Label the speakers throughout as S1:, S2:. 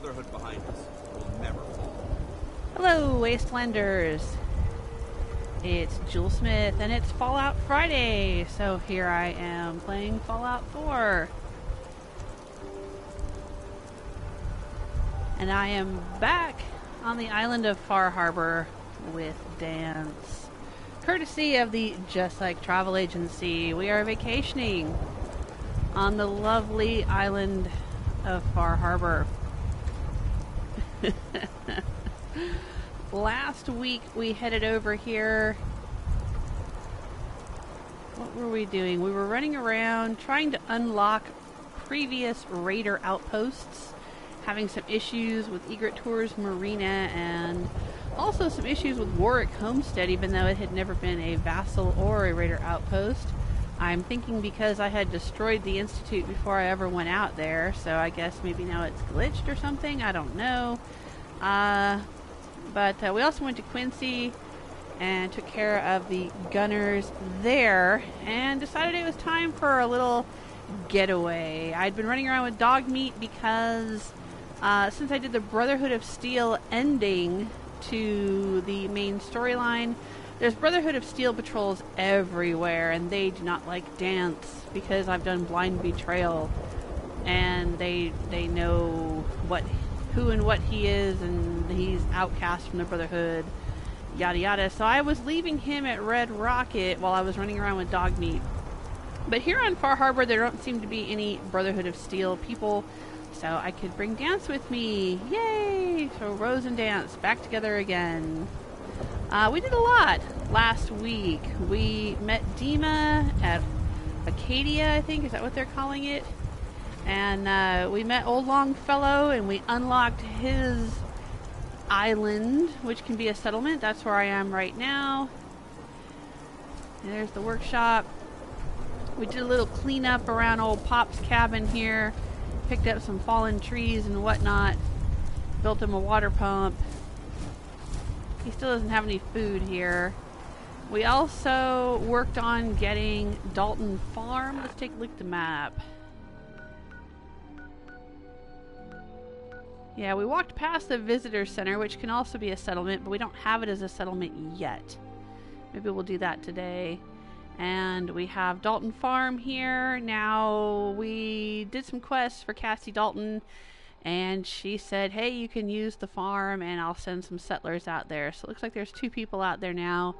S1: Brotherhood behind us. We'll never fall.
S2: Hello, Wastelanders. It's Jewel Smith, and it's Fallout Friday. So here I am playing Fallout 4. And I am back on the island of Far Harbor with Danse. Courtesy of the Just Like Travel Agency, we are vacationing on the lovely island of Far Harbor. Last week we headed over here. What were we doing? We were running around trying to unlock previous raider outposts, having some issues with Egret Tours Marina, and also some issues with Warwick Homestead, even though it had never been a vassal or a raider outpost. I'm thinking because I had destroyed the Institute before I ever went out there, so I guess maybe now it's glitched or something. I don't know. But we also went to Quincy and took care of the gunners there and decided it was time for a little getaway. I'd been running around with dog meat because since I did the Brotherhood of Steel ending to the main storyline, there's Brotherhood of Steel patrols everywhere, and they do not like Danse because I've done blind betrayal, and they know who and what he is, and he's outcast from the Brotherhood, yada yada. So I was leaving him at Red Rocket while I was running around with dog meat. But here on Far Harbor, there don't seem to be any Brotherhood of Steel people, so I could bring Danse with me. Yay! So Rose and Danse back together again. We did a lot last week. We met Dima at Acadia, I think. Is that what they're calling it? And we met old Longfellow, and we unlocked his island, which can be a settlement. That's where I am right now. And there's the workshop. We did a little cleanup around old Pop's cabin here. Picked up some fallen trees and whatnot. Built him a water pump. He still doesn't have any food here. We also worked on getting Dalton Farm. Let's take a look at the map. Yeah, we walked past the visitor center, which can also be a settlement, but we don't have it as a settlement yet. Maybe we'll do that today. And we have Dalton Farm here. Now, we did some quests for Cassie Dalton, and she said, hey, you can use the farm, and I'll send some settlers out there. So it looks like there's 2 people out there now,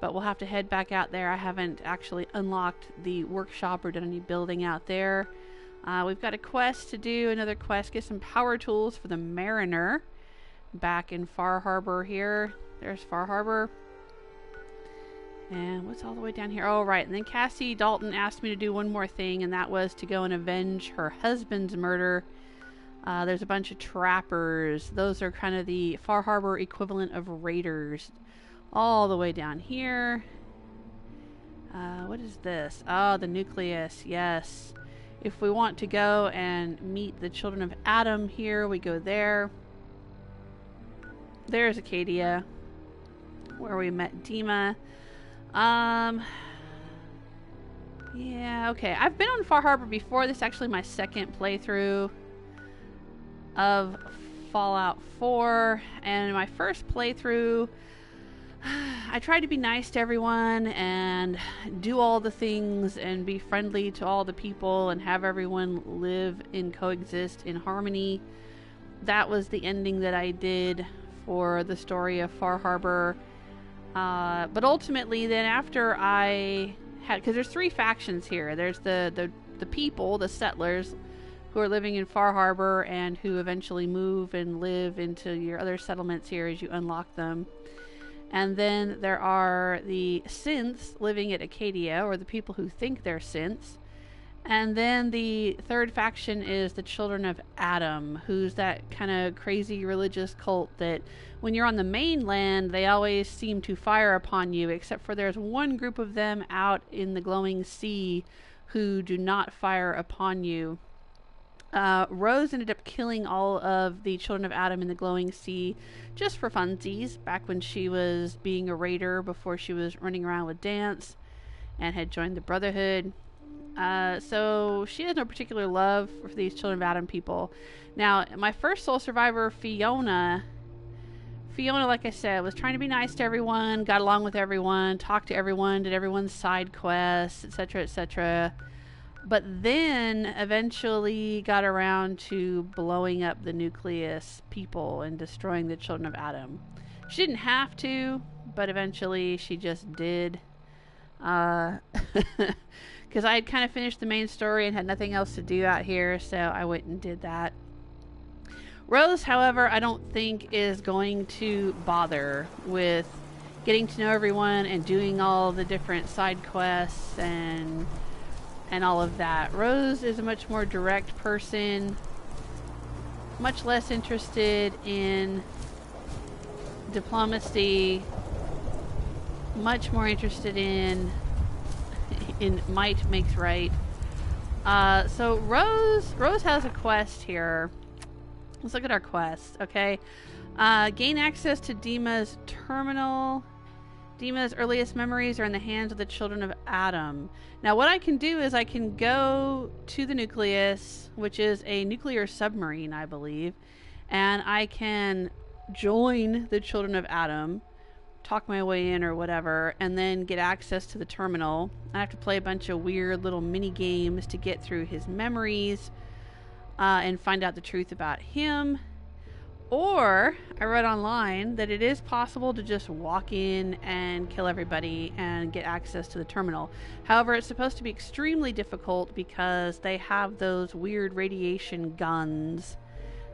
S2: but we'll have to head back out there. I haven't actually unlocked the workshop or done any building out there. We've got a quest to do, another quest, get some power tools for the Mariner back in Far Harbor here. There's Far Harbor. And what's all the way down here? Oh, right. And then Cassie Dalton asked me to do one more thing, and that was to go and avenge her husband's murder. There's a bunch of trappers. Those are kind of the Far Harbor equivalent of raiders. All the way down here. What is this? Oh, the nucleus. Yes. If we want to go and meet the children of Adam here, we go there. There's Acadia, where we met Dima. Yeah, okay. I've been on Far Harbor before. This is actually my second playthrough of Fallout 4. And in my first playthrough, I tried to be nice to everyone and do all the things and be friendly to all the people and have everyone live and coexist in harmony. That was the ending that I did for the story of Far Harbor. But ultimately, then after I had, because there's 3 factions here. There's the people, the settlers, who are living in Far Harbor and who eventually move and live into your other settlements here as you unlock them. And then there are the synths living at Acadia, or the people who think they're synths. And then the third faction is the Children of Adam, who's that kind of crazy religious cult that when you're on the mainland, they always seem to fire upon you, except for there's one group of them out in the glowing sea who do not fire upon you. Rose ended up killing all of the Children of Adam in the glowing sea just for funsies back when she was being a raider before she was running around with Danse and had joined the Brotherhood. So she has no particular love for these Children of Adam people. Now, my first soul survivor, Fiona, like I said, was trying to be nice to everyone, got along with everyone, talked to everyone, did everyone's side quests, etc., etc. But then eventually got around to blowing up the Nucleus people and destroying the Children of Adam. She didn't have to, but eventually she just did. Because I had kind of finished the main story and had nothing else to do out here, so I went and did that. Rose, however, I don't think is going to bother with getting to know everyone and doing all the different side quests and all of that. Rose is a much more direct person, much less interested in diplomacy, much more interested in might makes right. So Rose has a quest here. Let's look at our quest, okay? Gain access to Dima's terminal. Dima's earliest memories are in the hands of the Children of Adam. Now, what I can do is I can go to the Nucleus, which is a nuclear submarine, I believe, and I can join the Children of Adam, talk my way in or whatever, and then get access to the terminal. I have to play a bunch of weird little mini games to get through his memories and find out the truth about him. Or I read online that it is possible to just walk in and kill everybody and get access to the terminal. However, it's supposed to be extremely difficult because they have those weird radiation guns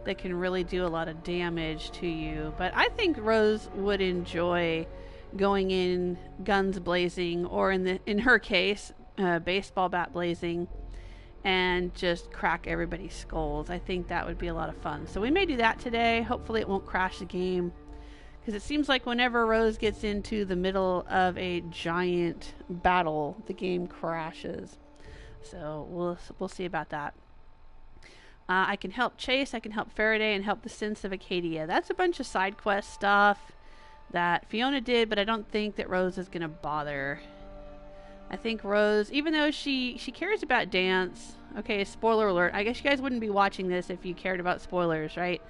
S2: that can really do a lot of damage to you. But I think Rose would enjoy going in guns blazing, or in her case, baseball bat blazing, and just crack everybody's skulls. I think that would be a lot of fun. So we may do that today. Hopefully it won't crash the game, because it seems like whenever Rose gets into the middle of a giant battle, the game crashes. So we'll see about that. I can help Chase, I can help Faraday, and help the Synths of Acadia. That's a bunch of side quest stuff that Fiona did, but I don't think that Rose is going to bother. I think Rose, even though she cares about Danse, okay, spoiler alert, I guess you guys wouldn't be watching this if you cared about spoilers, right?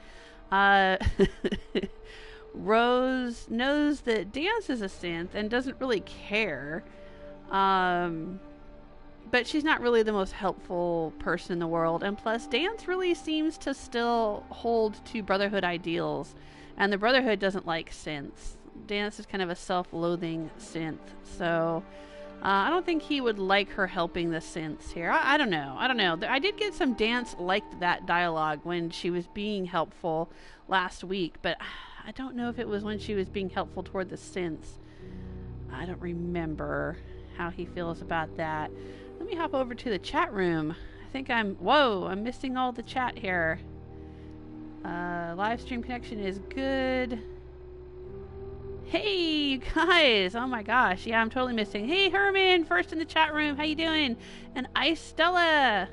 S2: Rose knows that Danse is a synth and doesn't really care, but she's not really the most helpful person in the world, and plus Danse really seems to still hold to Brotherhood ideals, and the Brotherhood doesn't like synths. Danse is kind of a self-loathing synth, so I don't think he would like her helping the synths here. I don't know. I did get some Danse liked that dialogue when she was being helpful last week, but I don't know if it was when she was being helpful toward the synths. I don't remember how he feels about that. Let me hop over to the chat room. I think I'm missing all the chat here. Live stream connection is good. Hey, you guys! Oh my gosh, yeah, I'm totally missing. Hey, Herman, first in the chat room. How you doing? And Ice Stella.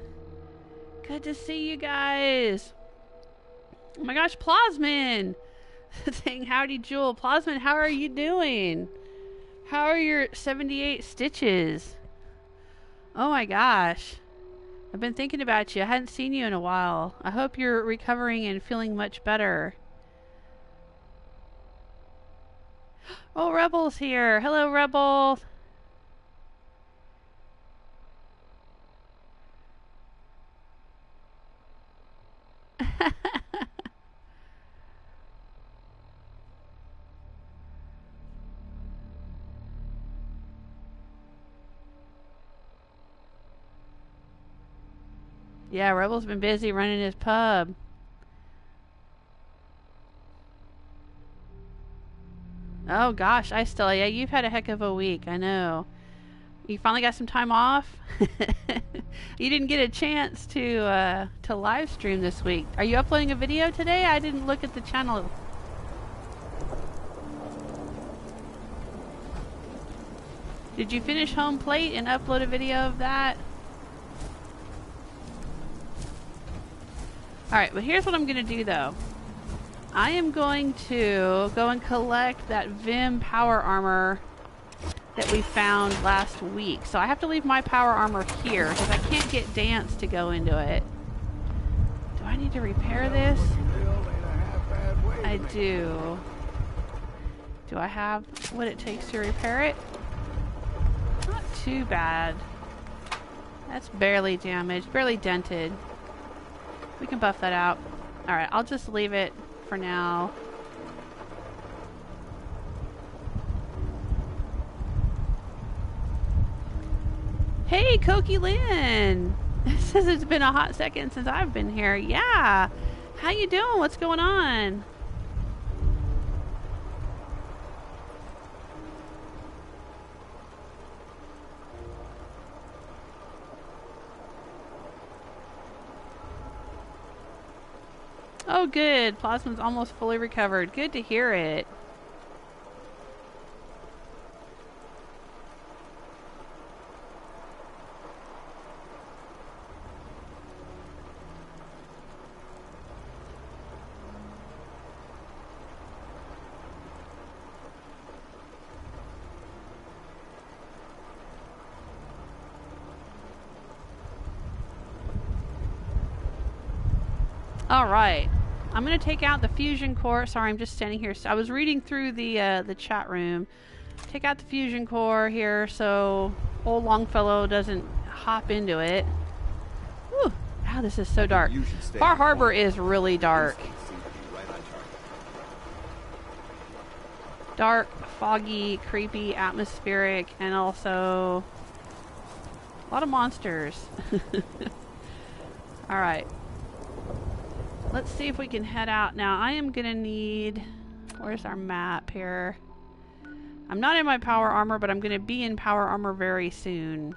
S2: Good to see you guys. Oh my gosh, Plasmin. Saying howdy, Jewel. Plasmin, how are you doing? How are your 78 stitches? Oh my gosh. I've been thinking about you. I hadn't seen you in a while. I hope you're recovering and feeling much better. Oh, Rebel's here. Hello, Rebel. Yeah, Rebel's been busy running his pub. Oh gosh, yeah, you've had a heck of a week, I know. You finally got some time off? You didn't get a chance to live stream this week. Are you uploading a video today? I didn't look at the channel. Did you finish home plate and upload a video of that? Alright, well here's what I'm going to do though. I am going to go and collect that Vim power armor that we found last week. So I have to leave my power armor here because I can't get Danse to go into it. Do I need to repair this? I do. Do I have what it takes to repair it? Not too bad. That's barely damaged, barely dented. We can buff that out. Alright, I'll just leave it for now. Hey, Koki Lynn! It says it's been a hot second since I've been here. Yeah! How you doing? What's going on? Oh, good. Plasma's almost fully recovered. Good to hear it. All right. I'm going to take out the fusion core. Sorry, I'm just standing here. I was reading through the chat room. Take out the fusion core here so old Longfellow doesn't hop into it. Whew. Wow, this is so dark. Far Harbor is really dark. Dark, foggy, creepy, atmospheric, and also a lot of monsters. All right. Let's see if we can head out. Now, I am going to need... Where's our map here? I'm not in my power armor, but I'm going to be in power armor very soon.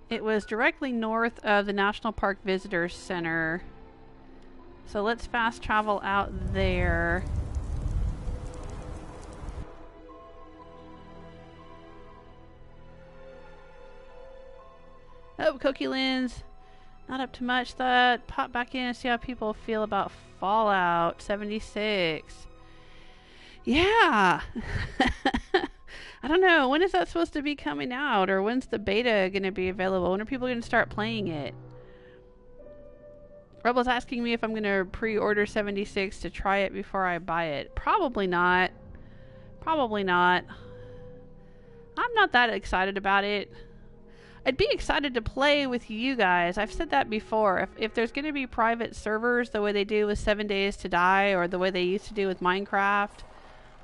S2: It was directly north of the National Park Visitors Center. So let's fast travel out there. Oh, Koki Lynn's. Not up to much. That pop back in and see how people feel about Fallout 76. Yeah. I don't know. When is that supposed to be coming out? Or when's the beta going to be available? When are people going to start playing it? Rebel's asking me if I'm going to pre-order 76 to try it before I buy it. Probably not. Probably not. I'm not that excited about it. I'd be excited to play with you guys. I've said that before. If there's going to be private servers the way they do with 7 Days to Die or the way they used to do with Minecraft,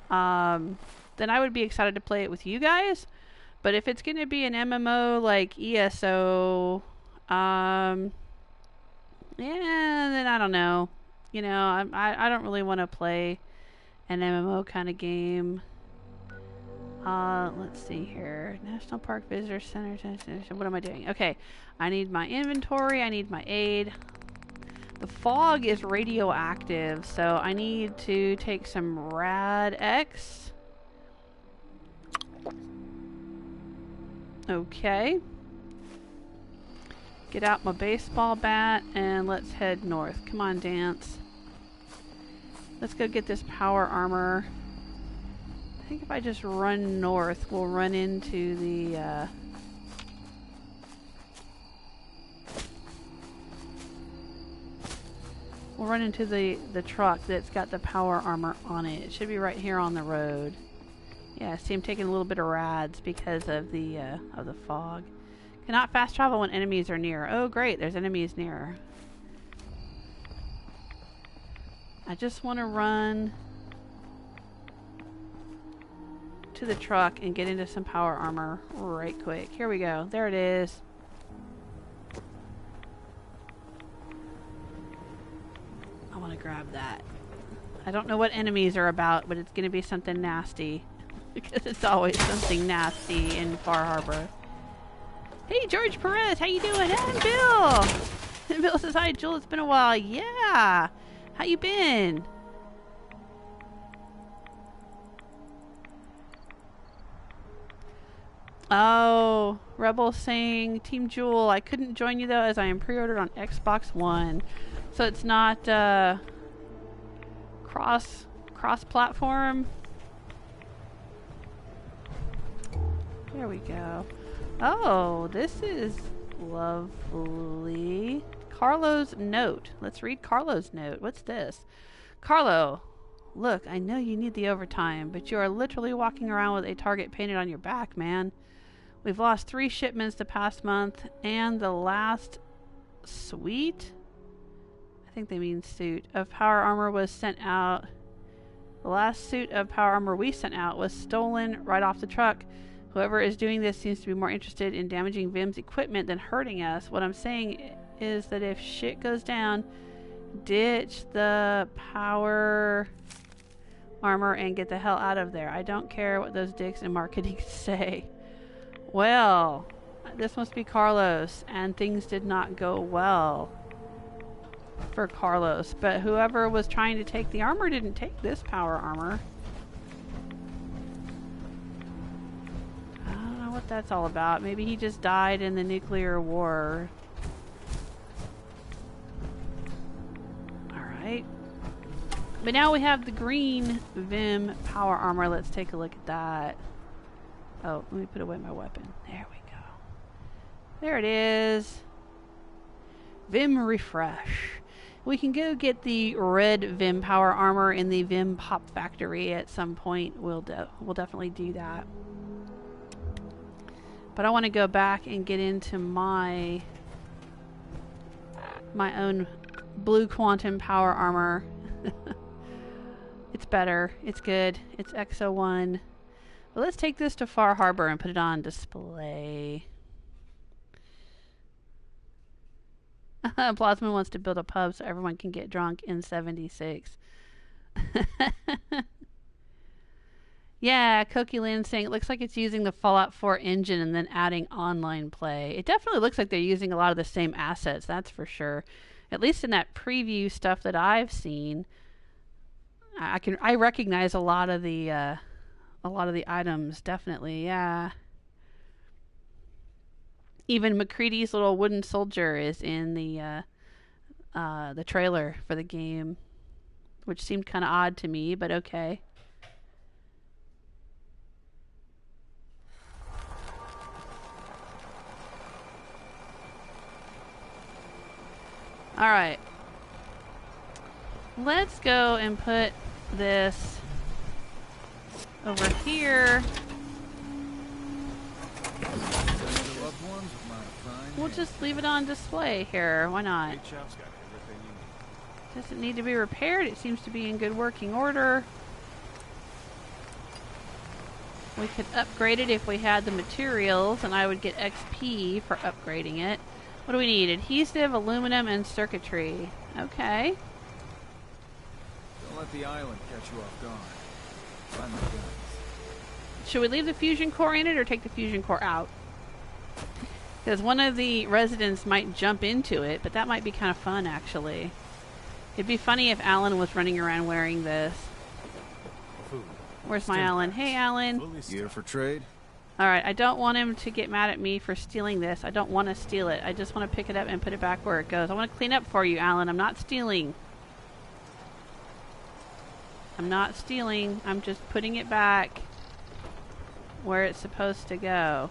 S2: then I would be excited to play it with you guys. But if it's going to be an MMO like ESO, yeah, then I don't know. You know, I don't really want to play an MMO kind of game. Let's see here. National Park Visitor Center. What am I doing? Okay. I need my inventory. I need my aid. The fog is radioactive, so I need to take some Rad X. Okay. Get out my baseball bat and let's head north. Come on, Danse. Let's go get this power armor. I think if I just run north, we'll run into the, we'll run into the truck that's got the power armor on it. It should be right here on the road. Yeah, see, I'm taking a little bit of rads because of the fog. Cannot fast travel when enemies are near. Oh, great, there's enemies near. I just want to run to the truck and get into some power armor right quick. Here we go. There it is. I want to grab that. I don't know what enemies are about, but it's going to be something nasty. Because it's always something nasty in Far Harbor. Hey, George Perez, how you doing? And Bill! And Bill says, hi, Jewel, it's been a while. Yeah! How you been? Oh, Rebel saying, Team Jewel, I couldn't join you though as I am pre-ordered on Xbox One. So it's not cross-platform. There we go. Oh, this is lovely. Carlo's note. Let's read Carlo's note. What's this? Carlo, look, I know you need the overtime, but you are literally walking around with a target painted on your back, man. We've lost 3 shipments the past month, and the last suite? I think they mean suit of power armor was sent out. The last suit of power armor we sent out was stolen right off the truck. Whoever is doing this seems to be more interested in damaging Vim's equipment than hurting us. What I'm saying is that if shit goes down, ditch the power armor and get the hell out of there. I don't care what those dicks in marketing say. Well, this must be Carlos, and things did not go well for Carlos. But whoever was trying to take the armor didn't take this power armor. I don't know what that's all about. Maybe he just died in the nuclear war. Alright. But now we have the green Vim power armor. Let's take a look at that. Oh, let me put away my weapon. There we go. There it is. Vim Refresh. We can go get the red Vim power armor in the Vim Pop Factory at some point. We'll definitely do that. But I want to go back and get into my own blue quantum power armor. It's better. It's good. It's XO1. But let's take this to Far Harbor and put it on display. Plasman wants to build a pub so everyone can get drunk in 76. Yeah, Koki Lin saying it looks like it's using the Fallout 4 engine and then adding online play. It definitely looks like they're using a lot of the same assets, that's for sure. At least in that preview stuff that I've seen, I recognize a lot of the items, definitely, yeah. Even McCready's little wooden soldier is in the trailer for the game, which seemed kind of odd to me, but okay. All right. Let's go and put this over here. We'll just leave it on display here. Why not? Doesn't need to be repaired. It seems to be in good working order. We could upgrade it if we had the materials, and I would get XP for upgrading it. What do we need? Adhesive, aluminum, and circuitry. Okay.
S1: Don't let the island catch you off guard. Find the guns.
S2: Should we leave the fusion core in it or take the fusion core out? Because one of the residents might jump into it, but that might be kind of fun, actually. It'd be funny if Alan was running around wearing this. Where's my Alan? Hey, Alan.
S1: You here for trade?
S2: Alright, I don't want him to get mad at me for stealing this. I don't want to steal it. I just want to pick it up and put it back where it goes. I want to clean up for you, Alan. I'm not stealing. I'm not stealing. I'm just putting it back where it's supposed to go.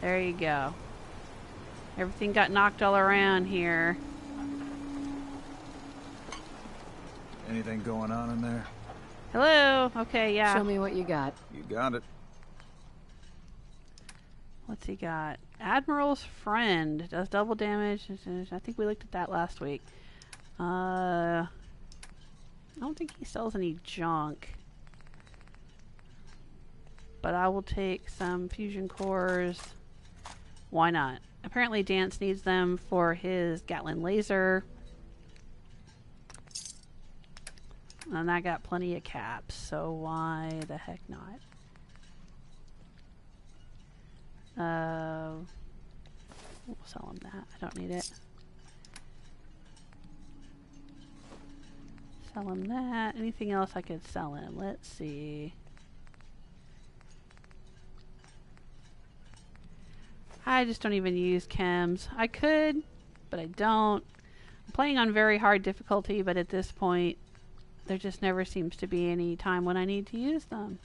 S2: There you go. Everything got knocked all around here.
S1: Anything going on in there?
S2: Hello? Okay, yeah.
S3: Show me what you got.
S1: You got it.
S2: What's he got? Admiral's Friend. Does double damage. I think we looked at that last week. I don't think he sells any junk. But I will take some fusion cores. Why not? Apparently Danse needs them for his Gatling laser. And I got plenty of caps, so why the heck not? We'll sell him that. I don't need it. Sell him that. Anything else I could sell him? Let's see. I just don't even use chems. I could, but I don't. I'm playing on very hard difficulty, but at this point, there just never seems to be any time when I need to use them.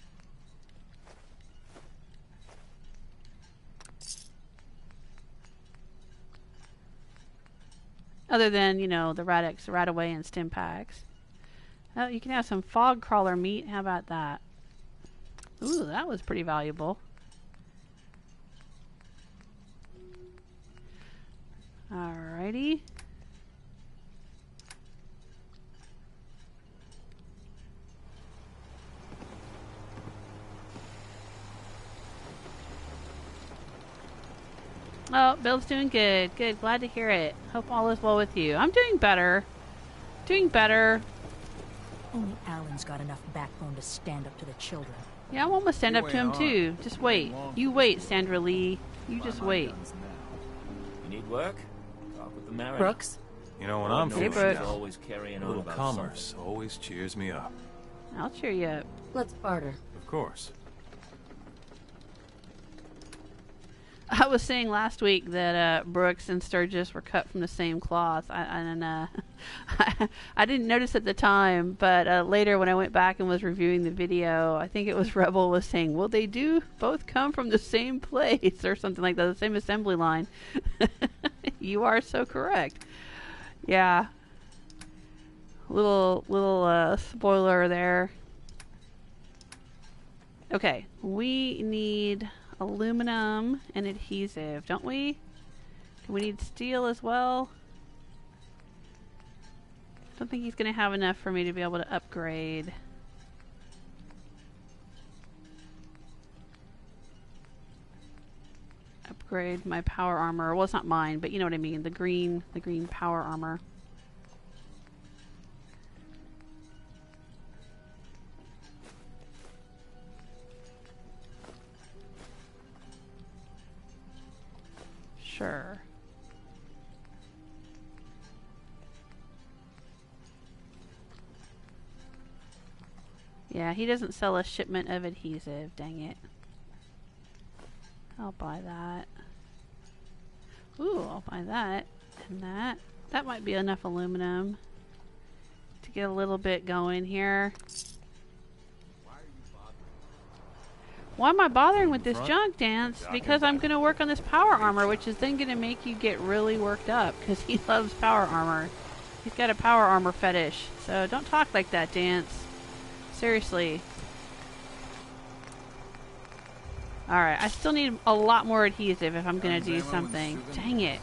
S2: Other than, you know, the Radix, Radaway, and Stim Packs. Oh, you can have some fog crawler meat. How about that? Ooh, that was pretty valuable. Alrighty. Oh, Bill's doing good. Good. Glad to hear it. Hope all is well with you. I'm doing better. Doing better.
S3: Only Alan's got enough backbone to stand up to the children.
S2: Yeah, I'm almost stand up to him too. Just wait. You wait, Sandra Lee. You just wait.
S4: You need work? Talk with the mariner.
S3: Brooks?
S5: You know, when I'm
S2: Hey,
S5: feeling
S2: Brooks.
S5: down,
S4: Always carrying
S5: a
S4: on
S5: little
S4: about
S5: commerce
S4: something.
S5: always cheers me up.
S2: I'll cheer you up.
S3: Let's barter.
S5: Of course.
S2: I was saying last week that Brooks and Sturgis were cut from the same cloth. I didn't notice at the time, but later when I went back and was reviewing the video, I think it was Rebel was saying, well, they do both come from the same place or something like that, the same assembly line. You are so correct. Yeah. Little spoiler there. Okay, we need aluminum and adhesive, don't we? We need steel as well. I don't think he's going to have enough for me to be able to upgrade. Upgrade my power armor. Well, it's not mine, but you know what I mean. The green power armor. Sure. Yeah, he doesn't sell a shipment of adhesive, dang it. I'll buy that. Ooh, I'll buy that and that. That might be enough aluminum to get a little bit going here. Why am I bothering with this junk, Dance? Because I'm going to work on this power armor, which is then going to make you get really worked up, because he loves power armor. He's got a power armor fetish. So don't talk like that, Dance. Seriously. Alright, I still need a lot more adhesive if I'm going to do something. Dang it.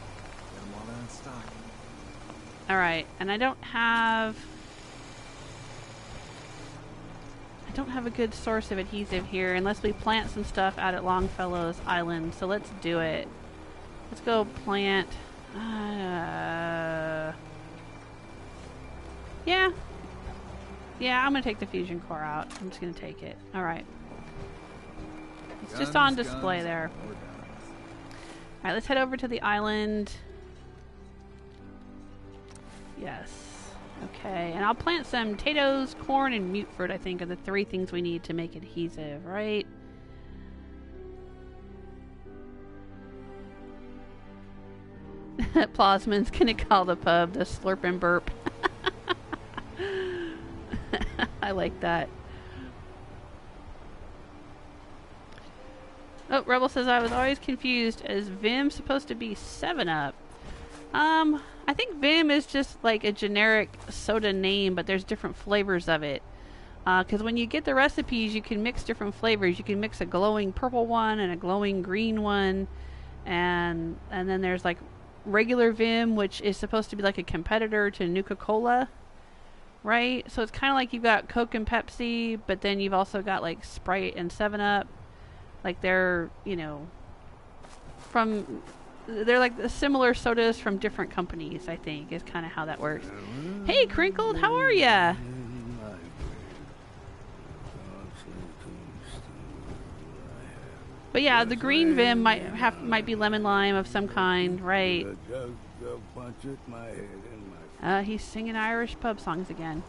S2: Alright, and I don't have a good source of adhesive here unless we plant some stuff out at Longfellow's Island. So let's do it. Let's go plant. Yeah. Yeah, I'm going to take the fusion core out. I'm just going to take it. Alright. It's just on display there. Alright, let's head over to the island. Yes. Okay, and I'll plant some potatoes, corn, and mute fruit, I think, are the 3 things we need to make adhesive, right? Plasman's gonna call the pub the Slurp and Burp. I like that. Oh, Rebel says, I was always confused. Is Vim supposed to be 7-Up? I think Vim is just like a generic soda name, but there's different flavors of it. Because when you get the recipes, you can mix different flavors. You can mix a glowing purple one and a glowing green one. And then there's like regular Vim, which is supposed to be like a competitor to Nuka-Cola. Right? So it's kind of like you've got Coke and Pepsi, but then you've also got like Sprite and 7-Up. Like they're, you know, they're like similar sodas from different companies, I think, is kind of how that works. Hey, Crinkled, how are ya? But yeah, the green Vim might be lemon lime of some kind, right? He's singing Irish pub songs again.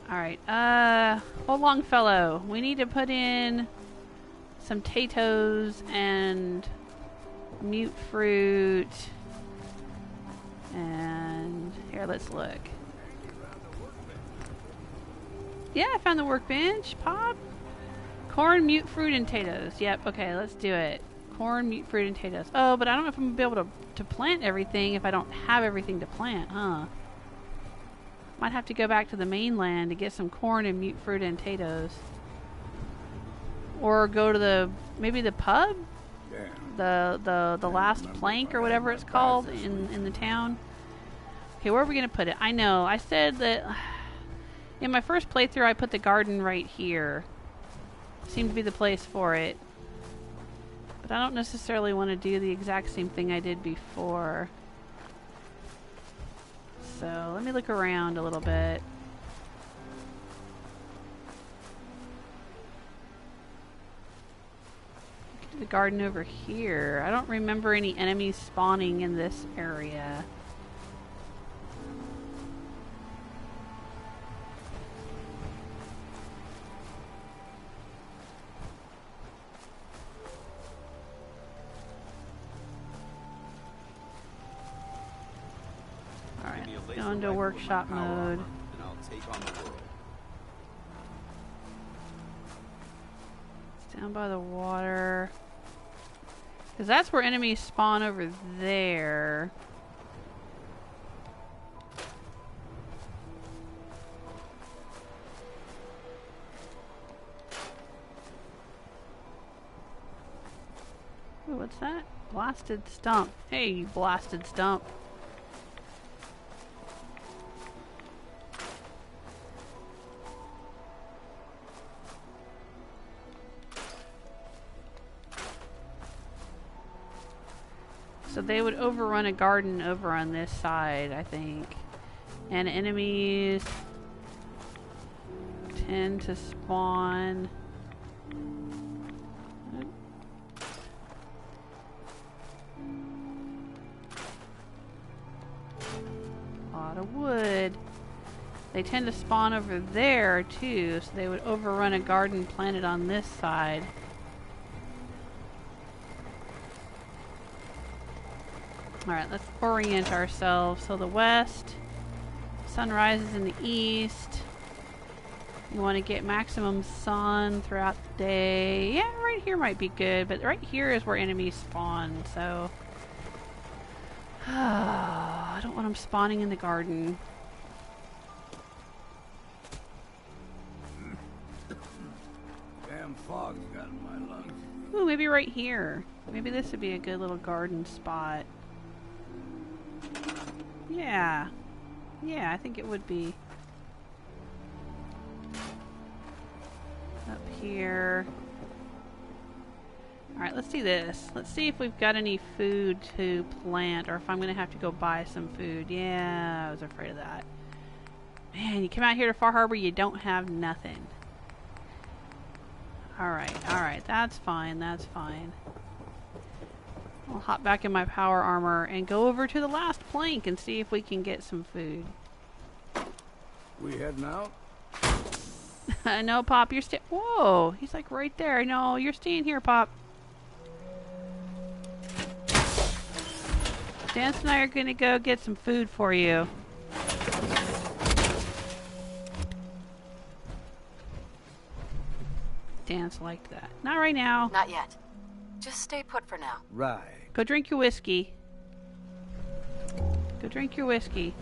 S2: Alright, Longfellow, we need to put in some potatoes and mute fruit. And here, let's look. Yeah, I found the workbench. Pop. Corn, mute fruit, and potatoes. Yep, okay, let's do it. corn, meat, fruit, and potatoes. Oh, but I don't know if I'm going to be able to plant everything if I don't have everything to plant, huh? Might have to go back to the mainland to get some corn and meat, fruit, and potatoes. Or go to maybe the pub? The last plank or whatever it's called in the town. Okay, where are we going to put it? I know, I said that in my first playthrough I put the garden right here. Seemed to be the place for it. But I don't necessarily want to do the exact same thing I did before. So let me look around a little bit. The garden over here. I don't remember any enemies spawning in this area. Alright, go into workshop mode.
S6: And I'll take on the world.
S2: It's down by the water. Because that's where enemies spawn over there. Ooh, what's that? Blasted stump. Hey, you blasted stump. So they would overrun a garden over on this side, I think. And enemies tend to spawn. A lot of wood. They tend to spawn over there too, so they would overrun a garden planted on this side. Alright, let's orient ourselves. So the west, sun rises in the east. You want to get maximum sun throughout the day. Yeah, right here might be good, but right here is where enemies spawn, so... I don't want them spawning in the garden.
S6: Damn fog's got in my lungs.
S2: Ooh, maybe right here. Maybe this would be a good little garden spot. Yeah. Yeah, I think it would be. Up here. Alright, let's do this. Let's see if we've got any food to plant, or if I'm going to have to go buy some food. Yeah, I was afraid of that. Man, you come out here to Far Harbor, you don't have nothing. Alright, that's fine, that's fine. I'll hop back in my power armor and go over to the last plank and see if we can get some food.
S6: We heading out?
S2: No, Pop, you're staying. Whoa, he's like right there. No, you're staying here, Pop. Danse and I are gonna go get some food for you. Danse liked that. Not right now.
S7: Not yet. Just stay put for now.
S6: Right.
S2: Go drink your whiskey. Go drink your whiskey.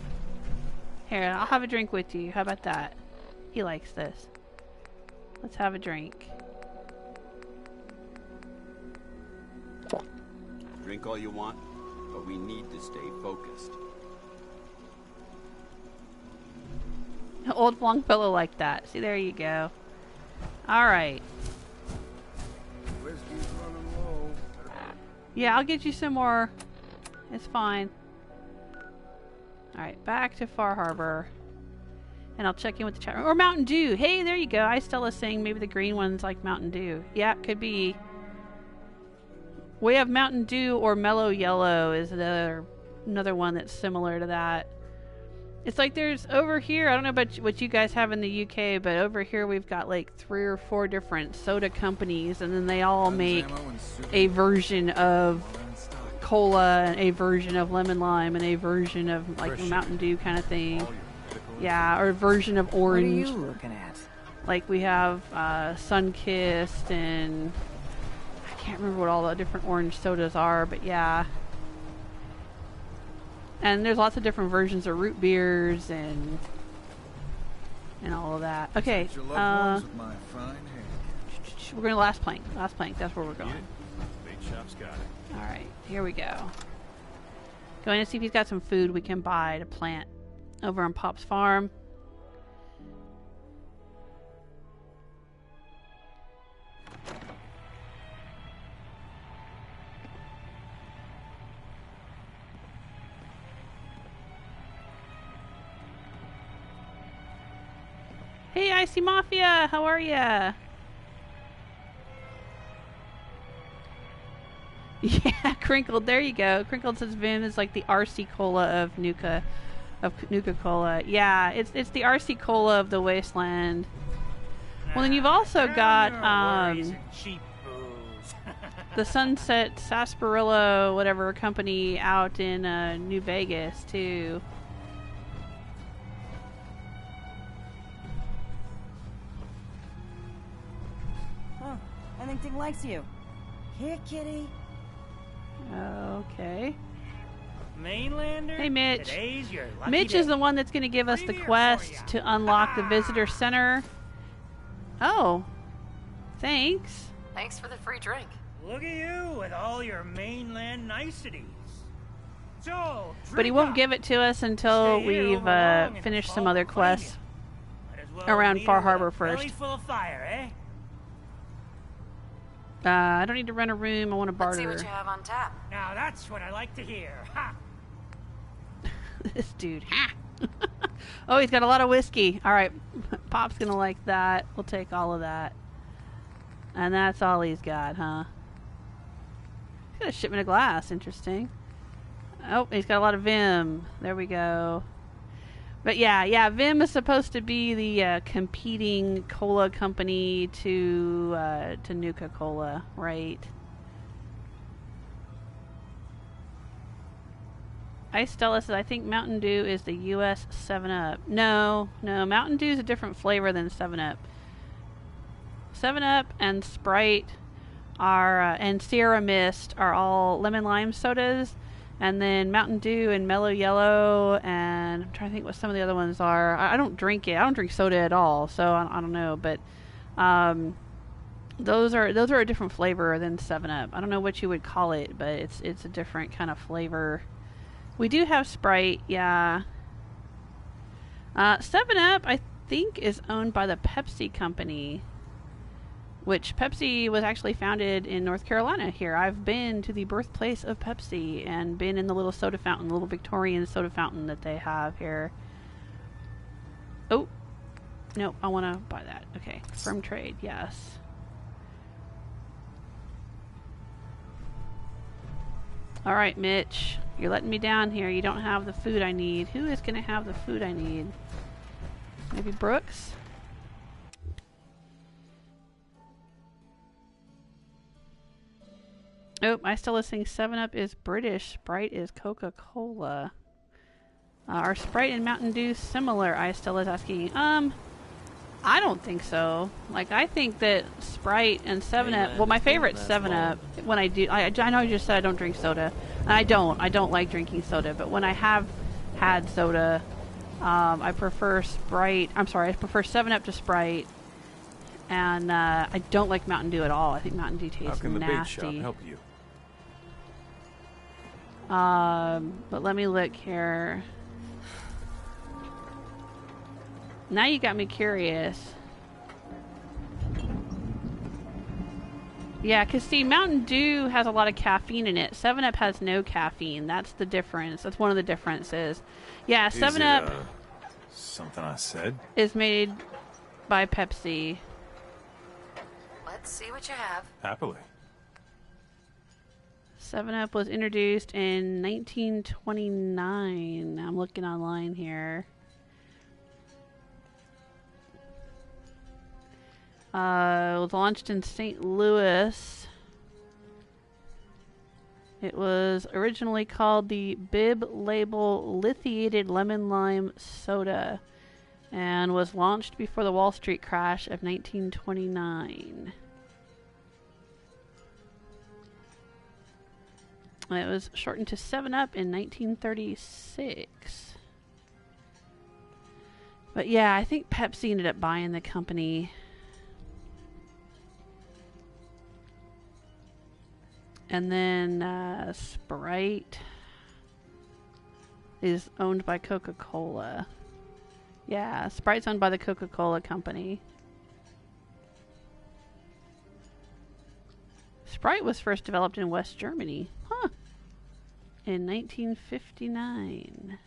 S2: Here, I'll have a drink with you. How about that? He likes this. Let's have a drink.
S6: Drink all you want, but we need to stay focused.
S2: Old Longfellow liked that. See, there you go. Alright.
S6: Whiskey's running low.
S2: Yeah, I'll get you some more. It's fine. Alright, back to Far Harbor. And I'll check in with the chat room. Or Mountain Dew. Hey, there you go. I Stella's saying maybe the green one's like Mountain Dew. Yeah, it could be. We have Mountain Dew or Mellow Yellow is another one that's similar to that. It's like there's over here, I don't know about what you guys have in the UK, but over here we've got like 3 or 4 different soda companies, and then they all make a version of cola, and a version of lemon lime, and a version of like Mountain Dew kind of thing. Yeah, or a version of orange.
S8: What are you looking at?
S2: Like we have Sunkissed and can't remember what all the different orange sodas are, but yeah. And there's lots of different versions of root beers and all of that. Okay,
S1: Protect your loved ones with my fine hand.
S2: we're going to last plank. Last plank, that's where we're going.
S5: Bait shop's got it.
S2: Alright, here we go. Going to see if he's got some food we can buy to plant over on Pop's farm. Hey, Icy Mafia, how are ya? Yeah, Crinkled, there you go. Crinkled says Vim is like the RC Cola of Nuka Cola. Yeah, it's the RC Cola of the Wasteland. Well, then you've also got the Sunset Sarsaparilla whatever company out in New Vegas too.
S8: Huh, I think Ting likes you. Here, kitty.
S2: Okay.
S9: Mainlander?
S2: Hey, Mitch.
S9: Today's your lucky
S2: Mitch
S9: day.
S2: is the one that's going to give us the quest to unlock the visitor center. Oh. Thanks.
S7: Thanks for the free drink.
S9: Look at you with all your mainland niceties. So,
S2: But he won't give it to us until we've finished some other quests around Far Harbor first.
S9: Belly full of fire, eh?
S2: I don't need to rent a room. I want to
S7: Let's
S2: barter.
S7: see what you have on tap.
S9: Now that's what I like to hear. Ha!
S2: This dude. Ha! Oh, he's got a lot of whiskey. All right. Pop's going to like that. We'll take all of that. And that's all he's got, huh? He's got a shipment of glass. Interesting. Oh, he's got a lot of Vim. There we go. But yeah, Vim is supposed to be the competing cola company to Nuka Cola, right? Ice Stella says, I think Mountain Dew is the U.S. 7-Up. No, Mountain Dew is a different flavor than 7-Up. 7-Up and Sprite are, and Sierra Mist are all lemon lime sodas. And then Mountain Dew and Mellow Yellow, and I'm trying to think what some of the other ones are. I don't drink it. I don't drink soda at all, so I don't know. But those are a different flavor than 7-Up. I don't know what you would call it, but it's a different kind of flavor. We do have Sprite, yeah. 7-Up, I think, is owned by the Pepsi company, which Pepsi was actually founded in North Carolina here. I've been to the birthplace of Pepsi and been in the little soda fountain, the little Victorian soda fountain that they have here. Oh, no, I want to buy that. Okay, firm trade, yes. All right, Mitch, you're letting me down here. You don't have the food I need. Who is going to have the food I need? Maybe Brooks? Oh, I still saying 7-Up is British. Sprite is Coca-Cola. Are Sprite and Mountain Dew similar? I still is asking. I don't think so. Like, I think that Sprite and 7-Up... Well, my favorite's 7-Up. When I do... I know you just said I don't drink soda. And I don't like drinking soda. But when I have had soda, I prefer Sprite... I'm sorry, I prefer 7-Up to Sprite. And I don't like Mountain Dew at all. I think Mountain Dew tastes nasty.
S5: How can the bait shop help you?
S2: But let me look here. Now you got me curious. Yeah, because see, Mountain Dew has a lot of caffeine in it. 7-Up has no caffeine. That's the difference. That's one of the differences. Yeah, 7-Up...
S5: something I said?
S2: ...is made by Pepsi.
S7: Let's see what you have.
S5: Happily.
S2: 7-Up was introduced in 1929. I'm looking online here. It was launched in St. Louis. It was originally called the Bib Label Lithiated Lemon Lime Soda and was launched before the Wall Street crash of 1929. It was shortened to 7-Up in 1936. But yeah, I think Pepsi ended up buying the company. And then Sprite is owned by Coca-Cola. Yeah, Sprite's owned by the Coca-Cola company. Sprite was first developed in West Germany. Huh. In 1959.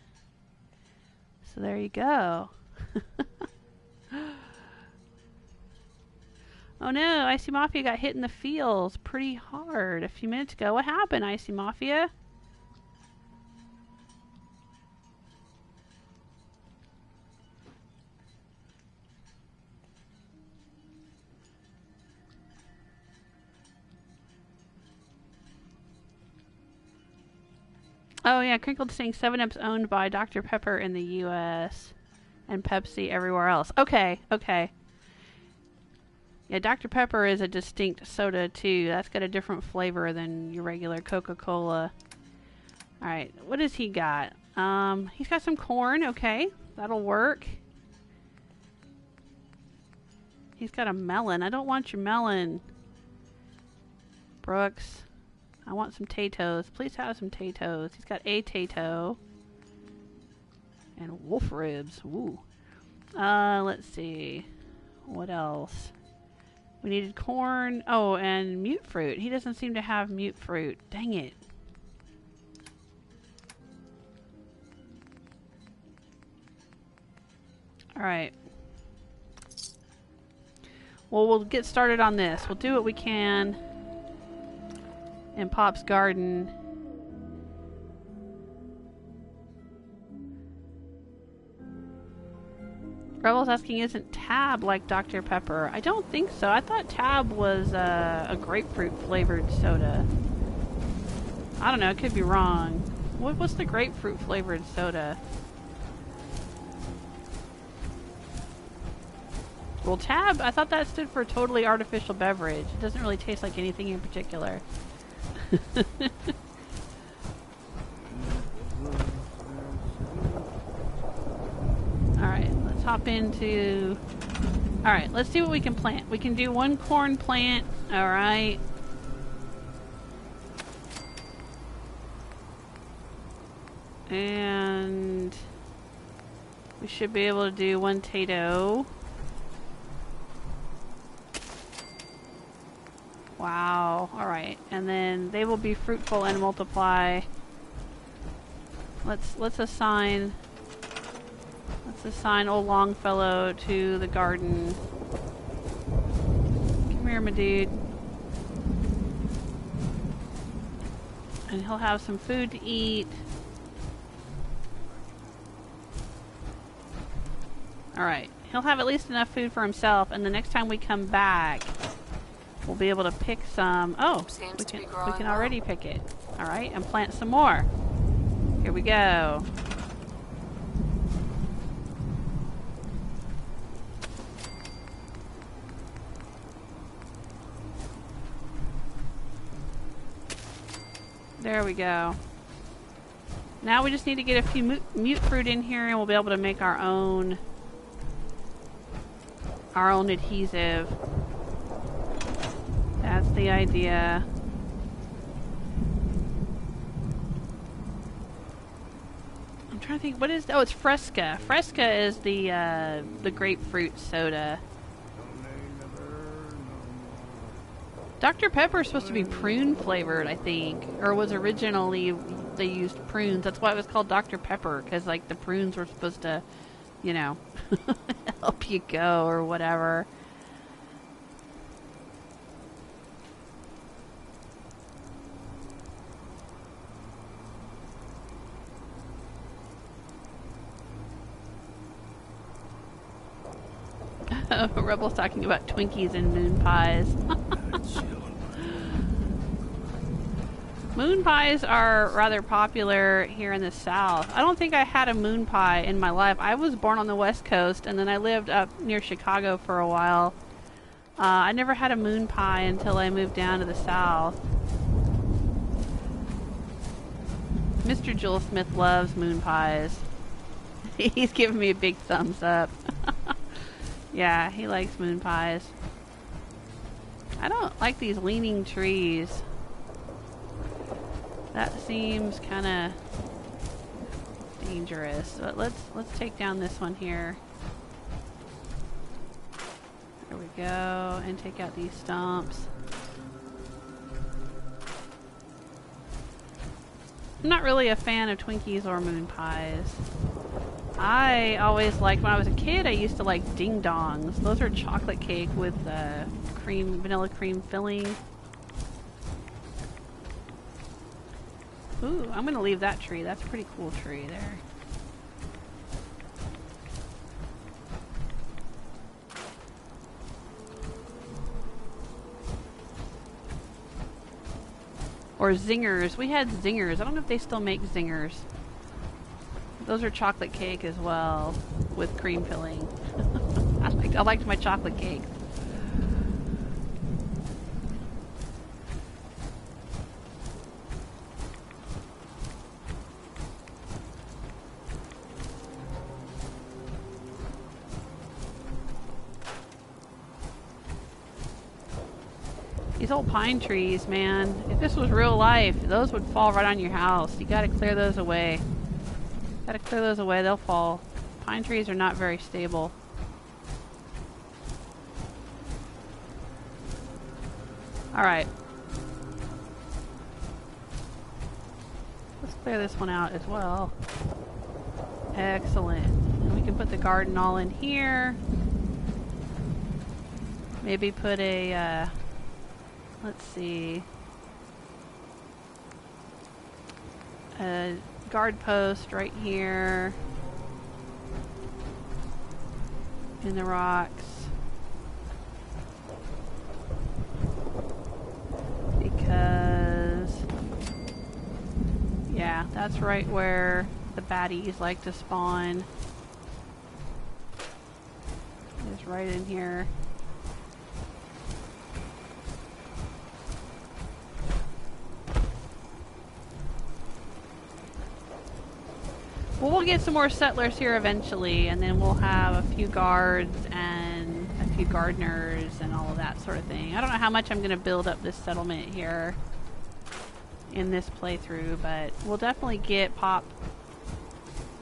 S2: So there you go. Oh no, Icy Mafia got hit in the feels pretty hard a few minutes ago. What happened, Icy Mafia? Oh yeah, Crinkled saying 7-Up's owned by Dr. Pepper in the U.S. and Pepsi everywhere else. Okay, okay. Yeah, Dr. Pepper is a distinct soda too. That's got a different flavor than your regular Coca-Cola. Alright, what does he got? He's got some corn, okay. That'll work. He's got a melon. I don't want your melon. Brooks. I want some potatoes. Please have some potatoes. He's got a potato. And wolf ribs. Ooh. Let's see. What else? We needed corn. Oh, and mute fruit. He doesn't seem to have mute fruit. Dang it. Alright. Well, we'll get started on this. We'll do what we can in Pop's garden. Rebel's asking, isn't Tab like Dr. Pepper? I don't think so. I thought Tab was a grapefruit flavored soda. I don't know. I could be wrong. What's the grapefruit flavored soda? Well, Tab, I thought that stood for totally artificial beverage. It doesn't really taste like anything in particular. Alright, let's hop into... Alright, let's see what we can plant. We can do one corn plant. Alright. And... we should be able to do one potato. Wow. Alright. And then they will be fruitful and multiply. Let's assign old Longfellow to the garden. Come here, my dude. And he'll have some food to eat. Alright. He'll have at least enough food for himself, and the next time we come back, we'll be able to pick some. Oh, we can already pick it. Alright, and plant some more. Here we go. There we go. Now we just need to get a few mute fruit in here, and we'll be able to make our own adhesive. That's the idea. I'm trying to think, what is... Oh, it's Fresca. Fresca is the grapefruit soda. Dr. Pepper is supposed to be prune flavored, I think. Or was originally they used prunes. That's why it was called Dr. Pepper, because like the prunes were supposed to, you know, help you go or whatever. Rebel's talking about Twinkies and moon pies. Moon pies are rather popular here in the South. I don't think I had a moon pie in my life. I was born on the West Coast, and then I lived up near Chicago for a while. I never had a moon pie until I moved down to the South. Mr. Joel Smith loves moon pies. He's giving me a big thumbs up. Yeah, he likes moon pies. I don't like these leaning trees. That seems kind of dangerous. But let's take down this one here. There we go, and take out these stumps. I'm not really a fan of Twinkies or moon pies. I always liked, when I was a kid, I used to like ding dongs. Those are chocolate cake with vanilla cream filling. Ooh, I'm gonna leave that tree. That's a pretty cool tree there. Or zingers. We had zingers. I don't know if they still make zingers. Those are chocolate cake as well, with cream filling. I liked my chocolate cake. These old pine trees, man. If this was real life, those would fall right on your house. You gotta clear those away. Gotta clear those away, they'll fall. Pine trees are not very stable. Alright. Let's clear this one out as well. Excellent. And we can put the garden all in here. Maybe put a, let's see, a guard post right here in the rocks, because yeah, that's right where the baddies like to spawn. It's right in here. Well, we'll get some more settlers here eventually, and then we'll have a few guards and a few gardeners and all of that sort of thing. I don't know how much I'm going to build up this settlement here in this playthrough, but we'll definitely pop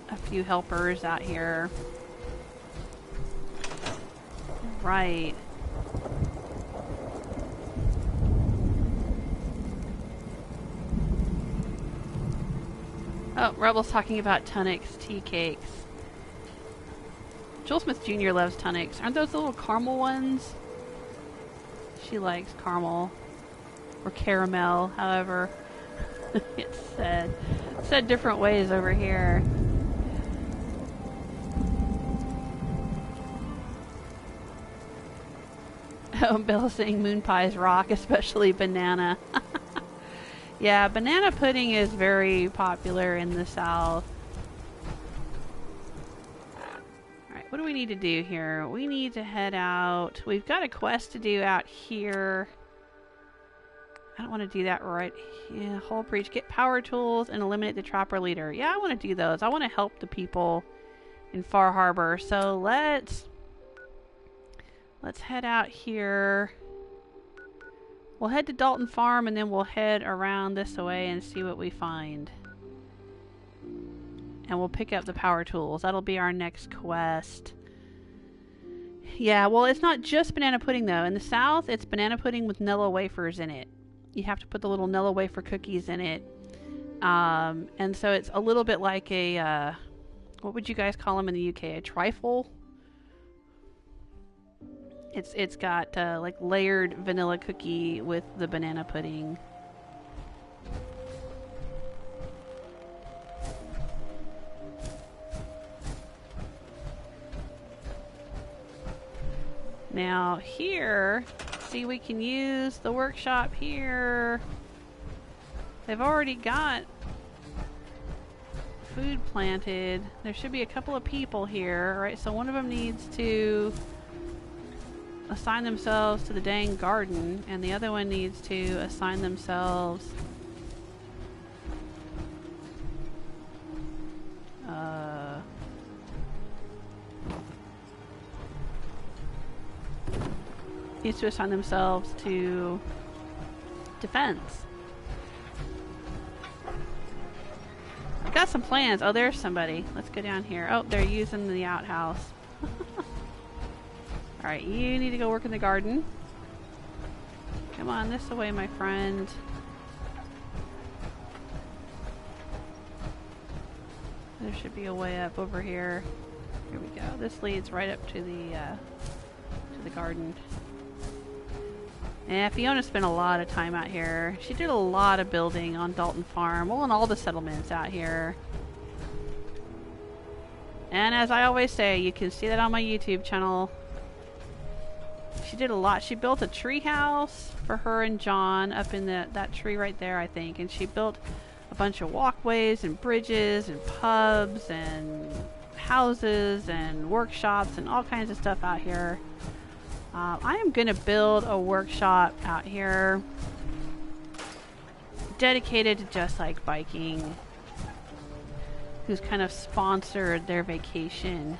S2: a few helpers out here. Right. Oh, Rebel's talking about Tunnix tea cakes. Joel Smith Jr. loves Tunnix. Aren't those the little caramel ones? She likes caramel. Or caramel, however it's said. It's said different ways over here. Oh, Bill's saying moon pies rock, especially banana. Yeah, banana pudding is very popular in the South. Alright, what do we need to do here? We need to head out. We've got a quest to do out here. I don't want to do that right. Yeah, Hull Breach. Get power tools and eliminate the trapper leader. Yeah, I want to do those. I want to help the people in Far Harbor. So let's head out here. We'll head to Dalton Farm, and then we'll head around this way and see what we find. And we'll pick up the power tools. That'll be our next quest. Yeah, well, it's not just banana pudding, though. In the South, it's banana pudding with Nilla wafers in it. You have to put the little Nilla wafer cookies in it. And so it's a little bit like a, what would you guys call them in the UK? A trifle? It's got like layered vanilla cookie with the banana pudding. Now here, see, we can use the workshop here. They've already got food planted. There should be a couple of people here, right? So one of them needs to assign themselves to the dang garden, and the other one needs to assign themselves needs to assign themselves to defense. I've got some plans. Oh, there's somebody. Let's go down here. Oh, they're using the outhouse. Alright, you need to go work in the garden. Come on, this way, my friend. There should be a way up over here. Here we go. This leads right up to the garden. Yeah, Fiona spent a lot of time out here. She did a lot of building on Dalton Farm, well, on all the settlements out here. And as I always say, you can see that on my YouTube channel. She did a lot. She built a tree house for her and John up in that tree right there, I think. And she built a bunch of walkways and bridges and pubs and houses and workshops and all kinds of stuff out here. I am going to build a workshop out here dedicated to Just Like Biking, who's kind of sponsored their vacation.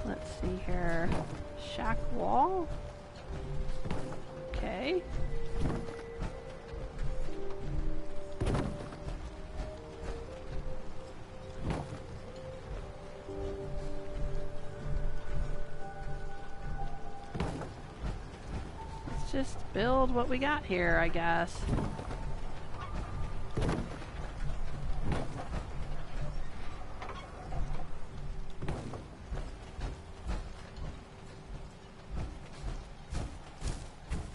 S2: Let's see here. Shack wall. Okay. Let's just build what we got here, I guess.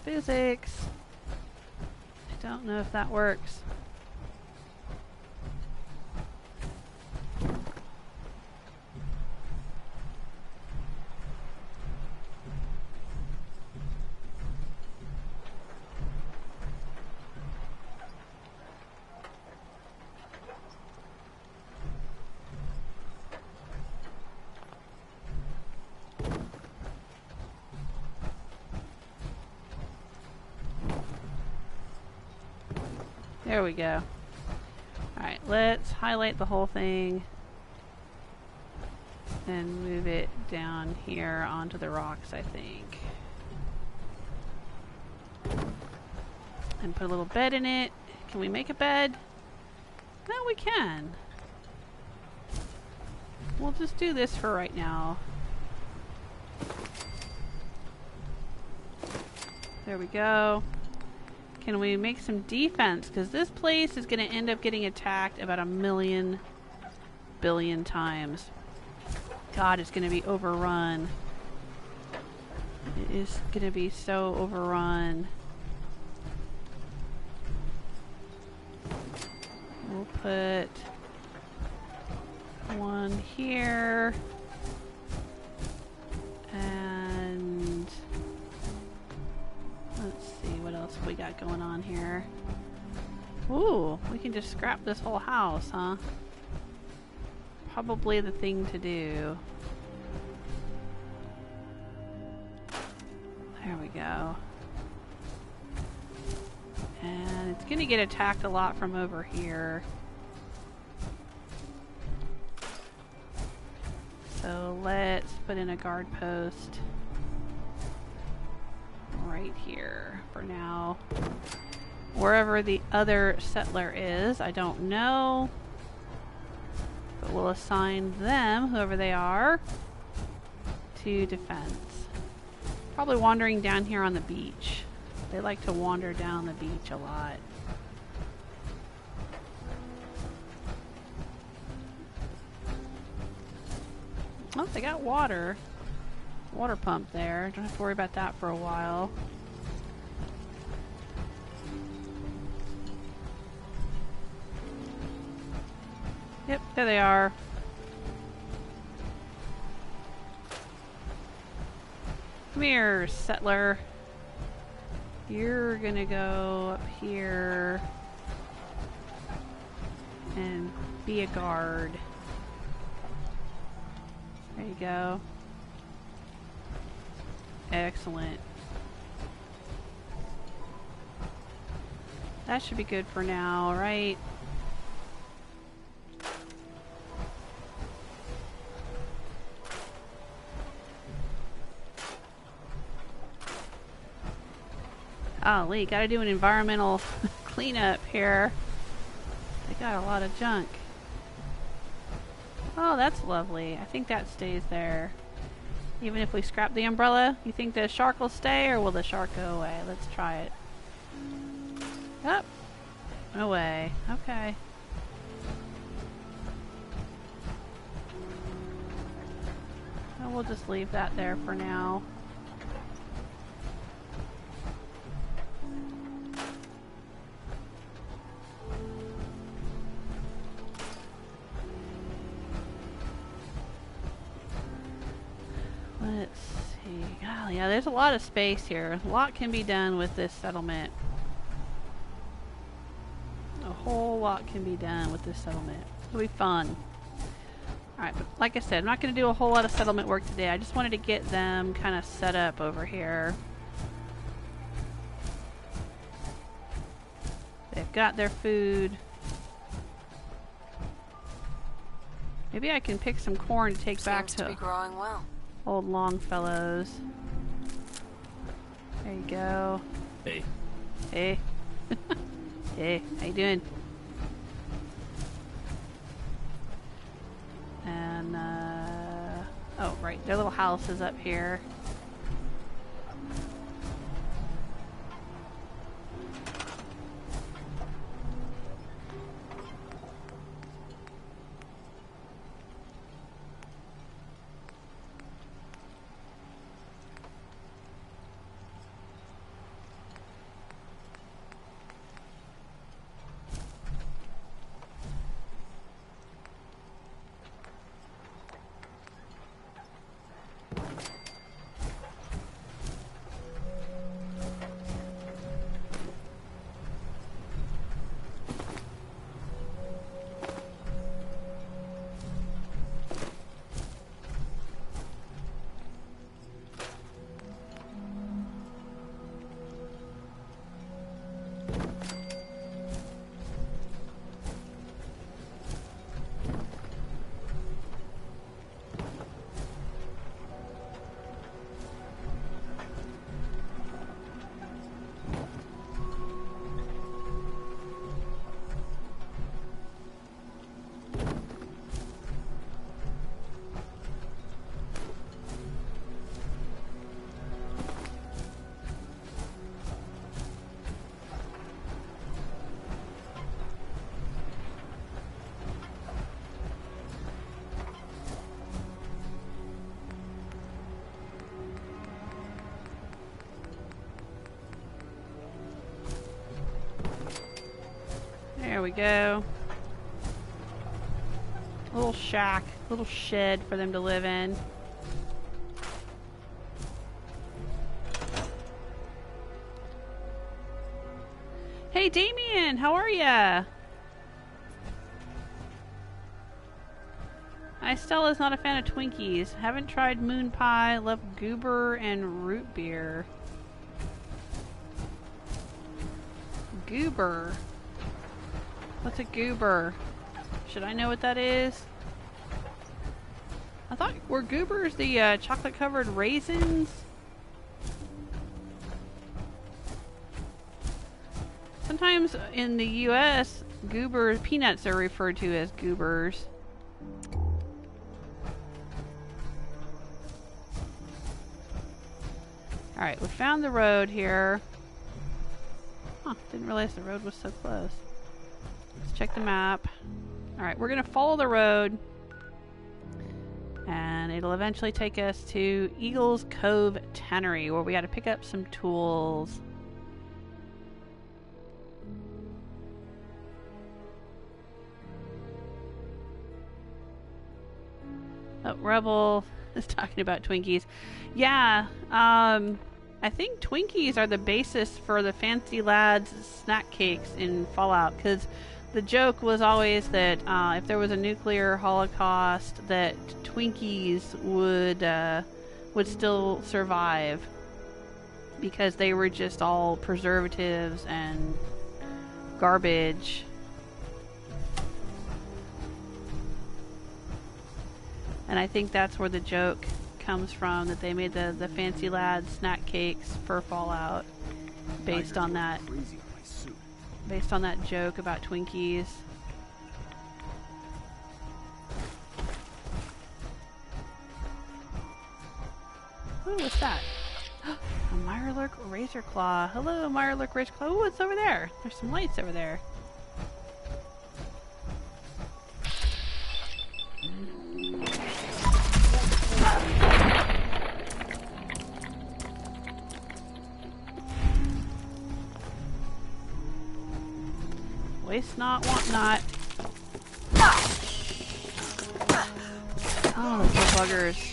S2: Physics. I don't know if that works. There we go. Alright, let's highlight the whole thing and move it down here onto the rocks, I think. And put a little bed in it. Can we make a bed? No, we can. We'll just do this for right now. There we go. Can we make some defense? Because this place is going to end up getting attacked about 1,000,000,000,000 billion times. God, it's going to be overrun. It is going to be so overrun. We'll put one here. And let's see what else we got going on here. Ooh, we can just scrap this whole house, huh? Probably the thing to do. There we go. And it's gonna get attacked a lot from over here. So let's put in a guard post right here for now. Wherever the other settler is, I don't know. But we'll assign them, whoever they are, to defense. Probably wandering down here on the beach. They like to wander down the beach a lot. Oh, they got water. Water pump there. Don't have to worry about that for a while. Yep, there they are. Come here, settler. You're gonna go up here and be a guard. There you go. Excellent. That should be good for now, right? Golly, gotta do an environmental cleanup here. They got a lot of junk. Oh, that's lovely. I think that stays there. Even if we scrap the umbrella, you think the shark will stay or will the shark go away? Let's try it. Up. Away. Okay. Well, we'll just leave that there for now. Let's see. Oh, yeah, there's a lot of space here. A lot can be done with this settlement. A whole lot can be done with this settlement. It'll be fun. Alright, but like I said, I'm not going to do a whole lot of settlement work today. I just wanted to get them kind of set up over here. They've got their food. Maybe I can pick some corn to take back
S7: Seems to be growing well.
S2: Old Longfellows. There you go.
S4: Hey.
S2: Hey. Hey, how you doing? And, oh, right, their little house is up here. There we go. Little shack, little shed for them to live in. Hey Damien, how are ya? Stella's not a fan of Twinkies. Haven't tried moon pie, love goober and root beer. Goober. What's a goober? Should I know what that is? I thought, were goobers the chocolate covered raisins? Sometimes in the US, goober peanuts are referred to as goobers. Alright, we found the road here. Huh, didn't realize the road was so close. Let's check the map. Alright, we're gonna follow the road. And it'll eventually take us to Eagle Cove Tannery, where we gotta pick up some tools. Oh, Rebel is talking about Twinkies. Yeah, I think Twinkies are the basis for the Fancy Lads snack cakes in Fallout, because the joke was always that if there was a nuclear holocaust, that Twinkies would still survive, because they were just all preservatives and garbage. And I think that's where the joke comes from, that they made the Fancy Lads snack cakes for Fallout. based on that. Based on that joke about Twinkies. Ooh, what's that? A Mirelurk Razor Claw. Hello, Mirelurk Razor Claw. Ooh, what's over there? There's some lights over there. Waste not, want not. Oh, those little buggers.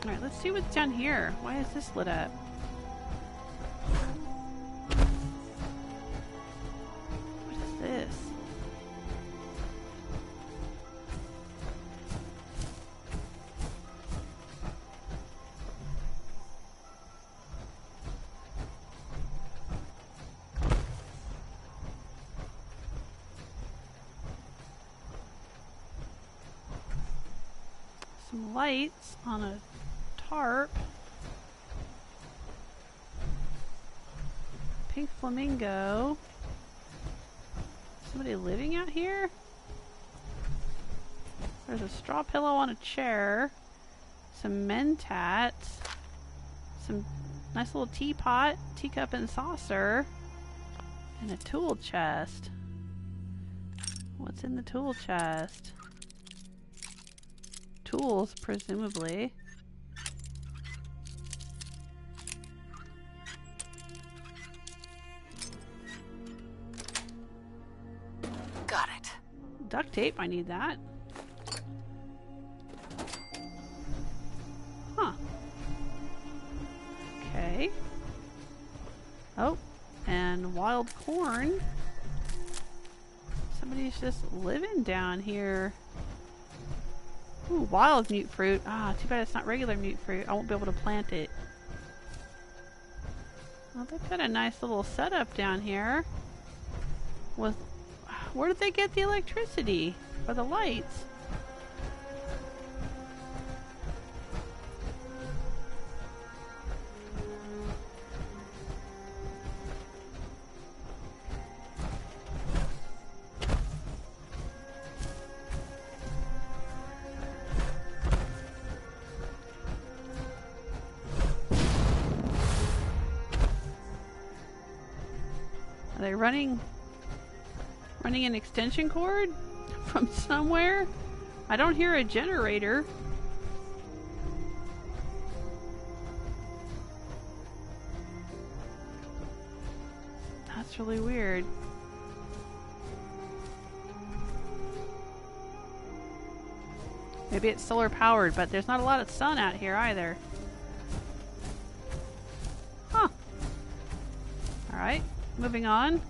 S2: Alright, let's see what's down here. Why is this lit up? What is this? Some lights on a tarp. Pink flamingo. Somebody living out here? There's a straw pillow on a chair. Some mentats. Some nice little teapot, teacup and saucer. And a tool chest. What's in the tool chest? Tools, presumably.
S7: Got it.
S2: Duct tape, I need that. Huh. Okay. Oh, and wild corn. Somebody's just living down here. Ooh, wild mute fruit. Ah, too bad it's not regular mute fruit. I won't be able to plant it. Well, they've got a nice little setup down here. With, where did they get the electricity for the lights? Are they running an extension cord from somewhere? I don't hear a generator. That's really weird. Maybe it's solar powered, but there's not a lot of sun out here either. Huh. Alright. Moving on.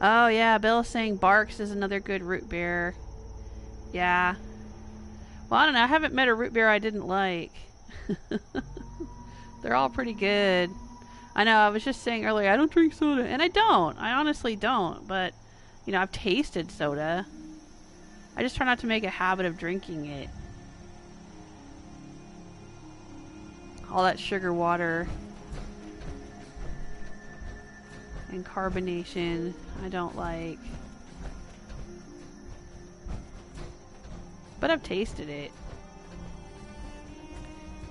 S2: Oh yeah, Bill's saying Barks is another good root beer. Yeah. Well, I don't know. I haven't met a root beer I didn't like. They're all pretty good. I know, I was just saying earlier, I don't drink soda. And I don't. I honestly don't. But, you know, I've tasted soda. I just try not to make a habit of drinking it. All that sugar water and carbonation I don't like. But I've tasted it.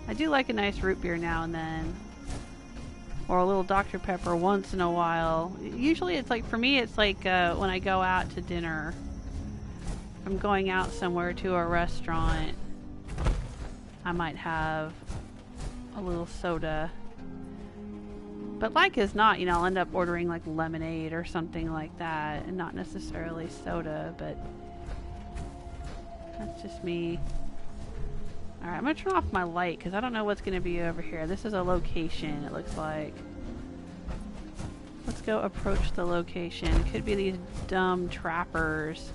S2: I do like a nice root beer now and then. Or a little Dr. Pepper once in a while. Usually it's like, for me it's like when I go out to dinner. I'm going out somewhere to a restaurant. I might have a little soda. But like as not, you know, I'll end up ordering like lemonade or something like that, and not necessarily soda, but that's just me. Alright, I'm gonna turn off my light because I don't know what's gonna be over here. This is a location, it looks like. Let's go approach the location. It could be these dumb trappers.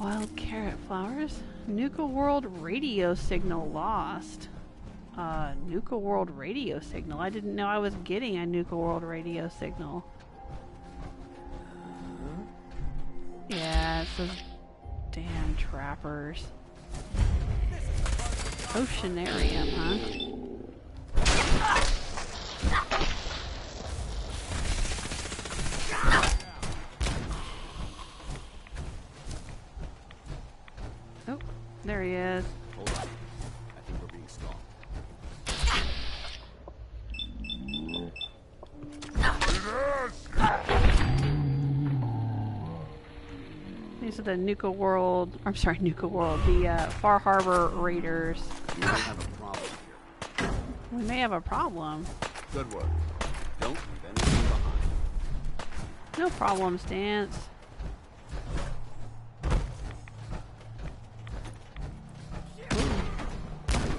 S2: Wild carrot flowers. Nuka World radio signal lost. Nuka World radio signal. I didn't know I was getting a Nuka World radio signal. Yeah, it's those damn trappers. Oceanarium, huh? Oh, there he is.
S6: Hold on. I think we're being stalled.
S2: These are the Nuka World, I'm sorry, Nuka World, the Far Harbor Raiders.
S6: We might have a problem here.
S2: We may have a problem.
S6: Good work. Don't leave anything behind.
S2: No problems, Danse. Ooh.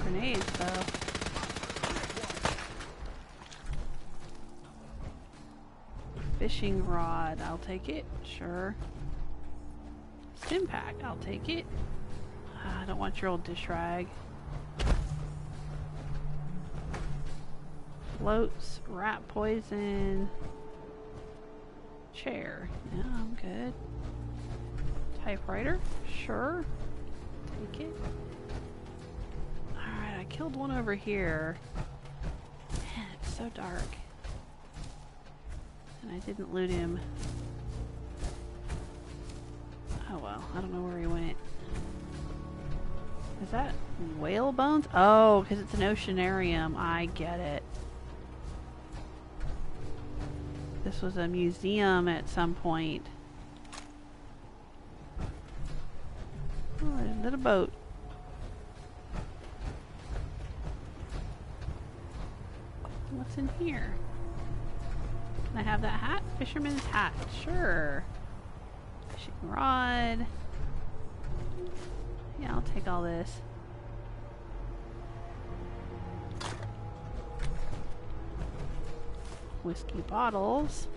S2: Grenades, though. Fishing rod, I'll take it, sure. Stim pack, I'll take it. I don't want your old dish rag. Floats, rat poison, chair. Yeah, I'm good. Typewriter, sure. Take it. Alright, I killed one over here. Man, it's so dark. And I didn't loot him. Oh well, I don't know where he went. Is that whale bones? Oh, because it's an oceanarium. I get it. This was a museum at some point. Oh, there's a little boat. What's in here? Can I have that hat? Fisherman's hat. Sure. Fishing rod. Yeah, I'll take all this. Whiskey bottles.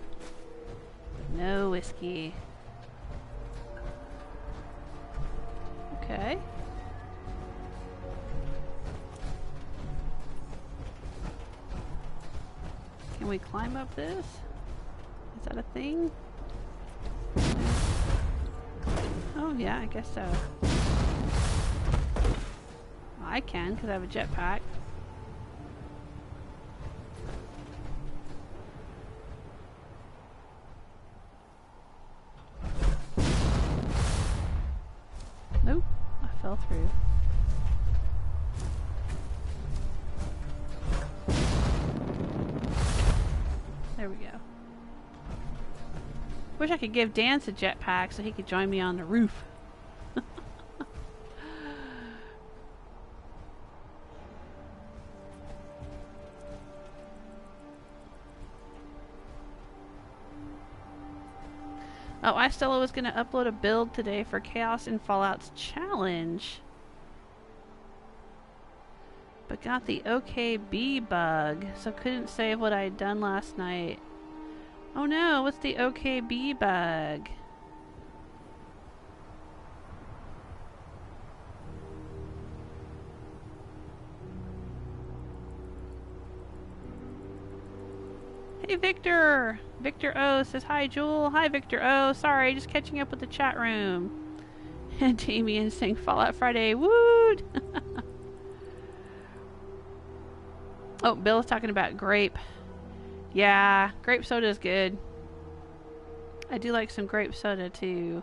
S2: No whiskey. Okay. Can we climb up this? Is that a thing? Oh yeah, I guess so. I can, because I have a jetpack. Nope, I fell through. There we go. Wish I could give Danse a jetpack so he could join me on the roof. Oh, Stella was going to upload a build today for Chaos and Fallout's challenge. But got the OKB bug, so couldn't save what I had done last night. Oh no, what's the OKB bug? Hey Victor! Victor O says hi Jewel. Hi Victor O. Sorry, just catching up with the chat room. And Damien saying Fallout Friday. Woot! Oh, Bill is talking about grape. Yeah, grape soda is good. I do like some grape soda too.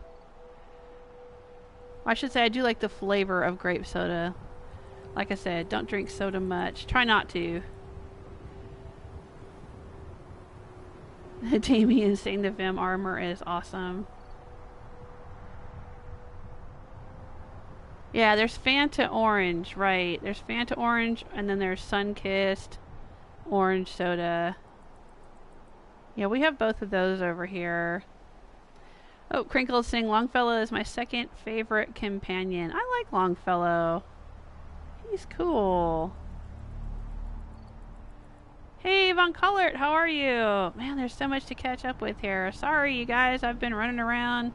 S2: Well, I should say I do like the flavor of grape soda. Like I said, don't drink soda much. Try not to. Damien saying the Vim armor is awesome. Yeah, there's Fanta Orange, right. There's Fanta Orange, and then there's Sun-Kissed Orange Soda. Yeah, we have both of those over here. Oh, Crinkle is saying Longfellow is my second favorite companion. I like Longfellow. He's cool. Hey, Von Collert, how are you? Man, there's so much to catch up with here. Sorry, you guys, I've been running around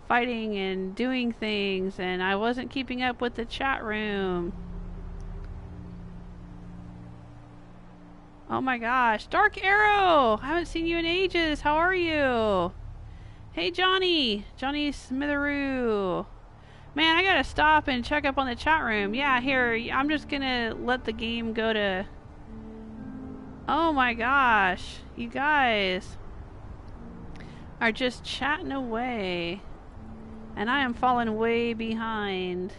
S2: fighting and doing things, and I wasn't keeping up with the chat room. Oh my gosh. Dark Arrow! I haven't seen you in ages. How are you? Hey, Johnny. Johnny Smitheroo. Man, I gotta stop and check up on the chat room. Yeah, here. I'm just gonna let the game go to... Oh my gosh. You guys are just chatting away. And I am falling way behind.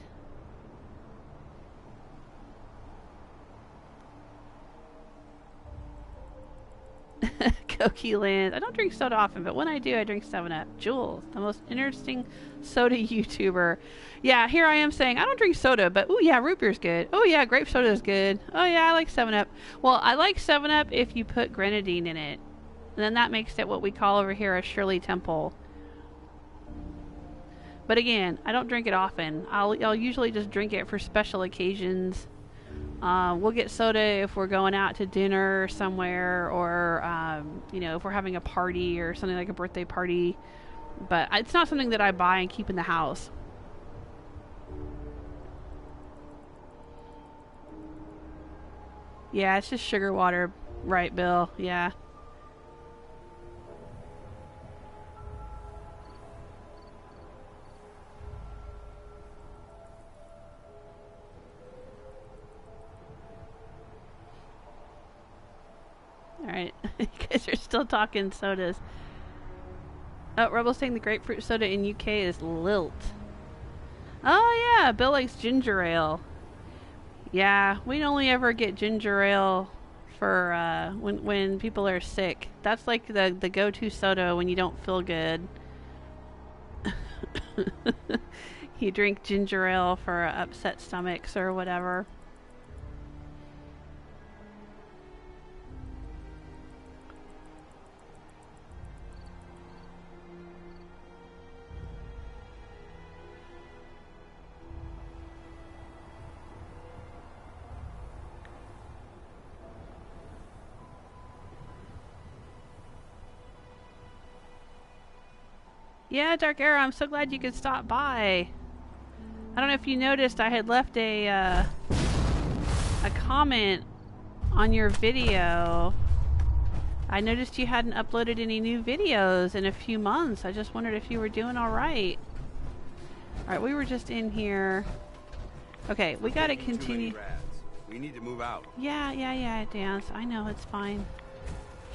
S2: Koki Land. I don't drink soda often, but when I do, I drink 7-Up. Jules, the most interesting soda YouTuber. Yeah, here I am saying, I don't drink soda, but oh yeah, root beer's good. Oh yeah, grape soda is good. Oh yeah, I like 7-Up. Well, I like 7-Up if you put grenadine in it. And then that makes it what we call over here a Shirley Temple. But again, I don't drink it often. I'll usually just drink it for special occasions. We'll get soda if we're going out to dinner somewhere, or you know, if we're having a party or something like a birthday party. But it's not something that I buy and keep in the house. Yeah, it's just sugar water, right, Bill? Yeah. Alright, you guys are still talking sodas. Oh, Rebel's saying the grapefruit soda in UK is Lilt. Oh yeah, Bill likes ginger ale. Yeah, we only ever get ginger ale for when people are sick. That's like the go-to soda when you don't feel good. You drink ginger ale for upset stomachs or whatever. Yeah, Dark Arrow, I'm so glad you could stop by. I don't know if you noticed, I had left a comment on your video. I noticed you hadn't uploaded any new videos in a few months. I just wondered if you were doing alright. Alright, we were just in here. Okay, we gotta continue.
S6: We need to move out.
S2: Yeah, Danse. I know, it's fine.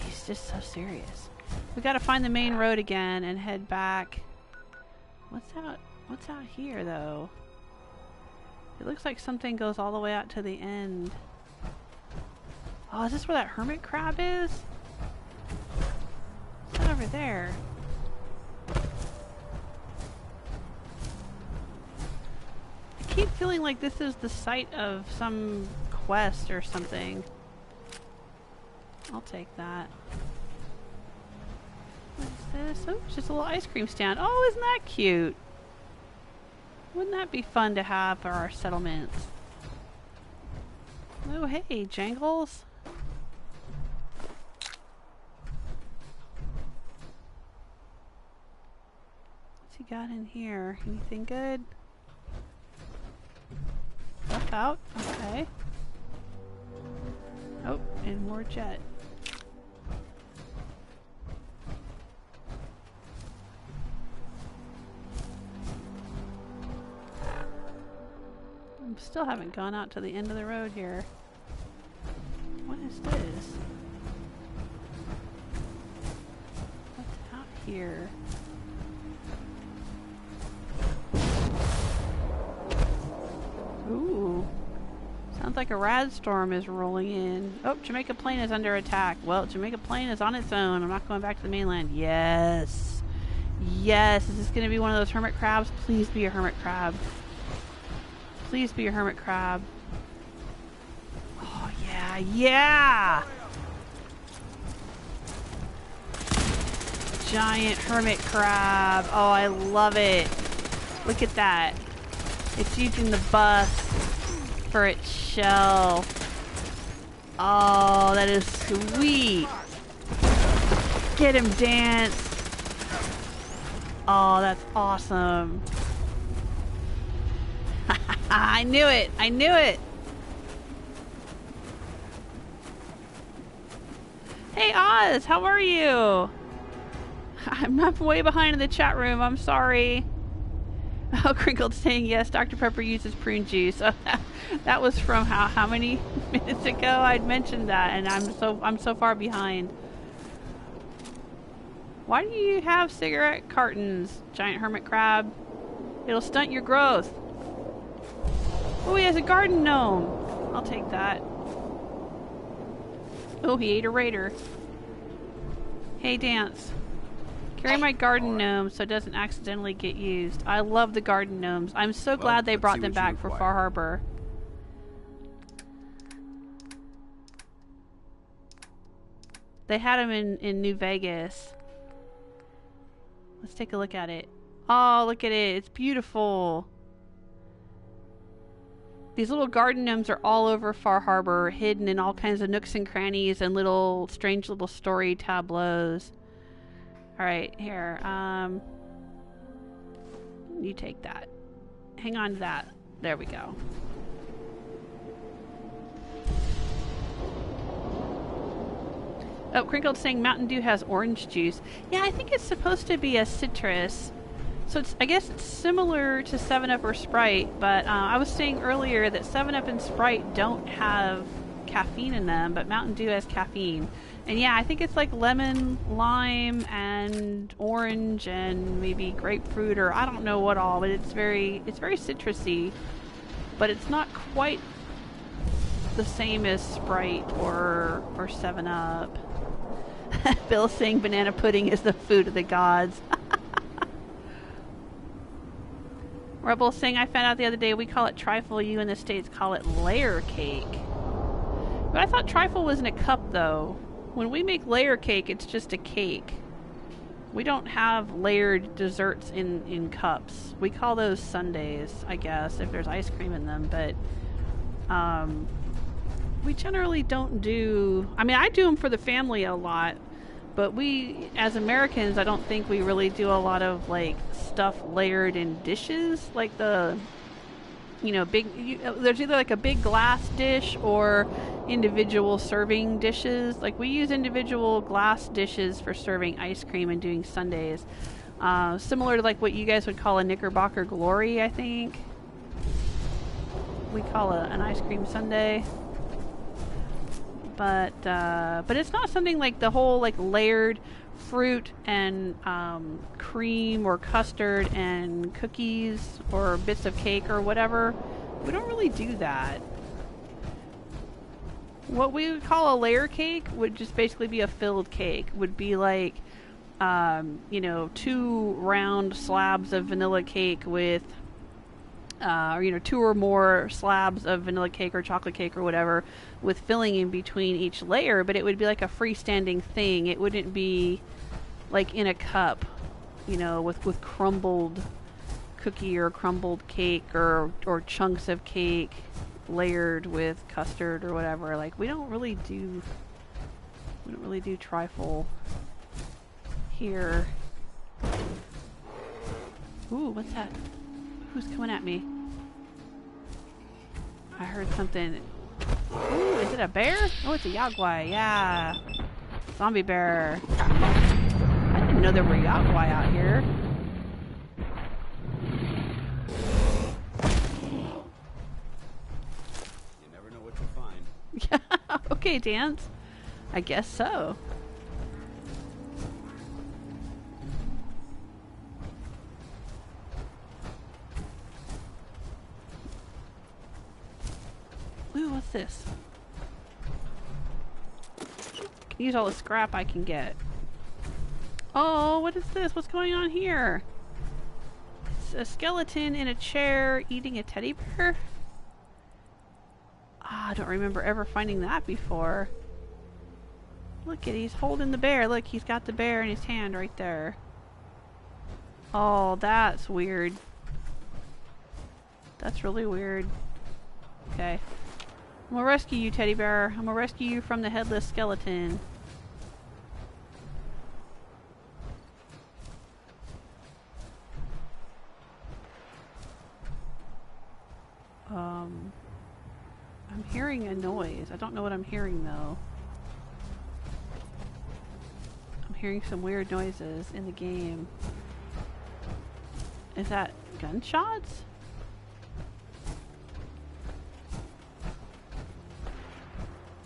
S2: He's just so serious. We gotta find the main road again and head back. What's out here though? It looks like something goes all the way out to the end. Oh, is this where that hermit crab is? What's that over there? I keep feeling like this is the site of some quest or something. I'll take that. What is this? Oh, it's just a little ice cream stand. Oh, isn't that cute? Wouldn't that be fun to have for our settlements? Oh, hey, Jangles. What's he got in here? Anything good? Stuff out? Okay. Oh, and more jet. Still haven't gone out to the end of the road here. What is this? What's out here? Ooh. Sounds like a rad storm is rolling in. Oh, Jamaica Plain is under attack. Well, Jamaica Plain is on its own. I'm not going back to the mainland. Yes. Yes. Is this going to be one of those hermit crabs? Please be a hermit crab. Please be a hermit crab. Oh, yeah, yeah! Giant hermit crab. Oh, I love it. Look at that. It's using the bus for its shell. Oh, that is sweet. Get him, Danse. Oh, that's awesome. I knew it! I knew it! Hey Oz, how are you? I'm way behind in the chat room, I'm sorry. Oh, Crinkled saying yes, Dr. Pepper uses prune juice. That was from how many minutes ago I'd mentioned that, and I'm so far behind. Why do you have cigarette cartons, giant hermit crab? It'll stunt your growth. Oh, he has a garden gnome. I'll take that. Oh, he ate a raider. Hey, Danse. Carry my garden gnome so it doesn't accidentally get used. I love the garden gnomes. I'm so glad they brought them back for Far Harbor. They had them in New Vegas. Let's take a look at it. Oh, look at it. It's beautiful. These little garden gnomes are all over Far Harbor, hidden in all kinds of nooks and crannies and little strange little story tableaus. Alright, here. You take that. Hang on to that. There we go. Oh, Crinkled saying Mountain Dew has orange juice. Yeah, I think it's supposed to be a citrus. So I guess it's similar to 7-Up or Sprite, but I was saying earlier that 7-Up and Sprite don't have caffeine in them, but Mountain Dew has caffeine. And yeah, I think it's like lemon, lime, and orange, and maybe grapefruit, or I don't know what all, but it's very citrusy. But it's not quite the same as Sprite or 7-Up. Bill saying banana pudding is the food of the gods. Rebel saying I found out the other day we call it trifle, you in the States call it layer cake. But I thought trifle was in a cup though. When we make layer cake, it's just a cake. We don't have layered desserts in cups. We call those sundaes, I guess, if there's ice cream in them, but we generally don't do... I mean, I do them for the family a lot, but we, as Americans, I don't think we really do a lot of, like, stuff layered in dishes, like the... You know, there's either like a big glass dish or individual serving dishes. Like we use individual glass dishes for serving ice cream and doing sundaes. Similar to like what you guys would call a Knickerbocker Glory, I think. We call an ice cream sundae. But it's not something like the whole like layered fruit and cream or custard and cookies or bits of cake or whatever. We don't really do that. What we would call a layer cake would just basically be a filled cake. Would be like, you know, 2 round slabs of vanilla cake with, or, you know, 2 or more slabs of vanilla cake or chocolate cake or whatever with filling in between each layer, but it would be like a freestanding thing. It wouldn't be like in a cup, you know, with crumbled cookie or crumbled cake or chunks of cake layered with custard or whatever. Like we don't really do trifle here. Ooh, what's that? Who's coming at me? I heard something. Ooh, is it a bear? Oh, it's a yaguai. Yeah. Zombie bear. I didn't know there were yaguai out here.
S6: You never know what you'll find.
S2: Yeah. Okay, Danse. I guess so. Ooh, what's this? Can use all the scrap I can get. Oh, what is this? What's going on here? It's a skeleton in a chair eating a teddy bear? Ah, I don't remember ever finding that before. Look at, he's holding the bear. Look, he's got the bear in his hand right there. Oh, that's weird. That's really weird. Okay. I'm gonna rescue you, teddy bear. I'm gonna rescue you from the headless skeleton. I'm hearing a noise. I don't know what I'm hearing though. I'm hearing some weird noises in the game. Is that gunshots?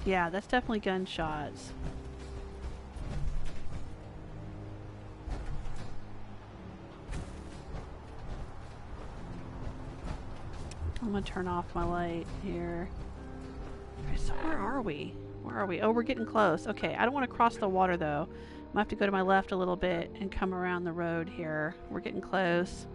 S2: Yeah, that's definitely gunshots. I'm gonna turn off my light here. So where are we? Where are we? Oh, we're getting close. Okay, I don't want to cross the water though. I'm gonna have to go to my left a little bit and come around the road here. We're getting close.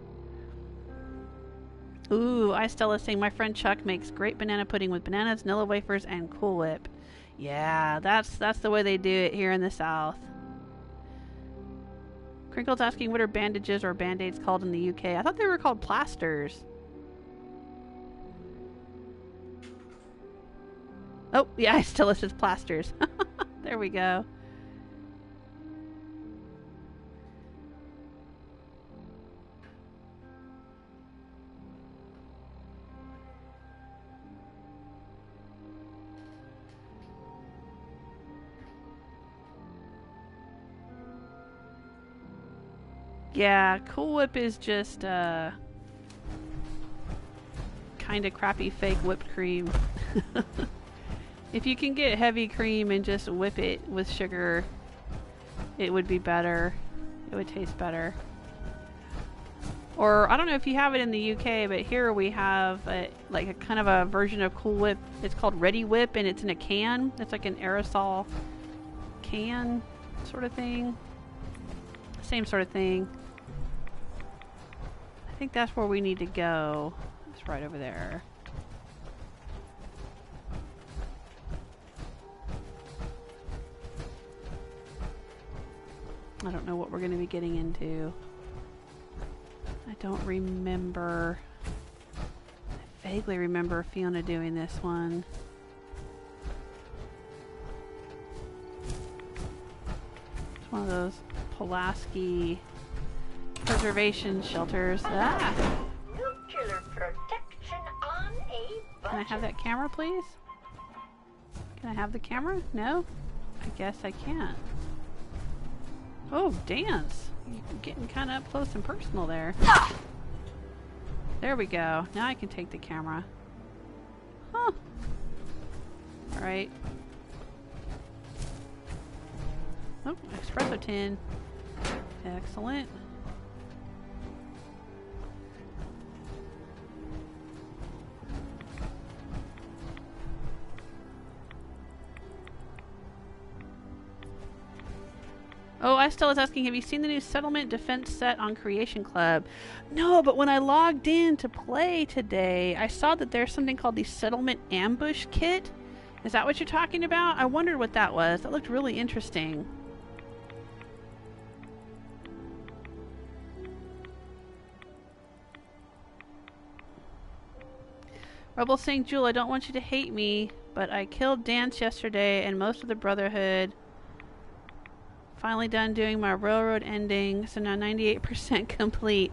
S2: Ooh, Stella's saying my friend Chuck makes great banana pudding with bananas, vanilla wafers, and Cool Whip. Yeah, that's the way they do it here in the South. Crinkle's asking what are bandages or band-aids called in the UK. I thought they were called plasters. Oh, yeah, Stella says plasters. There we go. Yeah, Cool Whip is just kind of crappy fake whipped cream. If you can get heavy cream and just whip it with sugar, it would be better. It would taste better. Or I don't know if you have it in the UK, but here we have like a kind of a version of Cool Whip. It's called Ready Whip, and it's in a can. It's like an aerosol can sort of thing. Same sort of thing. I think that's where we need to go. It's right over there. I don't know what we're going to be getting into. I don't remember. I vaguely remember Fiona doing this one. It's one of those Pulaski preservation shelters. Ah!
S10: Nuclear protection on a budget.
S2: Can I have that camera, please? Can I have the camera? No? I guess I can't. Oh, Danse. You're getting kind of up close and personal there. Ah! There we go. Now I can take the camera. Huh. Alright. Oh, espresso tin. Excellent. Oh, I still was asking, have you seen the new Settlement Defense set on Creation Club? No, but when I logged in to play today, I saw that there's something called the Settlement Ambush Kit. Is that what you're talking about? I wondered what that was. That looked really interesting. Rebel saying, Jewel, I don't want you to hate me, but I killed Danse yesterday and most of the Brotherhood. Finally done doing my railroad ending, so now 98% complete.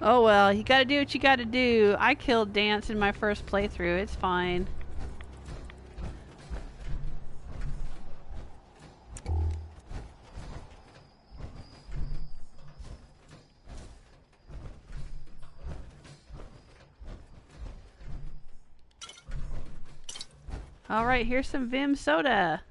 S2: Oh well, you gotta do what you gotta do. I killed Danse in my first playthrough. It's fine. Alright, here's some Vim soda.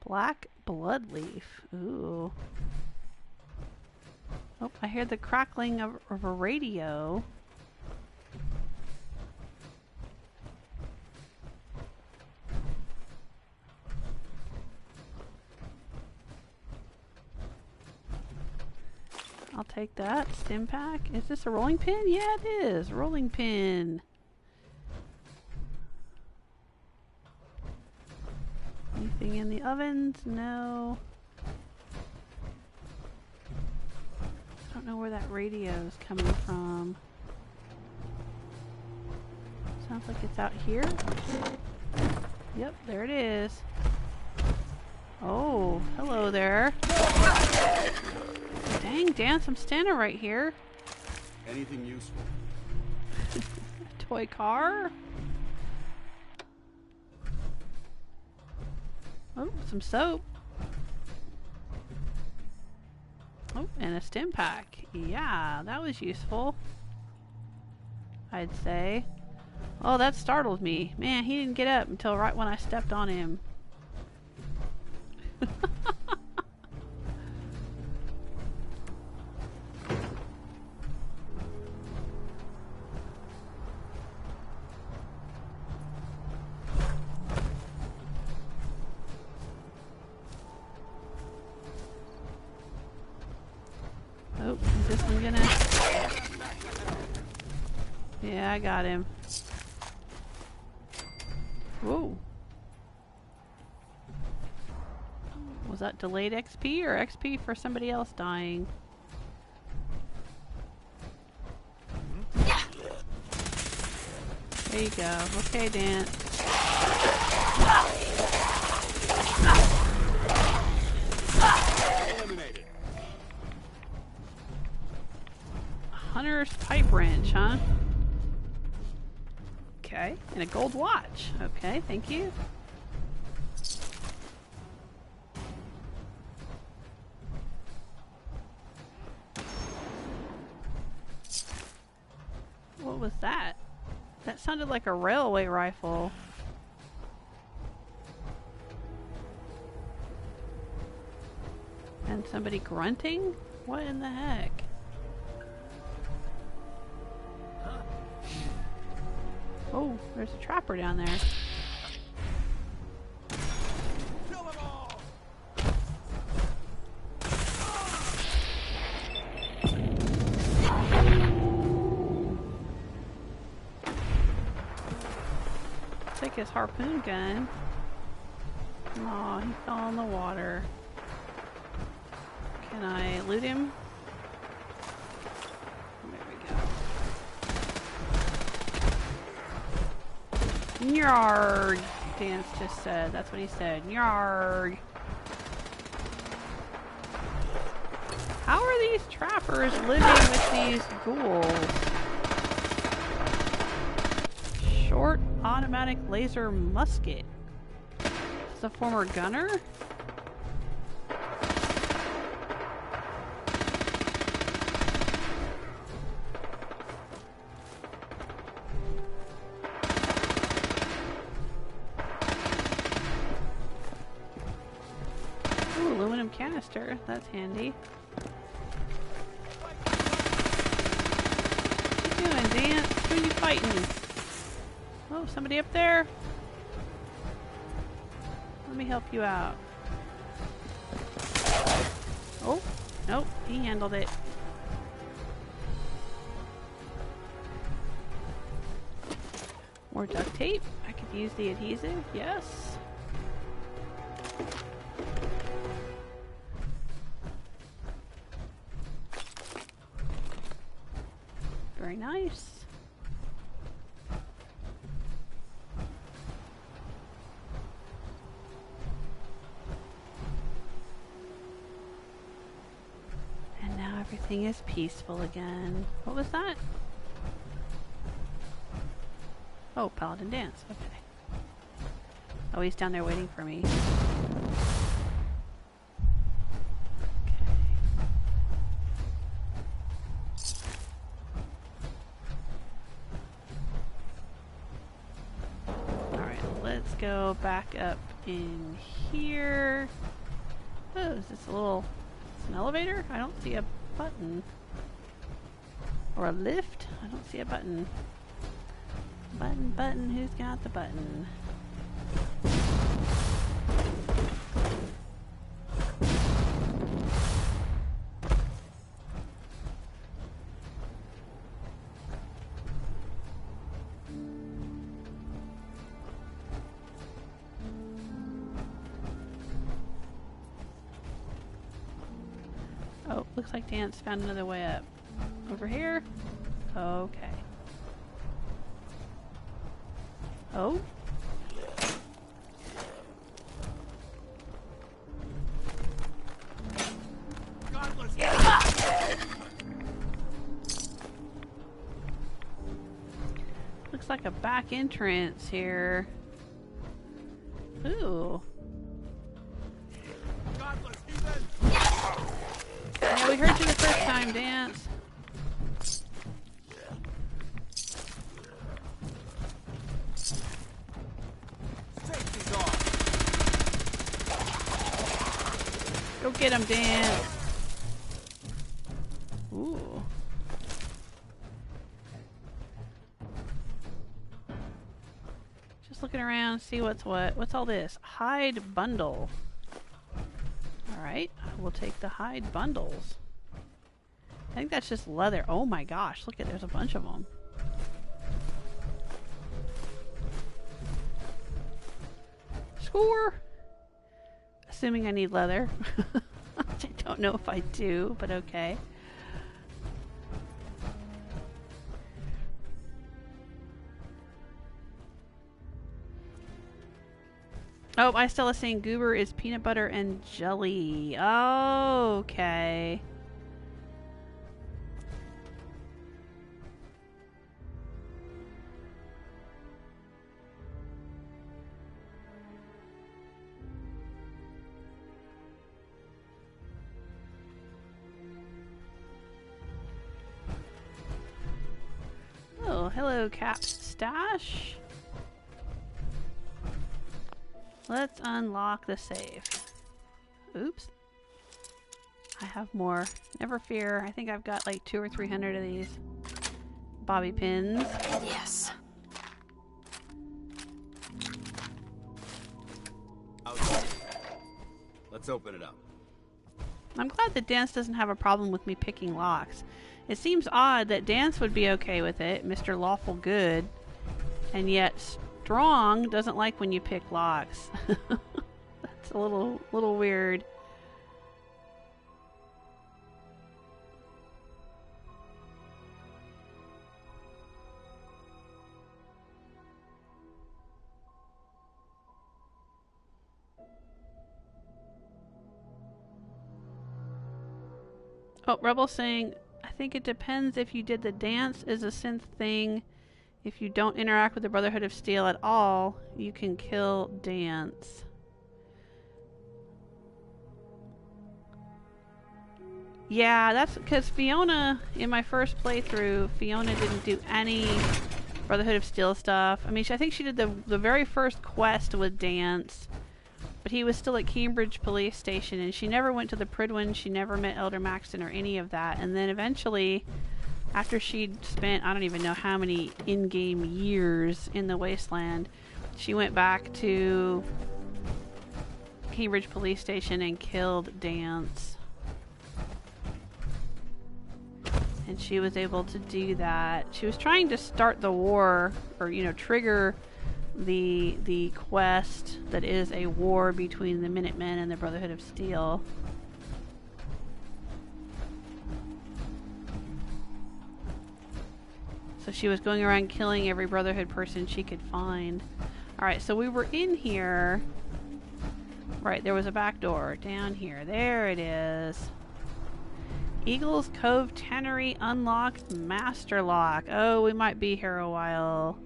S2: Black bloodleaf. Ooh. Oh, I hear the crackling of a radio. I'll take that. Stim pack. Is this a rolling pin? Yeah, it is. Rolling pin. Anything in the ovens? No. I don't know where that radio is coming from. Sounds like it's out here. Yep, there it is. Oh, hello there. Dang, Danse, I'm standing right here.
S6: Anything useful?
S2: Toy car? Oh, some soap. Oh, and a stim pack. Yeah, that was useful, I'd say. Oh, that startled me. Man, he didn't get up until right when I stepped on him. Oh, is this one gonna... Yeah, I got him. Whoa. Was that delayed XP or XP for somebody else dying? There you go. Okay, Danse.
S6: Eliminated.
S2: Hunter's pipe wrench, huh? Okay, and a gold watch. Okay, thank you. What was that? That sounded like a railway rifle. And somebody grunting? What in the heck? Oh, there's a trapper down there.
S6: Kill them all.
S2: Take his harpoon gun. Aw, he fell in the water. Can I loot him? Nyarg, Danse just said. That's what he said. Nyarg. How are these trappers living with these ghouls? Short automatic laser musket. Is this a former gunner? Canister, that's handy. What you doing, Danse? Who are you fighting? Oh, somebody up there? Let me help you out. Oh, nope, he handled it. More duct tape. I could use the adhesive, yes. Very nice. And now everything is peaceful again. What was that? Oh, Paladin Danse. Okay. Oh, he's down there waiting for me. Go back up in here. Oh, is this a little... It's an elevator? I don't see a button. Or a lift? I don't see a button. Button, button, who's got the button? Oh, looks like Danse found another way up. Over here? Okay. Oh? like a back entrance here. Ooh. Yeah, we heard you the first time, Danse. Go get him, Danse. Ooh. Just looking around, see what's what. What's all this? Hide bundle. Alright, we'll take the hide bundles. I think that's just leather. Oh my gosh, look at, there's a bunch of them. Score! Assuming I need leather. I don't know if I do, but okay. Oh, I still is saying goober is peanut butter and jelly. Oh, okay. Oh, hello, Cap's stash. Let's unlock the safe. Oops. I have more. Never fear. I think I've got like 200 or 300 of these bobby pins.
S7: Yes.
S6: Let's open it up.
S2: I'm glad that Danse doesn't have a problem with me picking locks. It seems odd that Danse would be okay with it, Mr. Lawful Good, and yet Strong doesn't like when you pick locks. That's a little weird. Oh, Rebel saying, I think it depends if you did the dance as a synth thing. If you don't interact with the Brotherhood of Steel at all, you can kill Danse. Yeah, that's because Fiona, in my first playthrough, Fiona didn't do any Brotherhood of Steel stuff. I mean, I think she did the very first quest with Danse, but he was still at Cambridge Police Station, and she never went to the Pridwin, she never met Elder Maxton or any of that, and then eventually, after she'd spent, I don't even know how many in-game years in the Wasteland, she went back to Cambridge Police Station and killed Danse. And she was able to do that. She was trying to start the war, or, you know, trigger the quest that is a war between the Minutemen and the Brotherhood of Steel. So she was going around killing every Brotherhood person she could find. Alright, so we were in here. Right, there was a back door down here. There it is. Eagle Cove Tannery unlocked master lock. Oh, we might be here a while.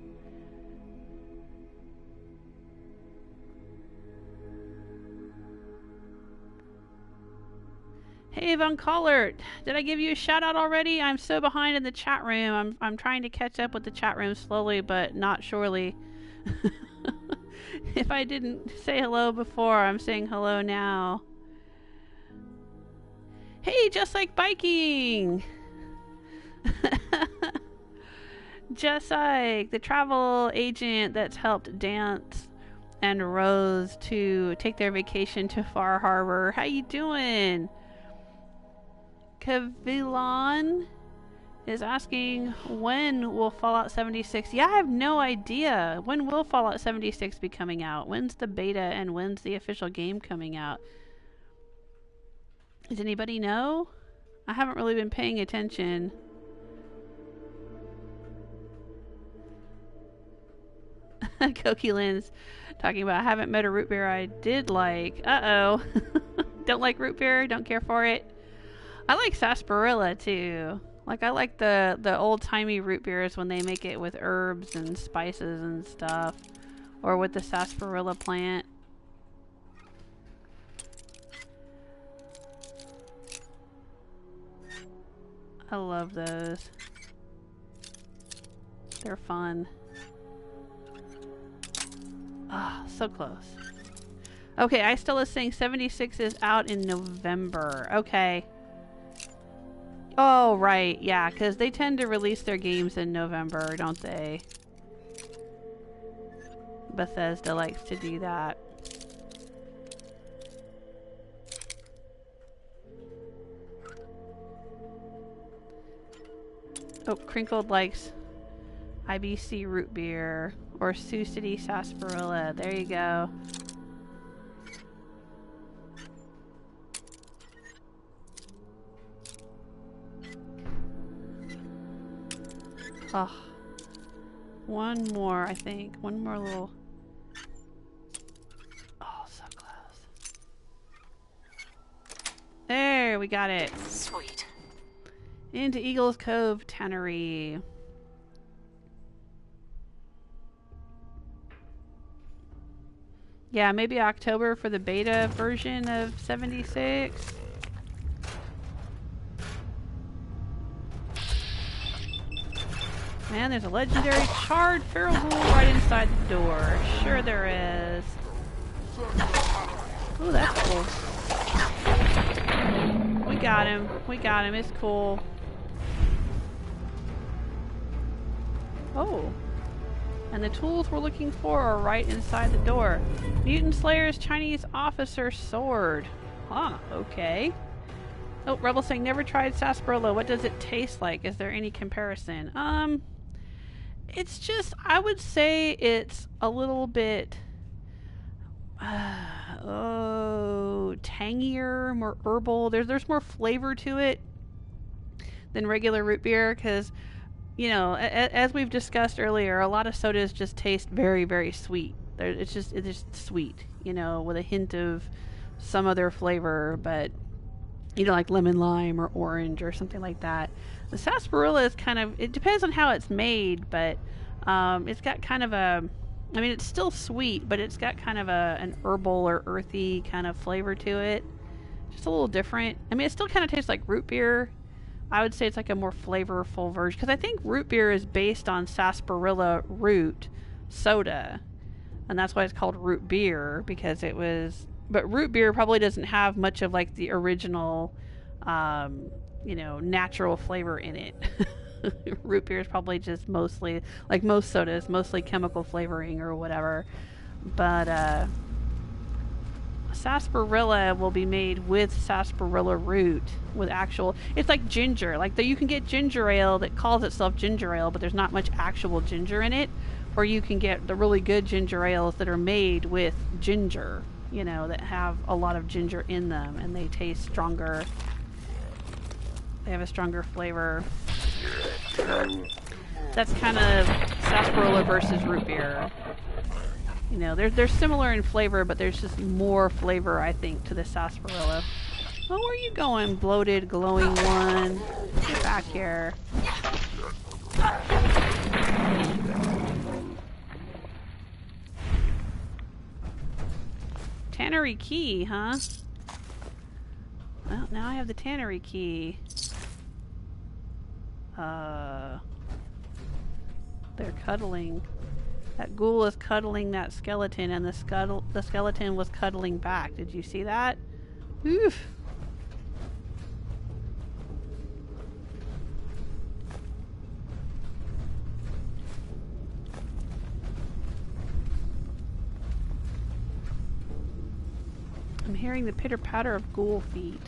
S2: Hey, Von Collert, did I give you a shout out already? I'm so behind in the chat room. I'm trying to catch up with the chat room slowly, but not surely. If I didn't say hello before, I'm saying hello now. Hey, just like biking! Just like the travel agent that's helped Danse and Rose to take their vacation to Far Harbor. How you doing? Kavilon is asking, when will Fallout 76... Yeah, I have no idea. When will Fallout 76 be coming out? When's the beta and when's the official game coming out? Does anybody know? I haven't really been paying attention. Koki Lynn's talking about, I haven't met a root beer I did like. Uh-oh. Don't like root beer, don't care for it. I like sarsaparilla too. Like, I like the old-timey root beers when they make it with herbs and spices and stuff. Or with the sarsaparilla plant. I love those. They're fun. Ah, so close. Okay, I still is saying 76 is out in November. Okay. Oh, right. Yeah, because they tend to release their games in November, don't they? Bethesda likes to do that. Oh, Crinkled likes IBC root beer or Sioux City sarsaparilla. There you go. Oh, one more, I think. One more little. Oh, so close. There, we got it.
S7: Sweet.
S2: Into Eagle Cove Tannery. Yeah, maybe October for the beta version of 76. Man, there's a legendary charred feral ghoul right inside the door. Sure there is. Ooh, that's cool. We got him. We got him. It's cool. Oh. And the tools we're looking for are right inside the door. Mutant Slayer's Chinese officer sword. Huh, okay. Oh, Rebel saying never tried sarsaparilla. What does it taste like? Is there any comparison? It's just, I would say it's a little bit tangier, more herbal. There's more flavor to it than regular root beer because, you know, as we've discussed earlier, a lot of sodas just taste very, very sweet. It's just sweet, you know, with a hint of some other flavor, but, you know, like lemon lime or orange or something like that. The sarsaparilla is kind of, it depends on how it's made, but it's got kind of a, I mean, it's still sweet, but it's got kind of an herbal or earthy kind of flavor to it. Just a little different. I mean, it still kind of tastes like root beer. I would say it's like a more flavorful version, because I think root beer is based on sarsaparilla root soda, and that's why it's called root beer, because it was, but root beer probably doesn't have much of like the original, you know, natural flavor in it. Root beer is probably just mostly, like most sodas, mostly chemical flavoring or whatever. But sarsaparilla will be made with sarsaparilla root, with actual, it's like ginger. Like you can get ginger ale that calls itself ginger ale, but there's not much actual ginger in it. Or you can get the really good ginger ales that are made with ginger, you know, that have a lot of ginger in them, and they taste stronger. They have a stronger flavor. That's kind of sarsaparilla versus root beer. You know, they're similar in flavor, but there's just more flavor, I think, to the sarsaparilla. Oh, where are you going, bloated, glowing one? Get back here. Tannery key, huh? Well, now I have the tannery key. They're cuddling. That ghoul is cuddling that skeleton, and the skeleton was cuddling back. Did you see that? Oof. I'm hearing the pitter-patter of ghoul feet.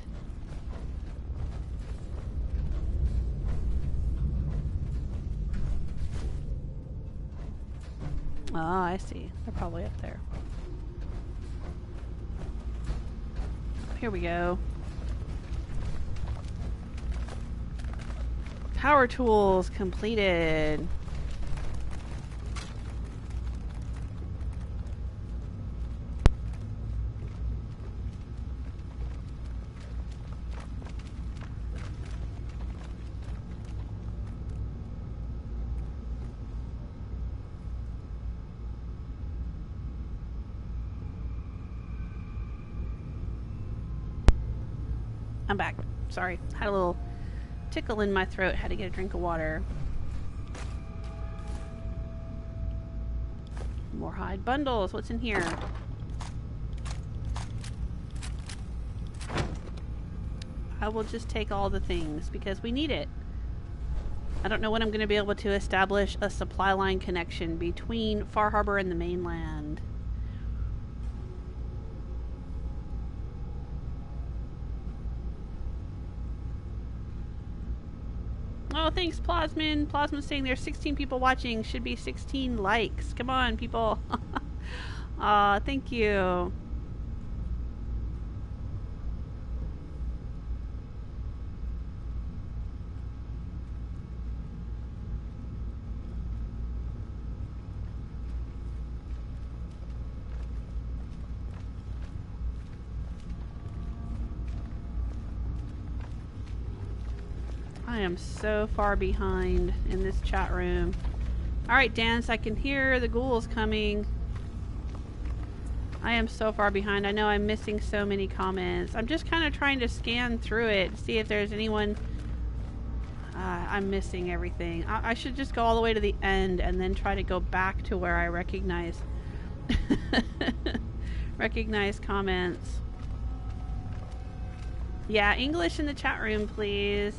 S2: Oh, I see. They're probably up there. Here we go. Power tools completed. I'm back. Sorry. Had a little tickle in my throat. Had to get a drink of water. More hide bundles. What's in here? I will just take all the things because we need it. I don't know when I'm going to be able to establish a supply line connection between Far Harbor and the mainland. Oh, thanks, Plasmin. Plasmin's saying there's 16 people watching. Should be 16 likes. Come on, people. Aw, thank you. I am so far behind in this chat room. Alright, Danse, I can hear the ghouls coming. I am so far behind. I know I'm missing so many comments. I'm just kind of trying to scan through it, see if there's anyone... I'm missing everything. I should just go all the way to the end and then try to go back to where I recognize... recognize comments. Yeah, English in the chat room, please.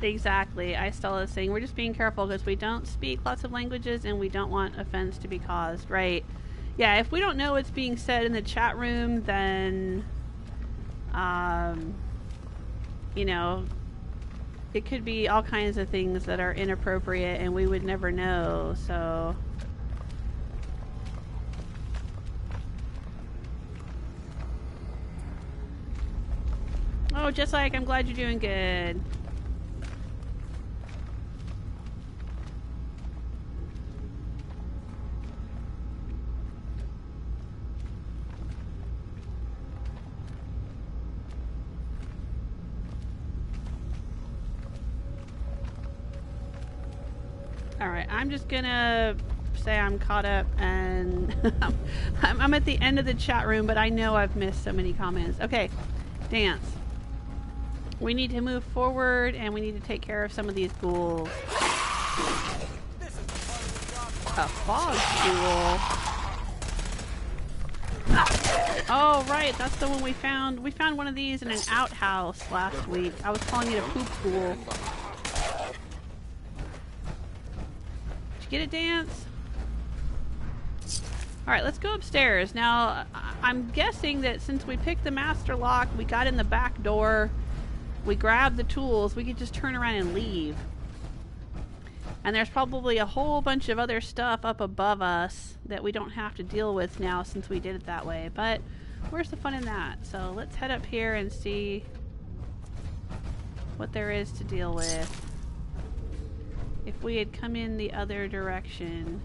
S2: Exactly. Stella is saying we're just being careful because we don't speak lots of languages and we don't want offense to be caused. Right. Yeah, if we don't know what's being said in the chat room, then, you know, it could be all kinds of things that are inappropriate and we would never know, so... Oh, just like, I'm glad you're doing good. Alright, I'm just gonna say I'm caught up and I'm at the end of the chat room, but I know I've missed so many comments. Okay, Danse. We need to move forward and we need to take care of some of these ghouls. A fog ghoul. Oh, right, that's the one we found. We found one of these in an outhouse last week. I was calling it a poop ghoul. Get it, Danse? Alright, let's go upstairs. Now, I'm guessing that since we picked the master lock, we got in the back door, we grabbed the tools, we could just turn around and leave. And there's probably a whole bunch of other stuff up above us that we don't have to deal with now since we did it that way. But where's the fun in that? So let's head up here and see what there is to deal with. If we had come in the other direction.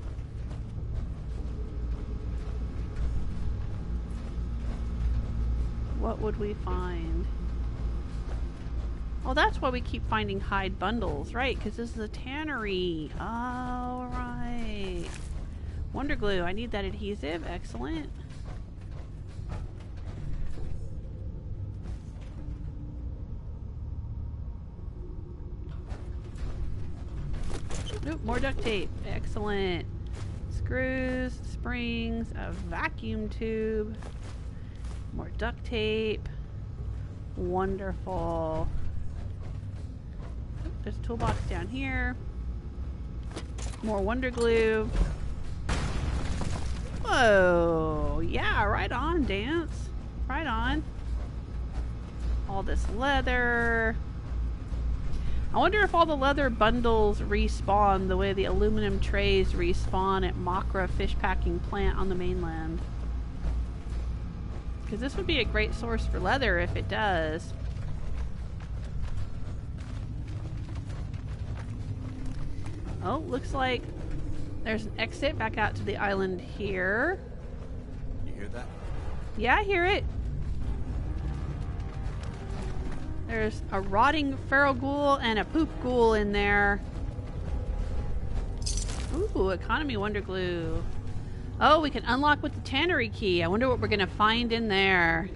S2: What would we find? Oh, that's why we keep finding hide bundles, right? Because this is a tannery. All right. Wonder glue. I need that adhesive. Excellent. Oop, more duct tape. Excellent. Screws, springs, a vacuum tube, more duct tape. Wonderful. Oop, there's a toolbox down here. More wonder glue. Whoa. Yeah, right on, Danse. Right on. All this leather. I wonder if all the leather bundles respawn the way the aluminum trays respawn at Makra fish packing plant on the mainland. Because this would be a great source for leather if it does. Oh, looks like there's an exit back out to the island here.
S1: You hear that?
S2: Yeah, I hear it. There's a rotting feral ghoul and a poop ghoul in there. Ooh, economy wonder glue. Oh, we can unlock with the tannery key. I wonder what we're gonna find in there.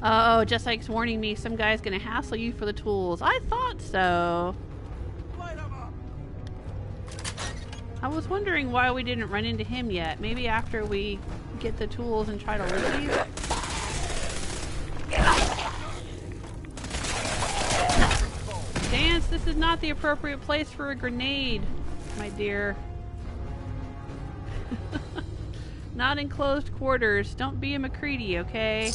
S2: Oh, just like's warning me, some guy's gonna hassle you for the tools. I thought so. I was wondering why we didn't run into him yet. Maybe after we get the tools and try to leave. Danse, this is not the appropriate place for a grenade, my dear. Not in closed quarters. Don't be a McCready, okay?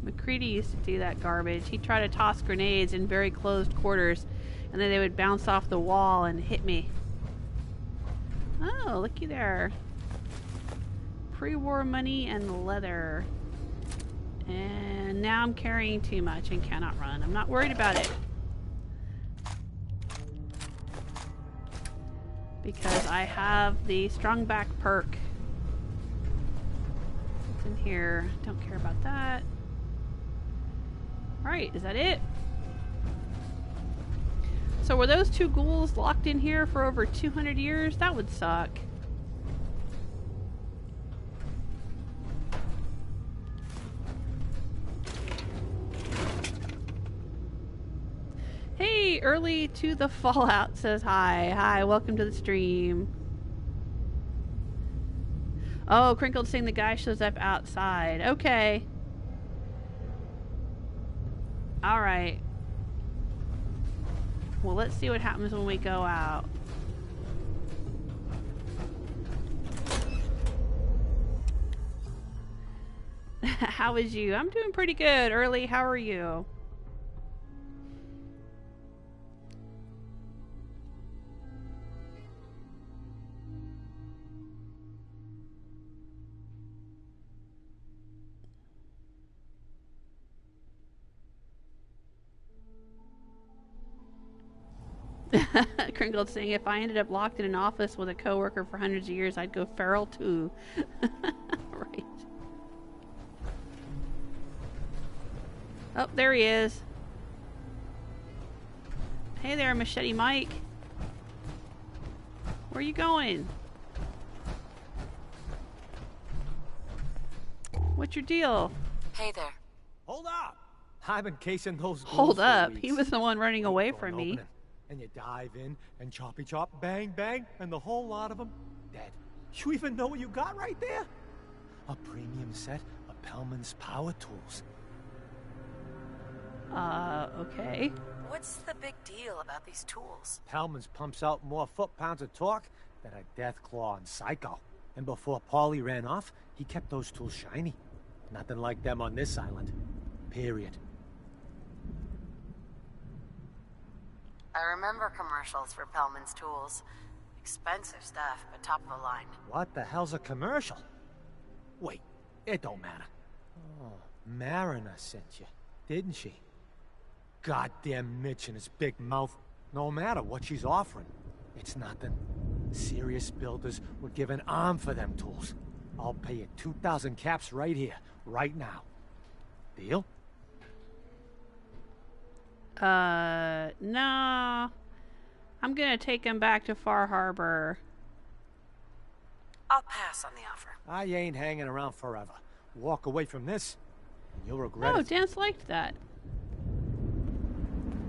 S2: McCready used to do that garbage. He'd try to toss grenades in very closed quarters, and then they would bounce off the wall and hit me. Oh, looky there. Pre-war money and leather. And now I'm carrying too much and cannot run. I'm not worried about it. Because I have the strong back perk. What's in here? Don't care about that. Alright, is that it? So were those two ghouls locked in here for over 200 years? That would suck. Hey, early to the Fallout says hi. Hi, welcome to the stream. Oh, Crinkled saying the guy shows up outside. Okay. Alright. Well, let's see what happens when we go out. How is you? I'm doing pretty good. Early, how are you? Crinkled saying if I ended up locked in an office with a coworker for hundreds of years, I'd go feral too. Right. Oh, there he is. Hey there, Machete Mike. Where are you going? What's your deal?
S7: Hey there.
S11: Hold up! I've been casing those ghouls
S2: Hold
S11: for
S2: up.
S11: weeks.
S2: He was the one running away
S11: For
S2: from
S11: an
S2: me.
S11: opening. And you dive in and choppy chop, bang bang, and the whole lot of them dead. You even know what you got right there? A premium set of Pellman's power tools.
S2: Okay.
S7: What's the big deal about these tools?
S11: Pellman's pumps out more foot-pounds of torque than a Deathclaw and Psycho. And before Paulie ran off, he kept those tools shiny. Nothing like them on this island. Period.
S7: I remember commercials for Pellman's tools. Expensive stuff, but top of the line.
S11: What the hell's a commercial? Wait, it don't matter. Oh, Mariner sent you, didn't she? Goddamn Mitch and his big mouth. No matter what she's offering, it's nothing. Serious builders would give an arm for them tools. I'll pay you 2,000 caps right here, right now. Deal?
S2: No. I'm gonna take him back to Far Harbor.
S7: I'll pass on the offer.
S11: I ain't hanging around forever. Walk away from this, and you'll regret
S2: Oh,
S11: it.
S2: Danse liked that.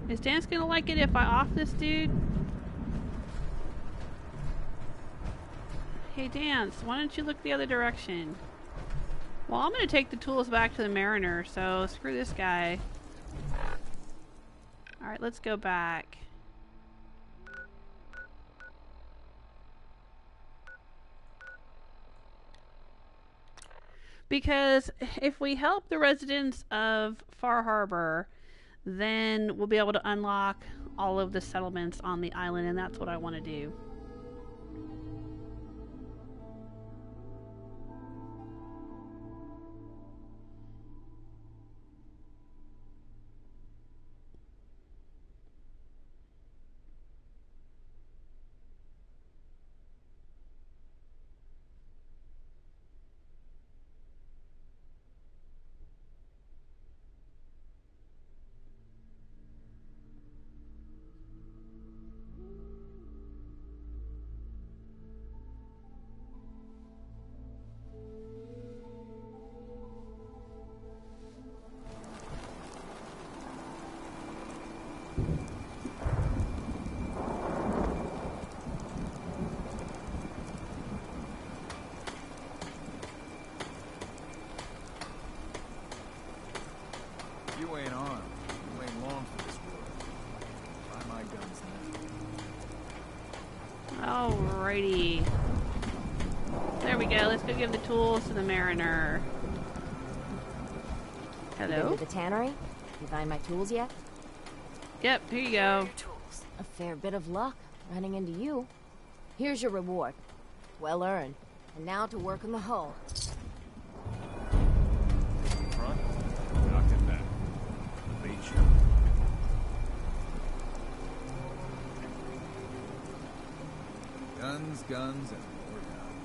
S2: Is Danse gonna like it if I off this dude? Hey, Danse, why don't you look the other direction? Well, I'm gonna take the tools back to the Mariner, so screw this guy. Alright, let's go back. Because if we help the residents of Far Harbor, then we'll be able to unlock all of the settlements on the island, and that's what I want to do. Alrighty. There we go. Let's go give the tools to the mariner.
S12: You
S2: Hello?
S12: been to the tannery? You find my tools yet?
S2: Yep, here you go.
S12: A fair bit of luck running into you. Here's your reward. Well earned. And now to work on the hull.
S5: Front, knock it back. Bait ship.
S1: Guns, guns, and more guns.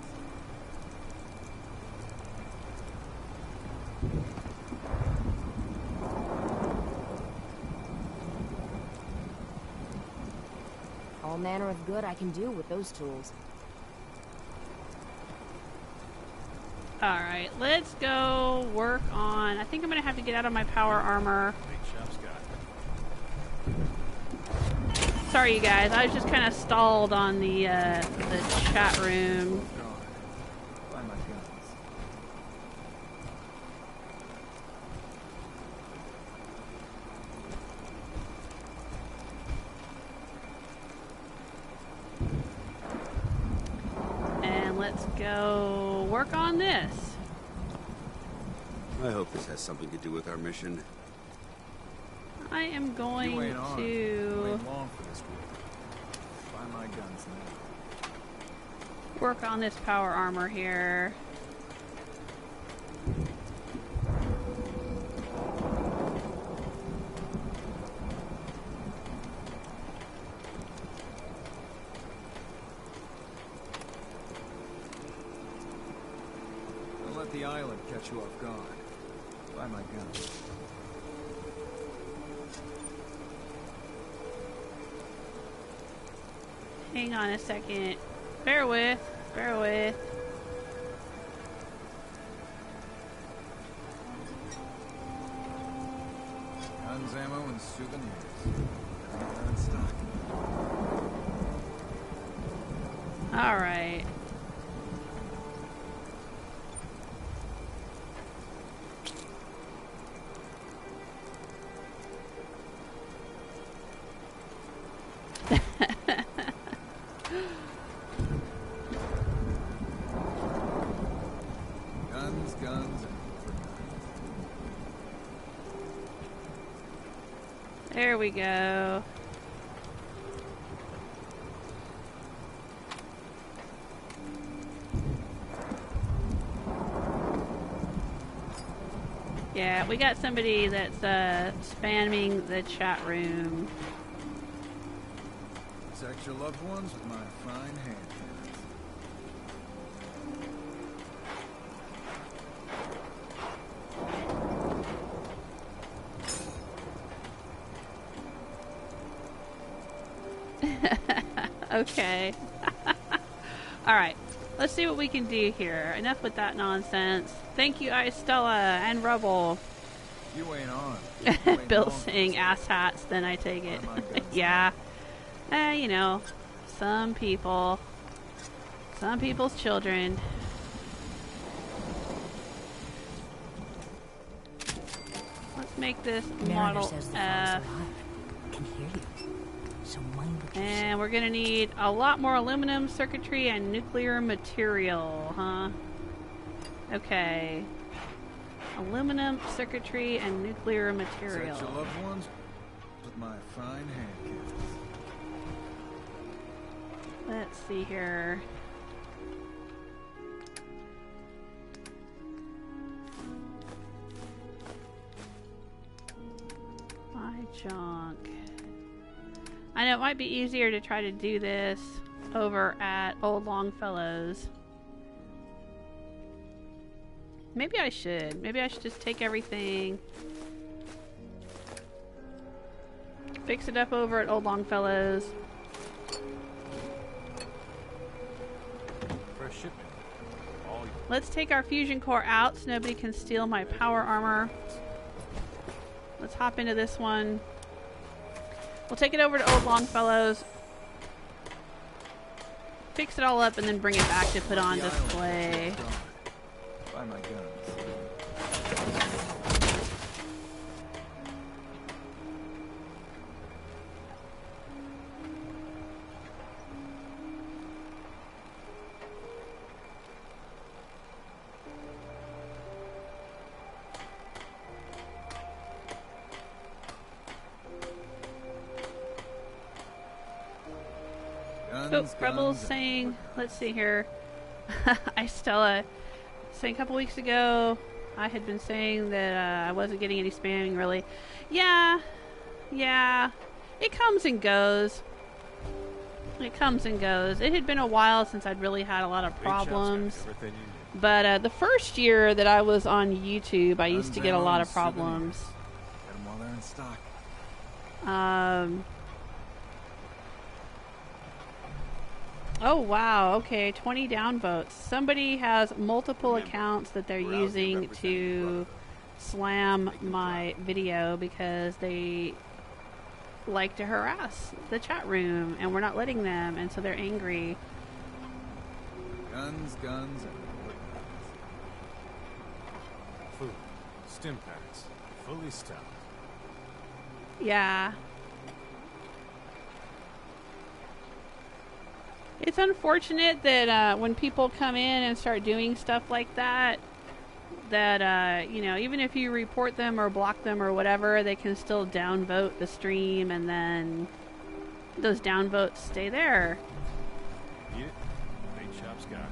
S12: All manner of good I can do with those tools.
S2: Alright, let's go work on... I think I'm going to have to get out of my power armor.
S5: Bait shop's got it.
S2: Sorry, you guys. I was just kind of stalled on the chat room.
S1: Find my guns.
S2: And let's go work on this.
S6: I hope this has something to do with our mission.
S2: I am going
S1: You ain't on. You
S2: to
S1: ain't long for this work. Find my guns now.
S2: work on this power armor here.
S1: Don't let the island catch you off guard. Find my guns.
S2: Hang on a second. Bear with. Bear with.
S1: Guns, ammo, and souvenirs. Everywhere in stock.
S2: Alright.
S1: Guns, guns, and more guns.
S2: There we go. Yeah, we got somebody that's spamming the chat room.
S1: Protect your loved ones with my fine hand cannons.
S2: Okay. Alright. Let's see what we can do here. Enough with that nonsense. Thank you, Stella and Rubble.
S1: You ain't on. You ain't
S2: Bill
S1: long for
S2: saying
S1: this
S2: ass hats, then I take it.
S1: Find my guns
S2: Yeah. You know, some people's children. Let's make this
S3: Mariner
S2: Model
S3: says the
S2: F.
S3: fellow's alive. Can hear you. So mind what you say.
S2: And we're gonna need a lot more aluminum circuitry and nuclear material, huh? Okay. Aluminum circuitry and nuclear material.
S1: Protect your loved ones with my fine hand cannons.
S2: Let's see here. My junk. I know it might be easier to try to do this over at Old Longfellow's. Maybe I should. Maybe I should just take everything, fix it up over at Old Longfellow's.
S5: Fresh shipment. All yours.
S2: Let's take our fusion core out so nobody can steal my power armor. Let's hop into this one. We'll take it over to Old Longfellow's, fix it all up, and then bring it back to put on display.
S1: Find my guns.
S2: Rebels saying, let's see here. Stella saying a couple weeks ago, I had been saying that I wasn't getting any spamming really. Yeah, it comes and goes. It comes and goes. It had been a while since I'd really had a lot of problems. But the first year that I was on YouTube, I used to get a lot of problems.
S1: Get them while they're in stock.
S2: Oh wow, okay, 20 downvotes. Somebody has multiple accounts that they're using to slam my video because they like to harass the chat room and we're not letting them, and so they're angry.
S1: Guns, and
S5: food, stim packs, fully stocked.
S2: Yeah. It's unfortunate that when people come in and start doing stuff like that, you know, even if you report them or block them or whatever, they can still downvote the stream, and then those downvotes stay there.
S5: Eat it. Bait shop's got it.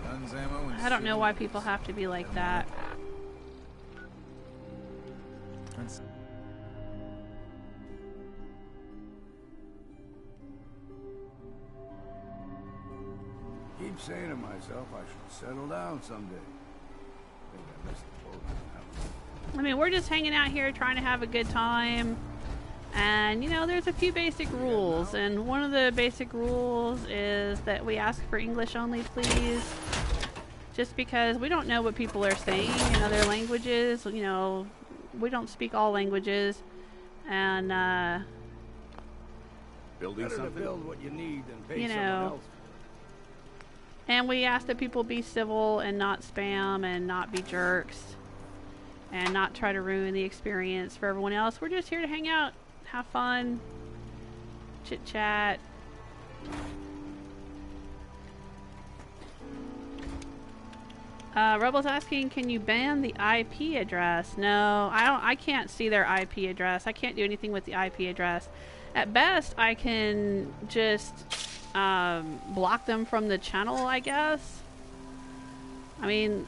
S1: Guns, ammo, and
S2: I don't know why people have to be like that.
S13: Keep saying to myself I should settle down someday. I think I missed the boat now.
S2: I mean, we're just hanging out here trying to have a good time. And, you know, there's a few basic rules. And one of the basic rules is that we ask for English only, please. Just because we don't know what people are saying in other languages. You know, we don't speak all languages. And,
S13: building something. Better to build what you need than pay someone else.
S2: And we ask that people be civil and not spam and not be jerks and not try to ruin the experience for everyone else. We're just here to hang out, have fun, chit chat. Rebel's asking, can you ban the IP address? No, I can't see their IP address. I can't do anything with the IP address. At best, I can just block them from the channel, I guess. I mean,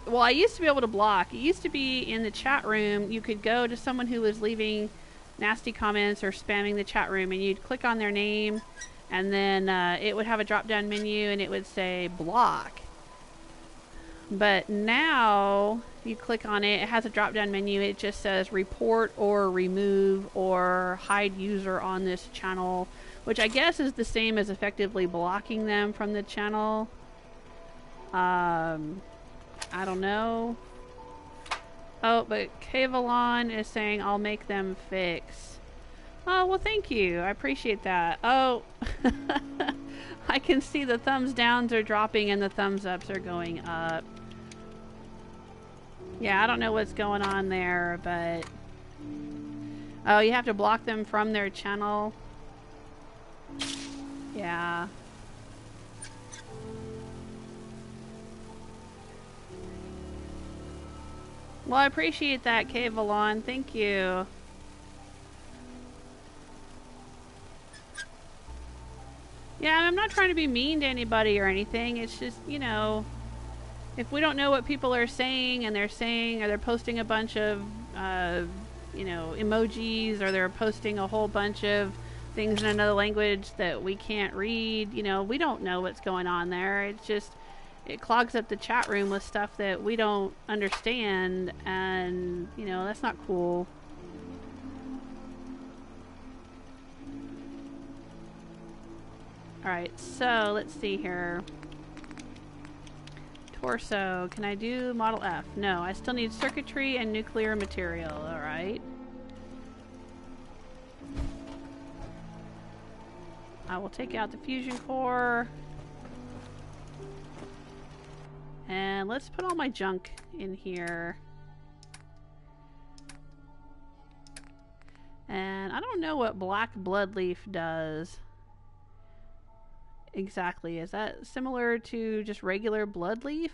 S2: well, I used to be able to block. It used to be in the chat room, you could go to someone who was leaving nasty comments or spamming the chat room, and you'd click on their name, and then it would have a drop-down menu, and it would say block. But now, you click on it, it has a drop-down menu, it just says report or remove or hide user on this channel, which I guess is the same as effectively blocking them from the channel. I don't know. Oh, but Kavalon is saying I'll make them fix. Oh, well, thank you. I appreciate that. Oh, I can see the thumbs downs are dropping and the thumbs ups are going up. Yeah, I don't know what's going on there, but... Oh, you have to block them from their channel. Yeah. Well, I appreciate that, Kavalon. Thank you. Yeah, and I'm not trying to be mean to anybody or anything. It's just, you know, if we don't know what people are saying and they're saying, or they're posting a bunch of, you know, emojis, or they're posting a whole bunch of things in another language that we can't read, you know, we don't know what's going on there. It's just, it clogs up the chat room with stuff that we don't understand, and, you know, that's not cool. Alright, so let's see here. Torso. Can I do Model F? No, I still need circuitry and nuclear material. Alright. I will take out the fusion core. And let's put all my junk in here. And I don't know what black bloodleaf does exactly. Is that similar to just regular bloodleaf?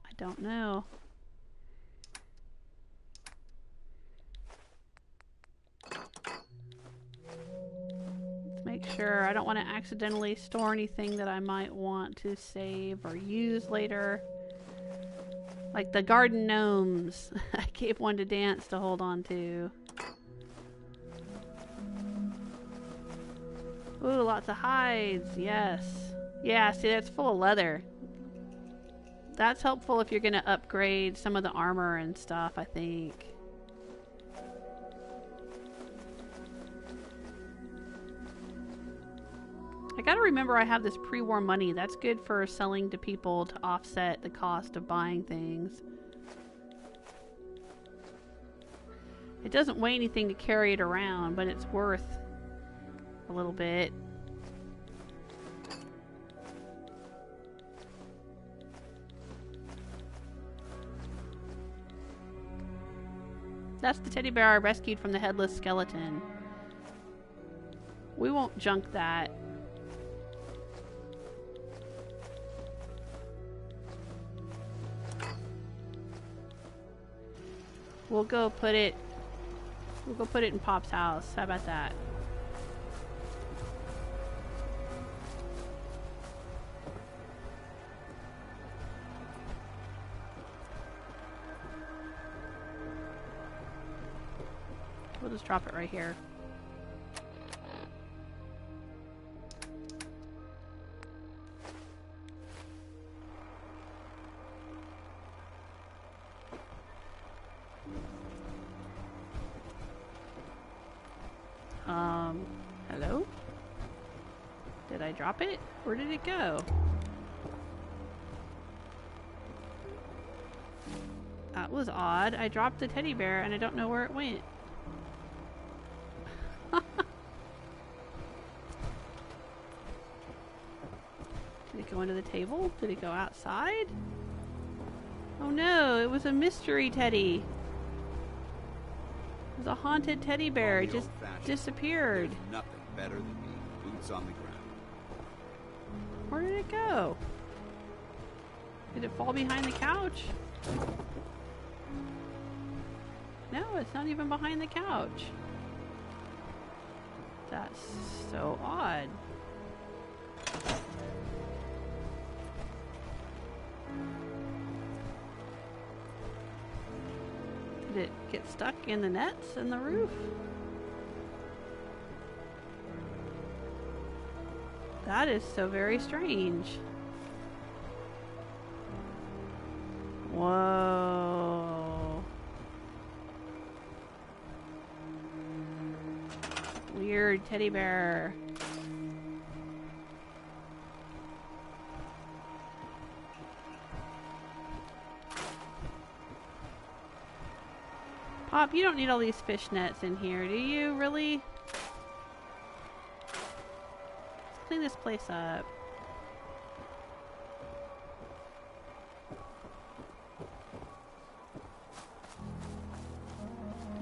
S2: I don't know. Let's make sure. I don't want to accidentally store anything that I might want to save or use later. Like the garden gnomes. I gave one to Danse to hold on to. Ooh, lots of hides. Yes. Yeah, see, that's full of leather. That's helpful if you're going to upgrade some of the armor and stuff, I think. I gotta remember I have this pre-war money. That's good for selling to people to offset the cost of buying things. It doesn't weigh anything to carry it around, but it's worth a little bit. That's the teddy bear I rescued from the headless skeleton. We won't junk that. We'll go put it in Pop's house. How about that? We'll just drop it right here. Hello? Did I drop it? Where did it go? That was odd. I dropped the teddy bear and I don't know where it went. Did it go under the table? Did it go outside? Oh no, it was a mystery teddy. It was a haunted teddy bear. It just disappeared.
S6: There's nothing better than being boots on the ground.
S2: Where did it go? Did it fall behind the couch? No, it's not even behind the couch. That's so odd. Did it get stuck in the nets in the roof? That is so very strange. Whoa. Weird teddy bear. Pop, you don't need all these fish nets in here, do you? Really? Let's clean this place up.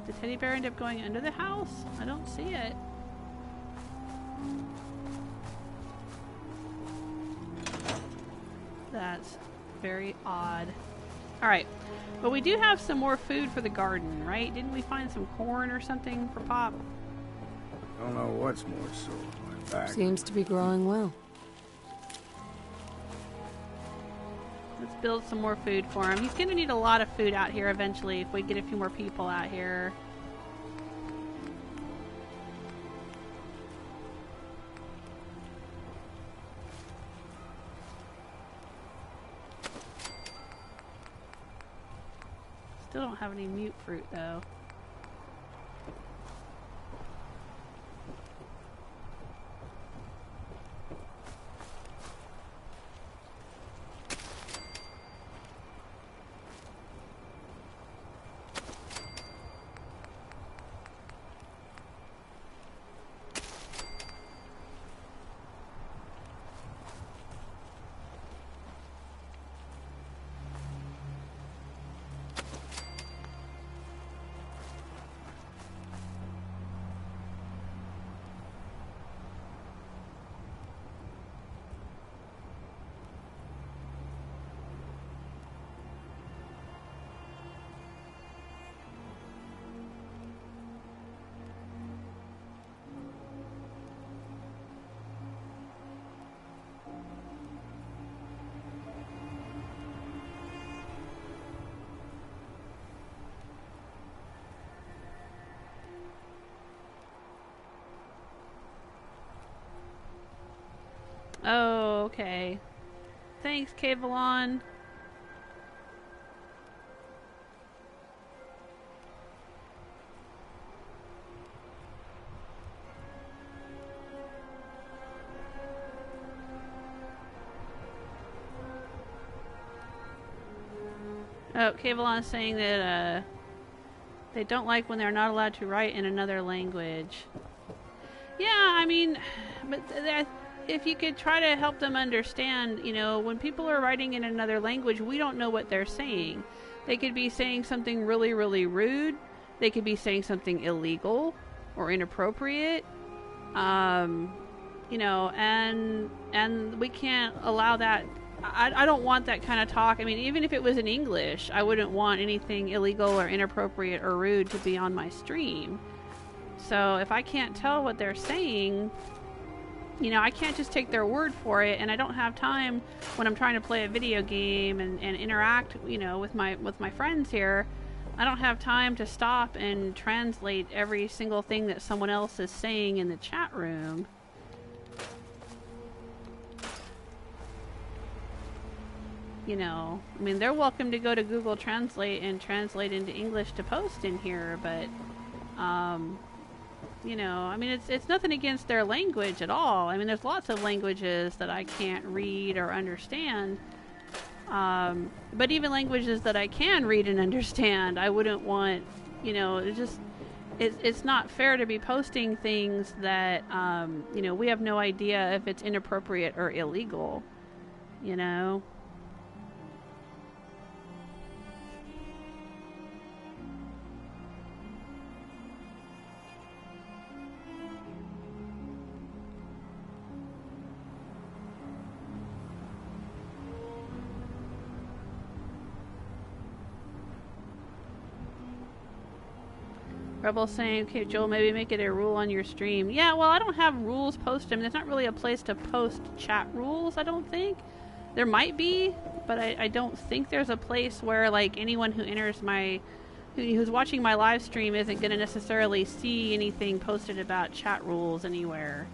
S2: Did the teddy bear end up going under the house? I don't see it. That's very odd. Alright, but we do have some more food for the garden, right? Didn't we find some corn or something for Pop?
S13: Don't know what's more sore, my back.
S12: Seems to be growing well.
S2: Let's build some more food for him. He's going to need a lot of food out here eventually if we get a few more people out here. Still don't have any mute fruit though. okay. Thanks, Kavalon. Oh, Kavalon is saying that they don't like when they're not allowed to write in another language. Yeah, I mean, but if you could try to help them understand, you know, when people are writing in another language, we don't know what they're saying. They could be saying something really, really rude. They could be saying something illegal or inappropriate. You know, and we can't allow that. I don't want that kind of talk. I mean, even if it was in English, I wouldn't want anything illegal or inappropriate or rude to be on my stream. So if I can't tell what they're saying, you know, I can't just take their word for it, and I don't have time when I'm trying to play a video game and interact, you know, with my friends here. I don't have time to stop and translate every single thing that someone else is saying in the chat room. You know, I mean, they're welcome to go to Google Translate and translate into English to post in here, but, you know, I mean, it's nothing against their language at all. I mean, there's lots of languages that I can't read or understand, but even languages that I can read and understand, I wouldn't want, you know, it's not fair to be posting things that, you know, we have no idea if it's inappropriate or illegal, you know? Rebel saying, okay, Joel, maybe make it a rule on your stream. Yeah, well, I don't have rules posted. I mean, there's not really a place to post chat rules, I don't think. There might be, but I don't think there's a place where, like, anyone who enters who's watching my live stream isn't going to necessarily see anything posted about chat rules anywhere.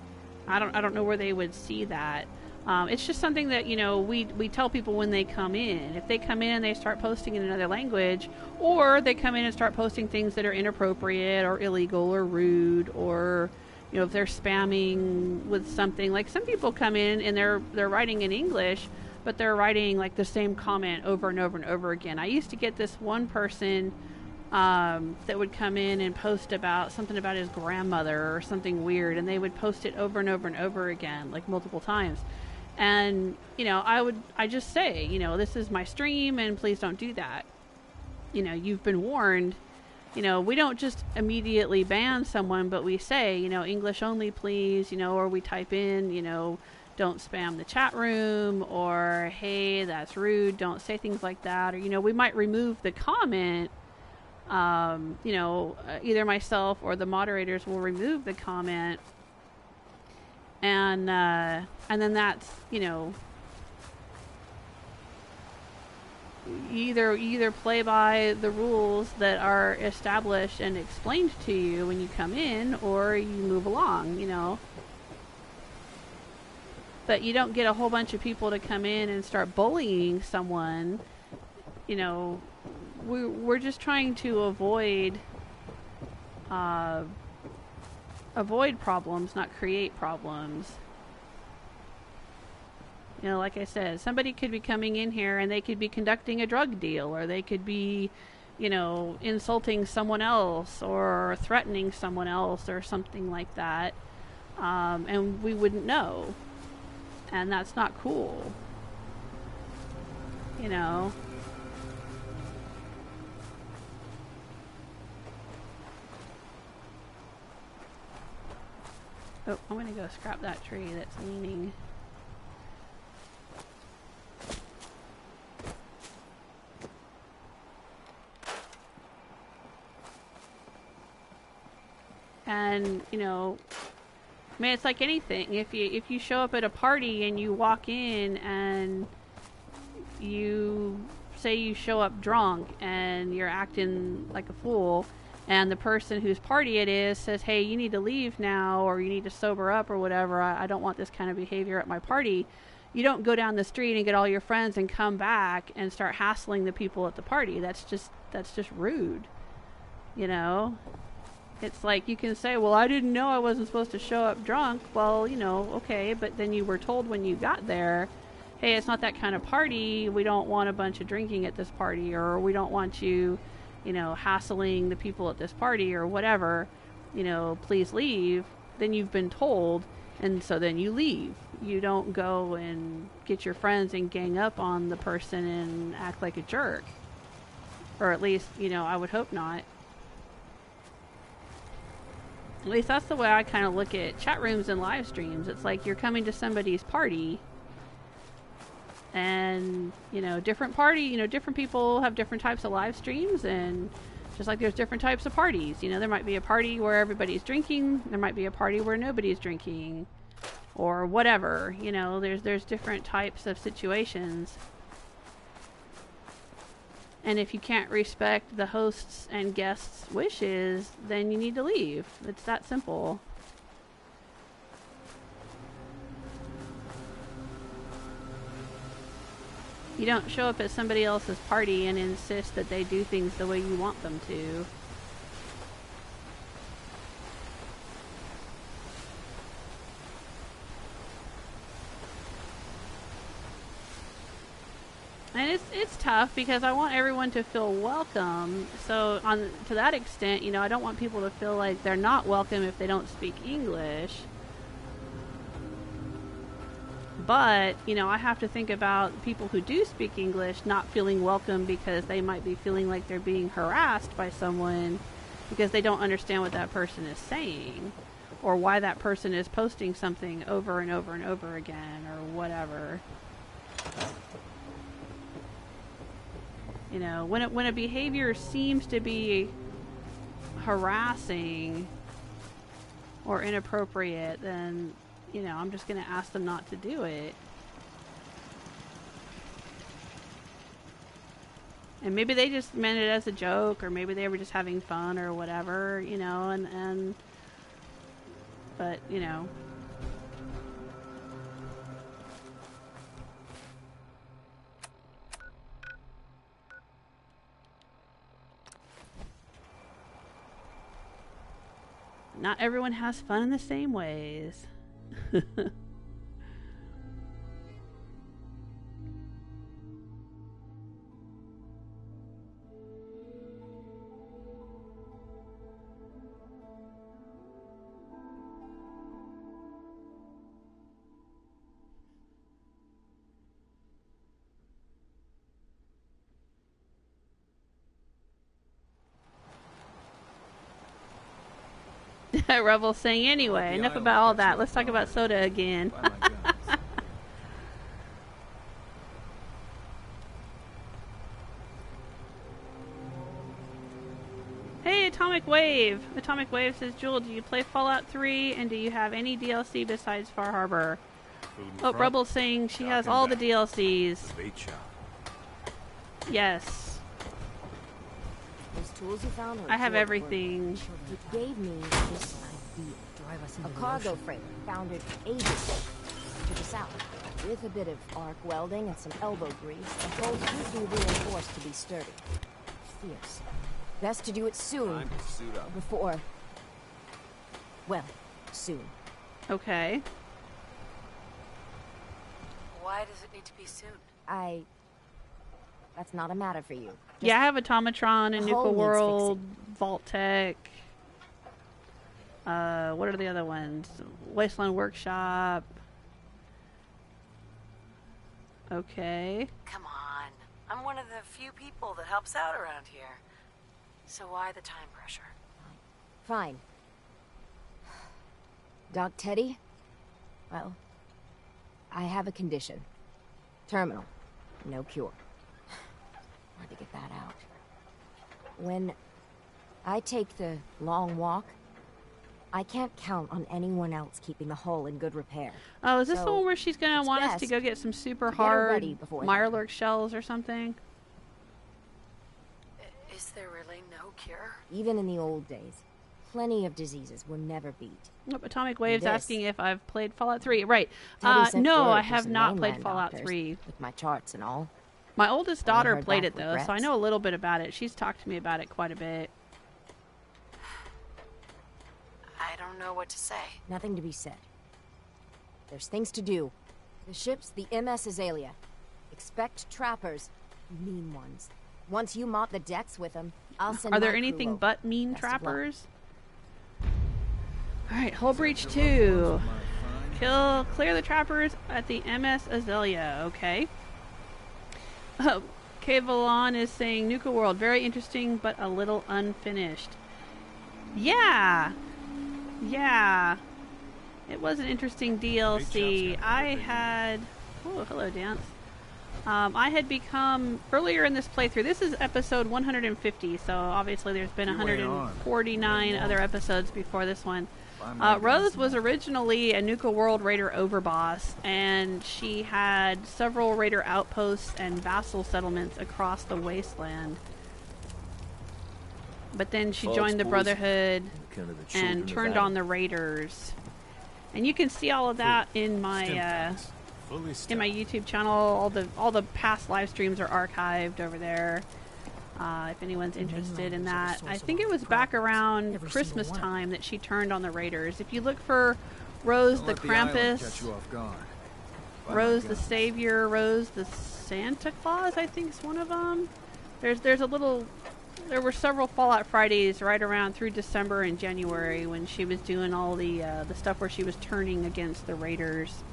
S2: I don't know where they would see that. It's just something that, you know, we tell people when they come in. If they come in and they start posting in another language, or they come in and start posting things that are inappropriate or illegal or rude, or, you know, if they're spamming with something. Like, some people come in and they're writing in English, but they're writing, like, the same comment over and over and over again. I used to get this one person that would come in and post about something about his grandmother or something weird, and they would post it over and over and over again, like multiple times. And, you know, I just say, you know, this is my stream and please don't do that. You know, you've been warned. You know, we don't just immediately ban someone, but we say, you know, English only, please, you know, or we type in, you know, don't spam the chat room, or, hey, that's rude, don't say things like that. Or, you know, we might remove the comment. You know, either myself or the moderators will remove the comment. And then that's, you know, either play by the rules that are established and explained to you when you come in, or you move along, you know. But you don't get a whole bunch of people to come in and start bullying someone. You know, we're just trying to avoid problems, not create problems. You know, like I said, somebody could be coming in here and they could be conducting a drug deal, or they could be, you know, insulting someone else or threatening someone else or something like that. And we wouldn't know. And that's not cool. You know. Oh, I'm gonna go scrap that tree that's leaning. And, you know, I mean, it's like anything. If you show up at a party and you walk in and you say you show up drunk and you're acting like a fool, and the person whose party it is says, hey, you need to leave now, or you need to sober up or whatever, I don't want this kind of behavior at my party, you don't go down the street and get all your friends and come back and start hassling the people at the party. That's just rude. You know? It's like you can say, well, I didn't know I wasn't supposed to show up drunk. Well, you know, okay, but then you were told when you got there, hey, it's not that kind of party. We don't want a bunch of drinking at this party, or we don't want you, you know, hassling the people at this party or whatever. You know, please leave. Then you've been told, and so then you leave. You don't go and get your friends and gang up on the person and act like a jerk. Or at least, you know, I would hope not. At least that's the way I kind of look at chat rooms and live streams. It's like you're coming to somebody's party, and, you know, different people have different types of live streams, and just like there's different types of parties. You know, there might be a party where everybody's drinking, there might be a party where nobody's drinking, or whatever. You know, there's different types of situations. And if you can't respect the host's and guests' wishes, then you need to leave. It's that simple. You don't show up at somebody else's party and insist that they do things the way you want them to. And it's tough because I want everyone to feel welcome. So to that extent, you know, I don't want people to feel like they're not welcome if they don't speak English. But, you know, I have to think about people who do speak English not feeling welcome because they might be feeling like they're being harassed by someone because they don't understand what that person is saying, or why that person is posting something over and over and over again, or whatever. You know, when a behavior seems to be harassing or inappropriate, then, you know, I'm just going to ask them not to do it. And maybe they just meant it as a joke, or maybe they were just having fun or whatever, you know, but, you know. Not everyone has fun in the same ways. Rebel saying, anyway, enough about all that. Let's talk about soda again. Hey, Atomic Wave. Atomic Wave says, Jewel, do you play Fallout 3, and do you have any DLC besides Far Harbor? Oh, Rebel's saying she has all the DLCs. Yes.
S12: Those tools you found
S2: I have everything.
S12: You gave me this idea. A cargo freighter found it ages ago. Took us out. With a bit of arc welding and some elbow grease, the hull should be reinforced to be sturdy. Fierce. Best to do it soon.
S6: Time to suit up.
S12: Before... well, soon.
S2: Okay.
S7: Why does it need to be soon?
S12: That's not a matter for you.
S2: Yeah, I have Automatron and Nuka World, Vault Tech. What are the other ones? Wasteland Workshop. Okay.
S7: Come on. I'm one of the few people that helps out around here. So why the time pressure?
S12: Fine. Doc Teddy? Well, I have a condition. Terminal. No cure. Hard to get that out. When I take the long walk, I can't count on anyone else keeping the hull in good repair.
S2: Oh, is this the one where she's going to want us to go get some super hard Mirelurk shells or something?
S7: Is there really no cure?
S12: Even in the old days. plenty of diseases we'll never beat.
S2: Nope, Atomic Wave's
S12: This-
S2: asking if I've played Fallout 3. Right.
S12: Teddy sent
S2: No,
S12: word
S2: I
S12: to
S2: have
S12: some
S2: not played
S12: mainland
S2: Fallout
S12: doctors
S2: 3.
S12: with my charts and all.
S2: My oldest
S12: Haven't
S2: daughter
S12: heard
S2: played
S12: back
S2: it, though,
S12: with
S2: so I
S12: reps.
S2: know a little bit about it. She's talked to me about it quite a bit.
S7: I don't know what to say.
S12: Nothing to be said. There's things to do. The ship's the MS Azalea. Expect trappers, mean ones. Once you mop the decks with them, I'll send
S2: Are there
S12: my crew
S2: anything
S12: over.
S2: but mean
S12: Best of luck.
S2: trappers? Alright, Hull Breach 2. Clear the trappers at the MS Azalea. Okay. Kavalon is saying Nuka World, very interesting, but a little unfinished. Yeah! Yeah. It was an interesting DLC. I had... Oh, hello, Danse. I had become... Earlier in this playthrough, this is episode 150, so obviously there's been 149 other episodes before this one. Rose was originally a Nuka World Raider overboss, and she had several Raider outposts and vassal settlements across the wasteland. But then she joined the Brotherhood and turned on the Raiders. And you can see all of that in my YouTube channel. All the past live streams are archived over there. If anyone's interested in that. I think it was back around Christmas time that she turned on the Raiders. If you look for Rose the Krampus, Rose the Savior, Rose the Santa Claus, I think is one of them. There's a little... There were several Fallout Fridays right around through December and January when she was doing all the stuff where she was turning against the Raiders.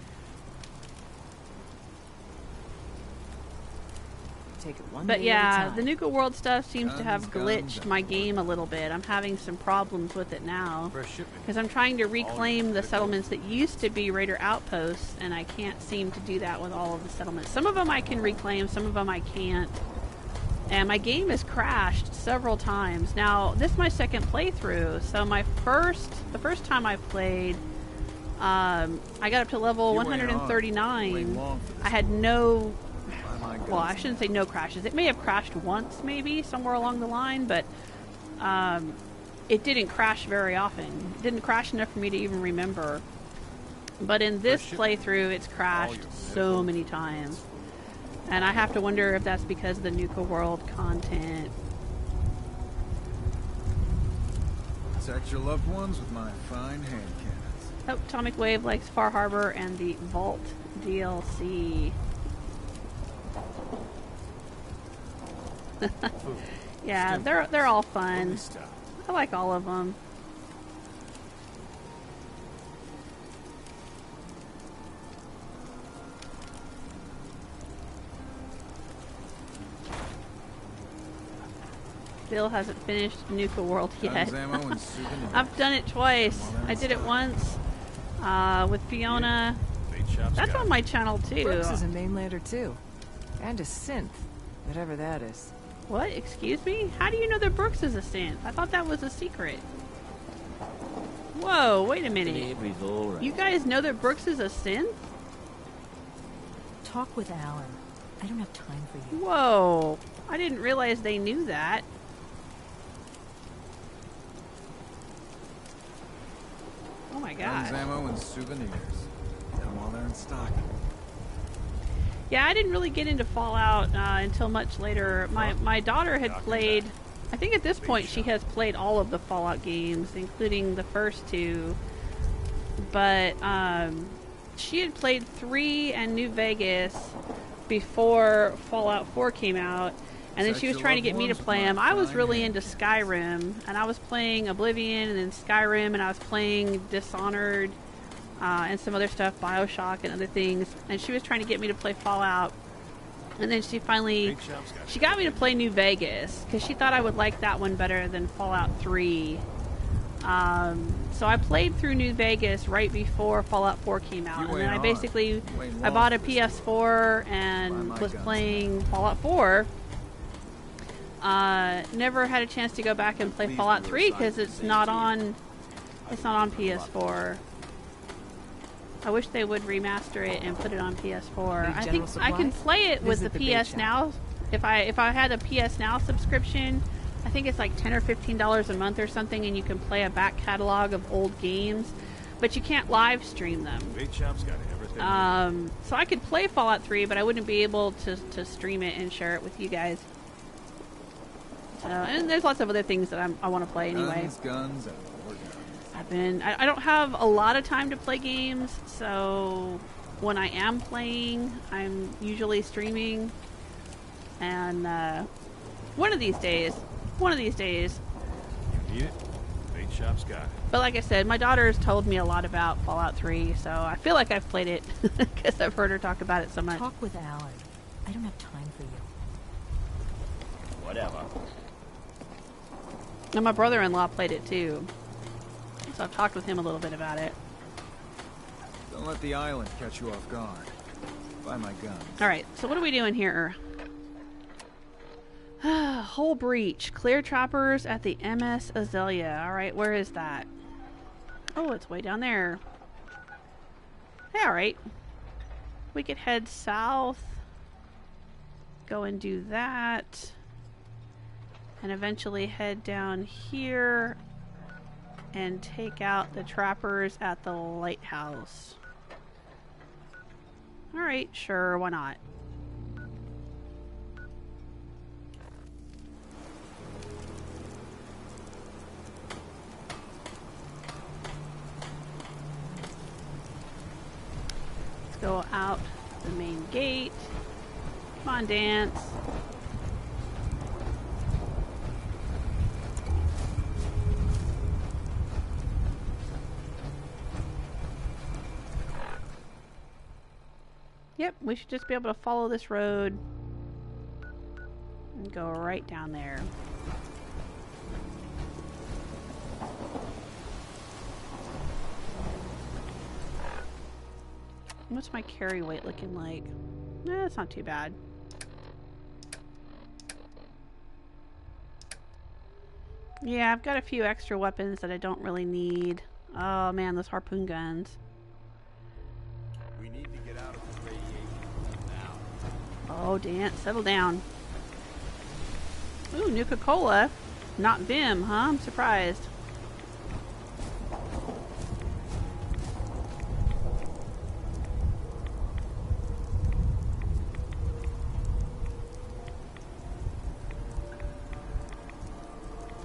S8: Take it one
S2: But
S8: day at a
S2: yeah,
S8: time.
S2: the Nuka World stuff seems to have glitched my game a little bit. I'm having some problems with it now because I'm trying to reclaim the settlements that used to be Raider outposts, and I can't seem to do that with all of the settlements. Some of them I can reclaim, some of them I can't. And my game has crashed several times. Now, this is my second playthrough, so the first time I played, I got up to level 139. I had no, well, I shouldn't say no crashes. It may have crashed once, maybe, somewhere along the line, but it didn't crash very often. It didn't crash enough for me to even remember. But in this playthrough, it's crashed so many times. And I have to wonder if that's because of the Nuka World content.
S1: Protect your loved ones with my fine hand cannons.
S2: Oh, Atomic Wave likes Far Harbor and the Vault DLC. Yeah, they're all fun. I like all of them. Bill hasn't finished Nuka World yet. I've done it twice. I did it once with Fiona. That's on my channel too.
S8: Brooks is a mainlander too. And a synth. Whatever that is.
S2: What? Excuse me? How do you know that Brooks is a synth? I thought that was a secret. Whoa, wait a minute. You guys know that Brooks is a synth?
S3: Talk with Alan. I don't have time for you.
S2: Whoa. I didn't realize they knew that. Oh my god.
S1: Guns, ammo, and souvenirs. Come while they're in stock.
S2: Yeah, I didn't really get into Fallout until much later. My daughter had played... I think at this point she has played all of the Fallout games, including the first two. But she had played 3 and New Vegas before Fallout 4 came out. And then she was trying to get me to play them. I was really into Skyrim, and I was playing Oblivion and then Skyrim, and I was playing Dishonored and some other stuff, Bioshock and other things. And she was trying to get me to play Fallout. And then she finally, she got me to play New Vegas because she thought I would like that one better than Fallout 3. So I played through New Vegas right before Fallout 4 came out. And then I basically, I bought a PS4 and was playing Fallout 4. Never had a chance to go back and play Fallout 3 because it's not on PS4. I wish they would remaster it and put it on PS4. I think I can play it with the PS Now. If I had a PS Now subscription, I think it's like $10 or $15 a month or something, and you can play a back catalog of old games, but you can't live stream them.
S5: Bait Shop's got everything.
S2: So I could play Fallout 3, but I wouldn't be able to stream it and share it with you guys. And there's lots of other things that I want to play anyway.
S1: Guns, and more guns.
S2: I don't have a lot of time to play games, so when I am playing, I'm usually streaming. And one of these days.
S5: You need it? Bait Shop's got it.
S2: But like I said, my daughter's told me a lot about Fallout 3, so I feel like I've played it because I've heard her talk about it so much.
S3: Talk with Alan. I don't have time for you.
S4: Whatever.
S2: And my brother-in-law played it too, so I've talked with him a little bit about it.
S1: Don't let the island catch you off guard. Find my guns.
S2: Alright, so what are we doing here? Hull breach. Clear trappers at the MS Azalea. Alright, where is that? Oh, it's way down there. Yeah, alright. We could head south. Go and do that. And eventually head down here and take out the trappers at the lighthouse. Alright, sure, why not? Go out the main gate. Come on, Danse. Yep, we should just be able to follow this road and go right down there. What's my carry weight looking like? Eh, it's not too bad. Yeah, I've got a few extra weapons that I don't really need. Oh man, those harpoon guns.
S6: We need to get out of this radiation now.
S2: Oh, Danse, settle down. Ooh, Nuka-Cola. Not Vim, huh? I'm surprised.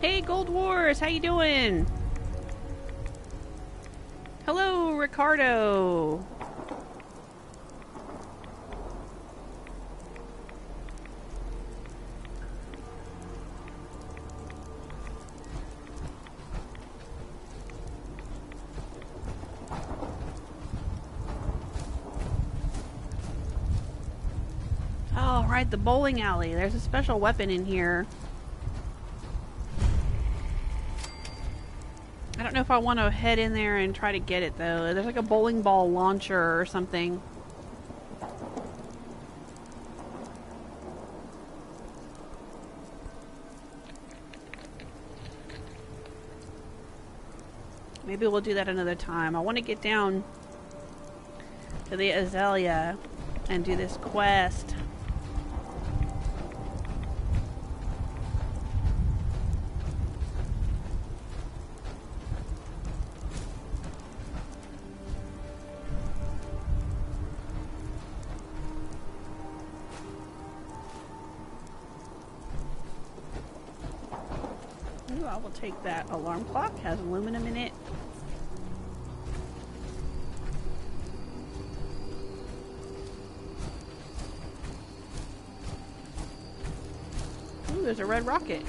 S2: Hey, Gold Wars, how you doing? Hello, Ricardo. Oh, right, the bowling alley. There's a special weapon in here. I don't know if I want to head in there and try to get it though. There's like a bowling ball launcher or something. Maybe we'll do that another time. I want to get down to the Azalea and do this quest. Ooh, I will take that alarm clock. Has aluminum in it. Ooh, there's a red rocket.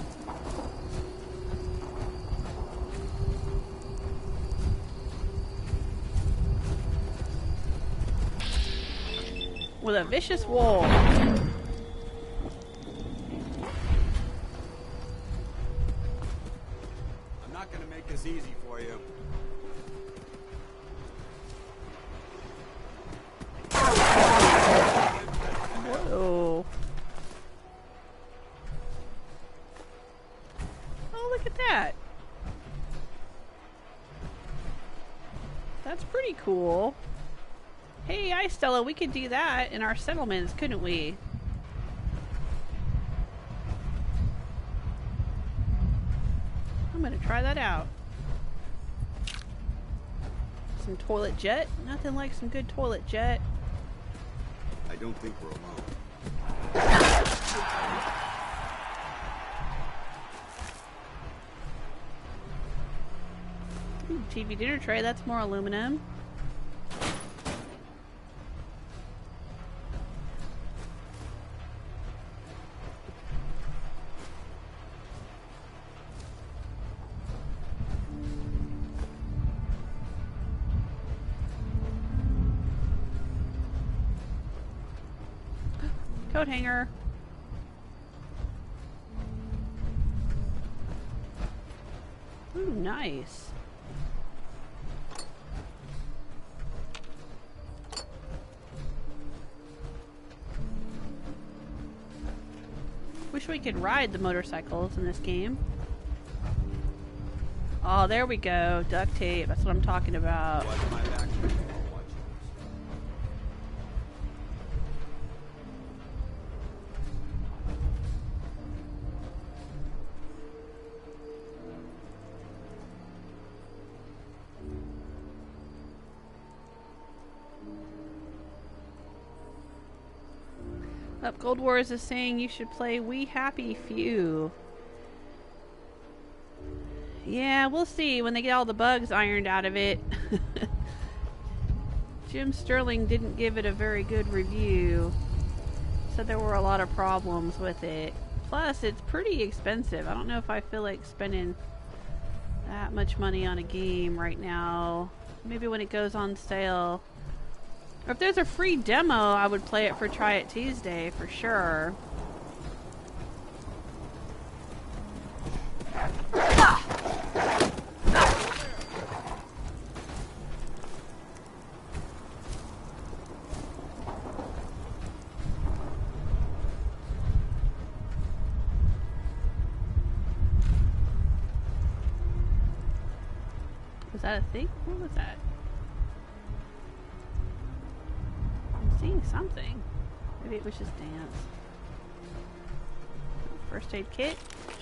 S2: With a vicious wolf.
S6: Easy for you.
S2: Whoa. Oh, look at that. That's pretty cool. Hey, Stella, we could do that in our settlements, couldn't we? gonna try that out. Some toilet jet. Nothing like some good toilet jet.
S6: I don't think we're alone.
S2: Ooh, TV dinner tray, that's more aluminum. Coat hanger. Ooh, nice. Wish we could ride the motorcycles in this game. Oh, there we go. Duct tape. That's what I'm talking about. Up, Gold Wars is saying you should play We Happy Few. Yeah, we'll see when they get all the bugs ironed out of it. Jim Sterling didn't give it a very good review. Said there were a lot of problems with it. Plus, it's pretty expensive. I don't know if I feel like spending that much money on a game right now. Maybe when it goes on sale. Or if there's a free demo, I would play it for Try It Tuesday for sure. Was that a thing? What was that? Seeing something. Maybe it was just Danse. First aid kit?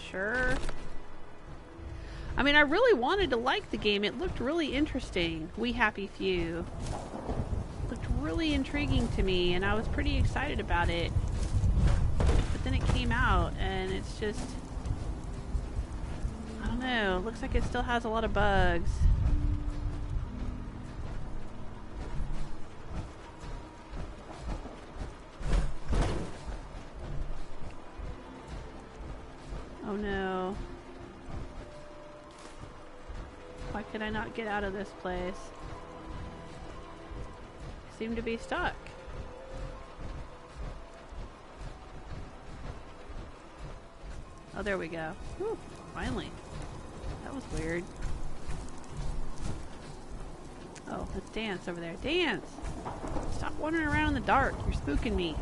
S2: Sure. I mean, I really wanted to like the game. It looked really interesting. We Happy Few. Looked really intriguing to me, and I was pretty excited about it. But then it came out, and it's just... I don't know. Looks like it still has a lot of bugs. Oh no. Why can I not get out of this place? I seem to be stuck. Oh, there we go. Whew, finally. That was weird. Oh, it's Danse over there. Danse! Stop wandering around in the dark. You're spooking me.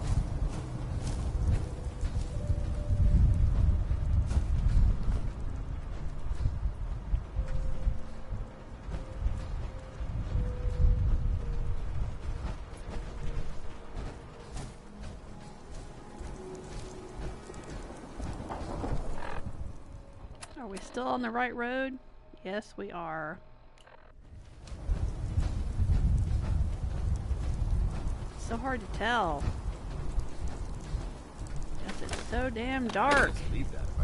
S2: Are we still on the right road? Yes, we are. It's so hard to tell. Just it's so damn dark.
S6: I'd leave that if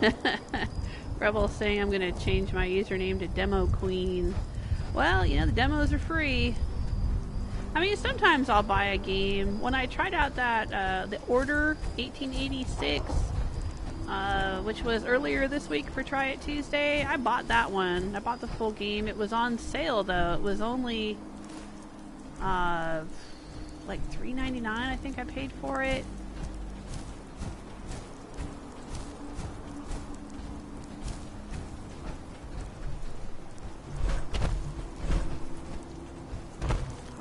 S6: I were you.
S2: Rebel's saying I'm going to change my username to Demo Queen. Well, you know, the demos are free. I mean, sometimes I'll buy a game. When I tried out that, The Order 1886, which was earlier this week for Try It Tuesday, I bought that one. I bought the full game. It was on sale, though. It was only, like $3.99, I think I paid for it.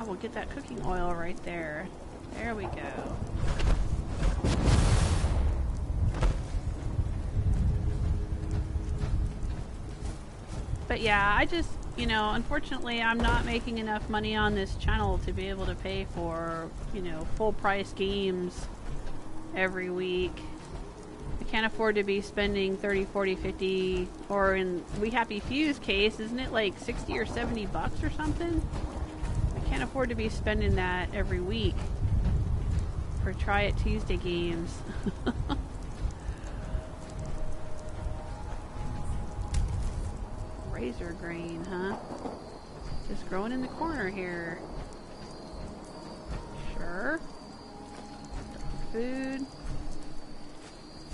S2: We'll get that cooking oil right there. There we go. But yeah, you know, unfortunately, I'm not making enough money on this channel to be able to pay for, you know, full price games every week. I can't afford to be spending 30, 40, 50, or in We Happy Few's case, isn't it like 60 or 70 bucks or something? I can't afford to be spending that every week for Try It Tuesday games. Razor grain, huh? Just growing in the corner here. Sure. Food.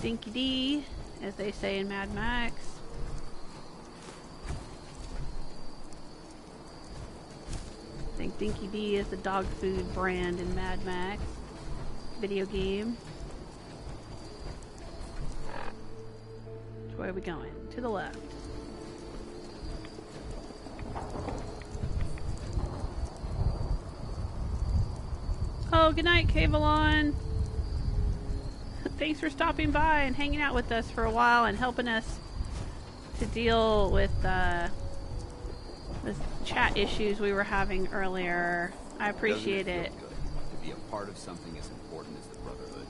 S2: Dinky D, as they say in Mad Max. I think Dinky D is the dog food brand in Mad Max video game. Which way are we going? To the left. Oh, good night, Cavalon. Thanks for stopping by and hanging out with us for a while and helping us to deal with the chat issues we were having earlier. I appreciate it.
S6: To be a part of something as important as the Brotherhood.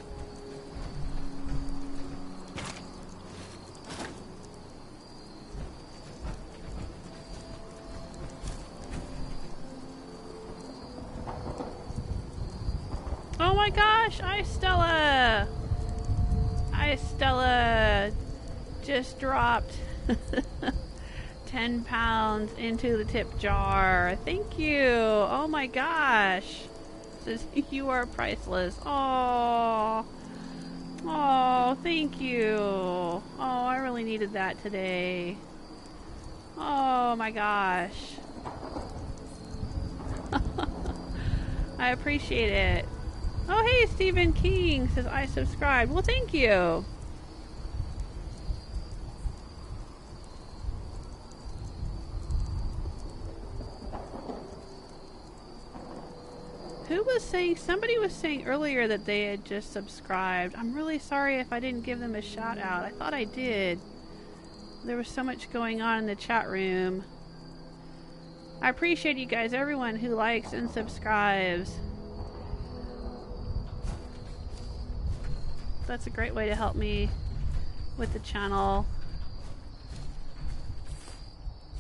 S2: Oh my gosh, Stella! Stella just dropped 10 pounds into the tip jar. Thank you. Oh my gosh. Says you are priceless. Oh. Oh, thank you. Oh, I really needed that today. Oh my gosh. I appreciate it. Oh, hey, Stephen King says I subscribed. Well, thank you. Who was saying, somebody was saying earlier that they had just subscribed. I'm really sorry if I didn't give them a shout out. I thought I did. There was so much going on in the chat room. I appreciate you guys, everyone who likes and subscribes. That's a great way to help me with the channel.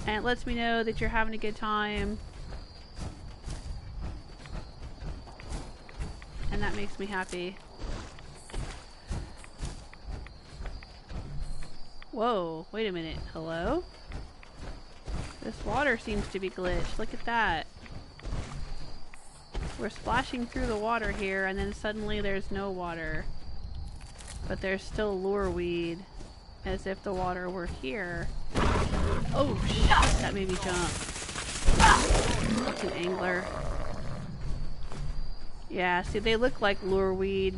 S2: And it lets me know that you're having a good time. And that makes me happy. Whoa, wait a minute. Hello? This water seems to be glitched. Look at that. We're splashing through the water here and then suddenly there's no water. But there's still lure weed, as if the water were here. Oh shit, that made me jump. That's an angler. Yeah, see, they look like lure weed.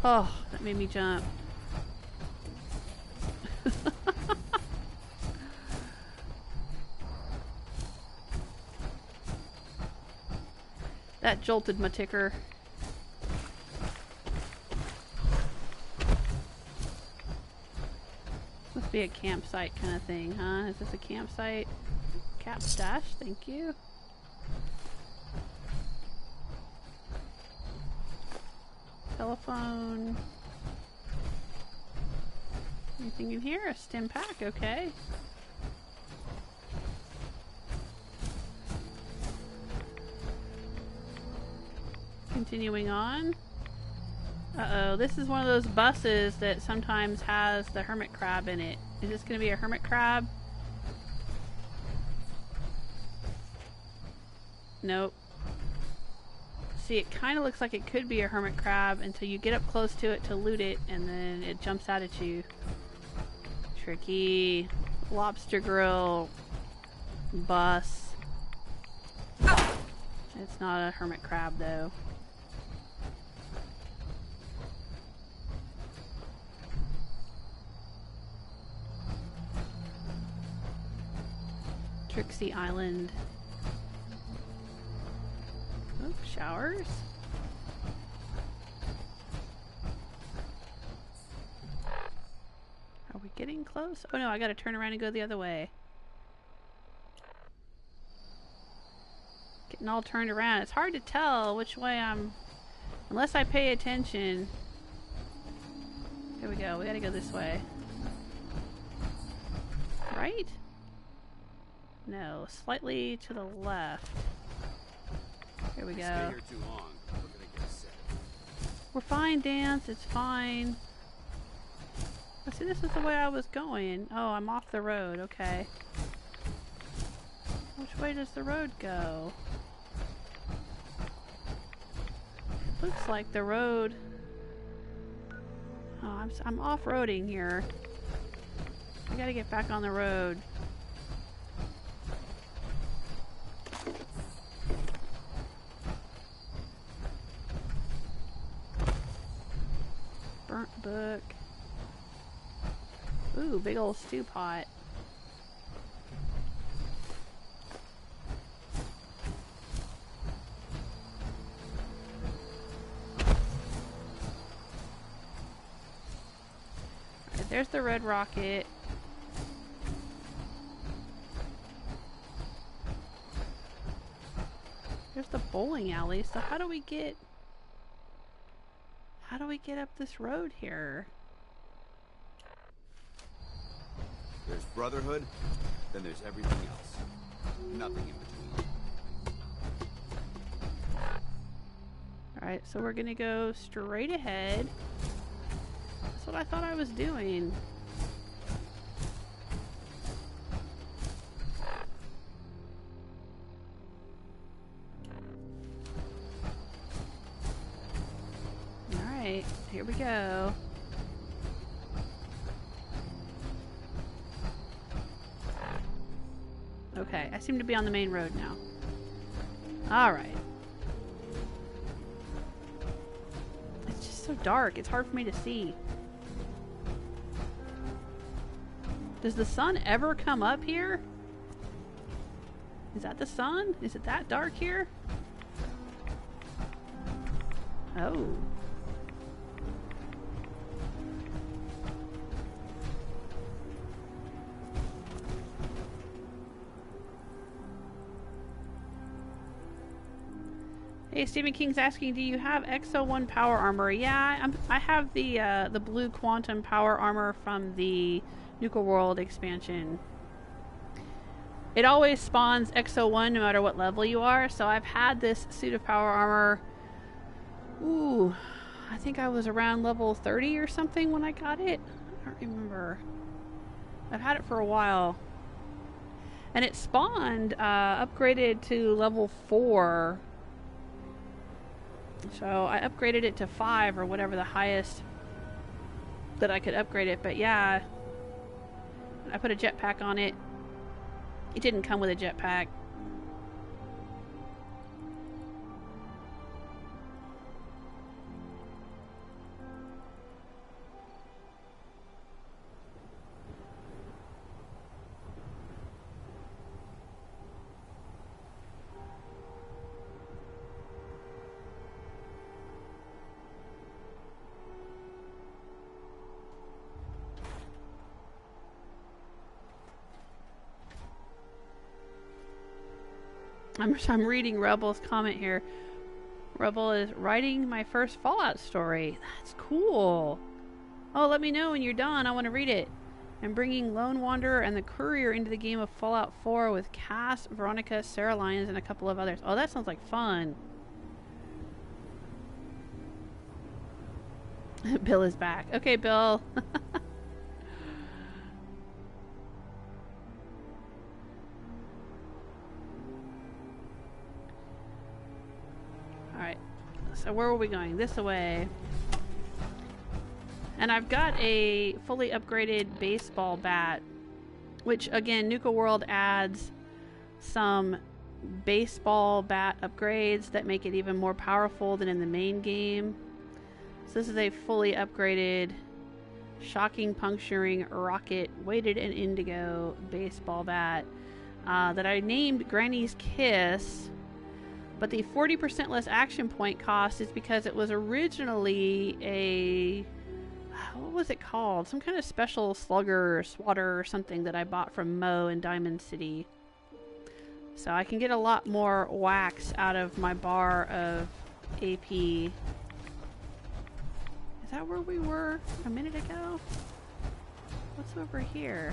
S2: Oh, that made me jump. That jolted my ticker. Must be a campsite kind of thing, huh? Is this a campsite? Cap stash, thank you. Telephone. Anything in here? A stim pack, okay. Continuing on. Uh-oh, this is one of those buses that sometimes has the hermit crab in it. Is this going to be a hermit crab? Nope. See, it kind of looks like it could be a hermit crab until you get up close to it to loot it, and then it jumps out at you. Tricky. Lobster grill. Bus. It's not a hermit crab, though. Trixie Island. Oh, showers. Are we getting close? Oh no, I gotta turn around and go the other way. Getting all turned around. It's hard to tell which way I'm... Unless I pay attention. Here we go. We gotta go this way. Right? No, slightly to the left. Here we go.
S6: Stay here too long. We're gonna get sick.
S2: We're fine, Danse. It's fine. Oh, see, this is the way I was going. Oh, I'm off the road. Okay. Which way does the road go? Looks like the road... Oh, I'm off-roading here. I gotta get back on the road. Burnt book. Ooh, big old stew pot. Alright, there's the red rocket. There's the bowling alley. So how do we get up this road here?
S6: There's Brotherhood, then there's everything else. Nothing in between.
S2: Alright, so we're gonna go straight ahead. That's what I thought I was doing. Alright, here we go. Okay, I seem to be on the main road now. Alright. It's just so dark, it's hard for me to see. Does the sun ever come up here? Is that the sun? Is it that dark here? Oh. Hey, Stephen King's asking, do you have XO1 power armor? Yeah, I have the blue quantum power armor from the Nuka World expansion. It always spawns XO1 no matter what level you are, so I've had this suit of power armor. Ooh, I think I was around level 30 or something when I got it. I don't remember. I've had it for a while. And it spawned, upgraded to level 4. So I upgraded it to 5 or whatever the highest that I could upgrade it. But yeah, I put a jetpack on it. It didn't come with a jetpack. I'm reading Rebel's comment here. Rebel is writing my first Fallout story. That's cool. Oh, let me know when you're done. I want to read it. I'm bringing Lone Wanderer and the Courier into the game of Fallout 4 with Cass, Veronica, Sarah Lyons, and a couple of others. Oh, that sounds like fun. Bill is back. Okay, Bill. Alright, so where are we going? This way. And I've got a fully upgraded baseball bat, which again, Nuka World adds some baseball bat upgrades that make it even more powerful than in the main game. So this is a fully upgraded, shocking puncturing rocket weighted in indigo baseball bat that I named Granny's Kiss. But the 40% less action point cost is because it was originally a... what was it called? Some kind of special slugger or swatter or something that I bought from Mo in Diamond City. So I can get a lot more wax out of my bar of AP. Is that where we were a minute ago? What's over here?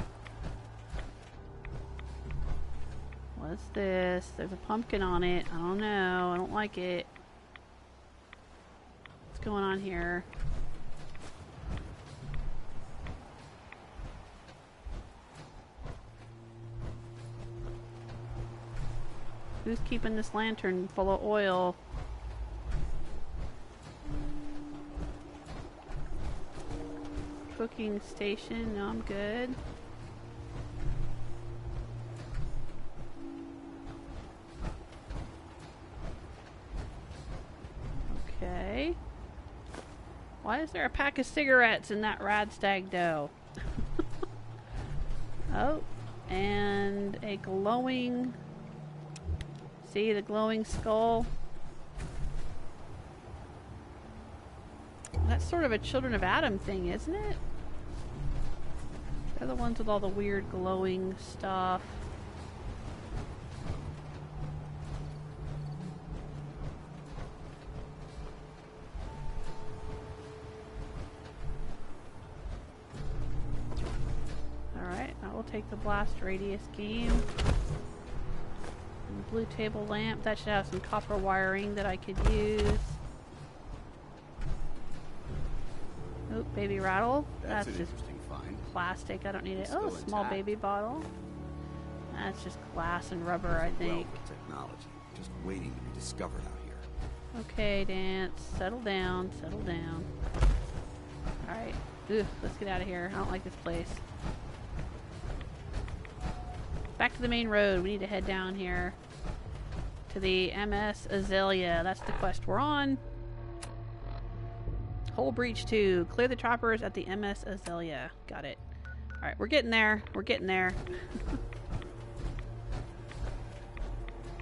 S2: What's this? There's a pumpkin on it. I don't know. I don't like it. What's going on here? Who's keeping this lantern full of oil? Cooking station. No, I'm good. Okay. Why is there a pack of cigarettes in that radstag dough? Oh, and a glowing... See the glowing skull? That's sort of a Children of Adam thing, isn't it? They're the ones with all the weird glowing stuff. Alright, I will take the blast radius game. And the blue table lamp, that should have some copper wiring that I could use. Oh, baby rattle.
S6: That's an
S2: just
S6: interesting find.
S2: plastic. I don't need it.
S6: Still
S2: Oh, small
S6: intact.
S2: baby bottle. That's just glass and rubber, I think.
S6: Wealth of technology, just waiting to be discovered out here.
S2: Okay, Danse. Settle down. Settle down. Alright. Let's get out of here. I don't like this place. Back to the main road. We need to head down here to the MS Azalea. That's the quest we're on. Hull Breach 2. Clear the choppers at the MS Azalea. Got it. Alright, we're getting there. We're getting there.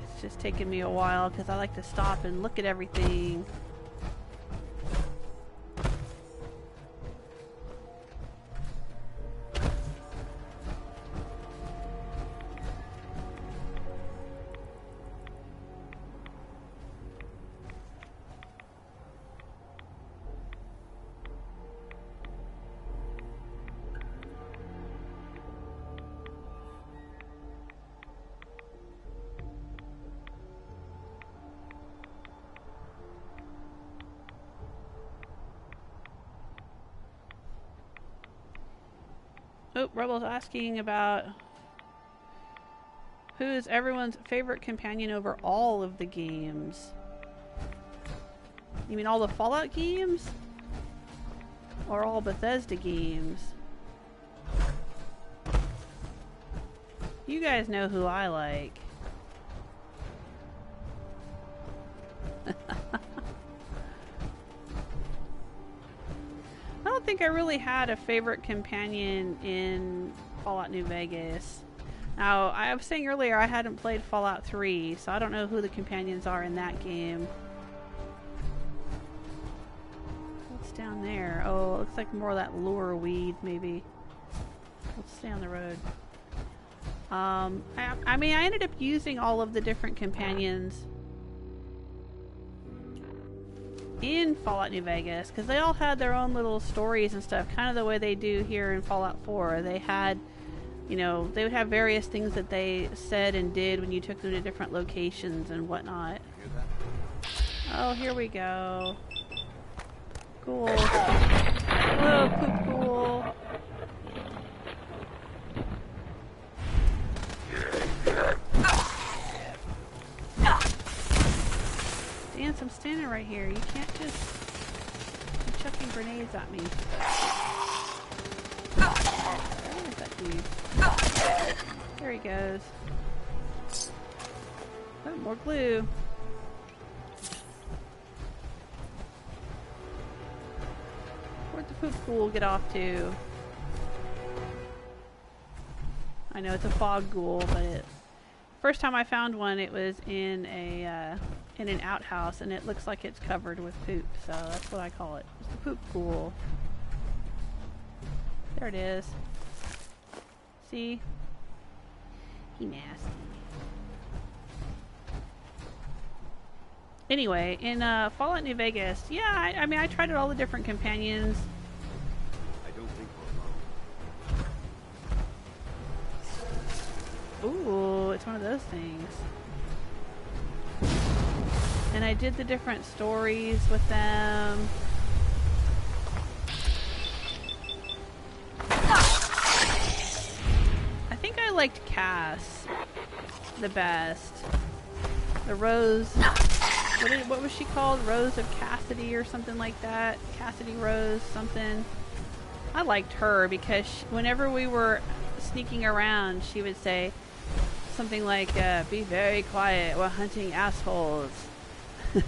S2: It's just taking me a while because I like to stop and look at everything. Oh, Rebel's asking about who is everyone's favorite companion over all of the games. You mean all the Fallout games? Or all Bethesda games? You guys know who I like. I don't think I really had a favorite companion in Fallout New Vegas. Now, I was saying earlier I hadn't played Fallout 3, so I don't know who the companions are in that game. What's down there? Oh, it looks like more of that lure weed, maybe. Let's stay on the road. I mean, I ended up using all of the different companions in Fallout New Vegas because they all had their own little stories and stuff, kind of the way they do here in Fallout 4. They had, you know, they would have various things that they said and did when you took them to different locations and whatnot. Oh, here we go. Cool. Hello, poop cool. Danse, I'm standing right here. You can't just be chucking grenades at me. Where is that dude? There he goes. Oh, more glue. Where'd the poop ghoul get off to? I know it's a fog ghoul, but first time I found one, it was in an outhouse, and it looks like it's covered with poop, so that's what I call it. It's the poop ghoul. There it is. See? He nasty. Anyway, in Fallout New Vegas, yeah, I mean, I tried out all the different companions.
S6: I don't think we're alone.
S2: Ooh, it's one of those things. And I did the different stories with them. I think I liked Cass the best. The Rose... What was she called? Rose of Cassidy or something like that? Cassidy Rose something. I liked her because whenever we were sneaking around, she would say something like, be very quiet, we're hunting assholes. And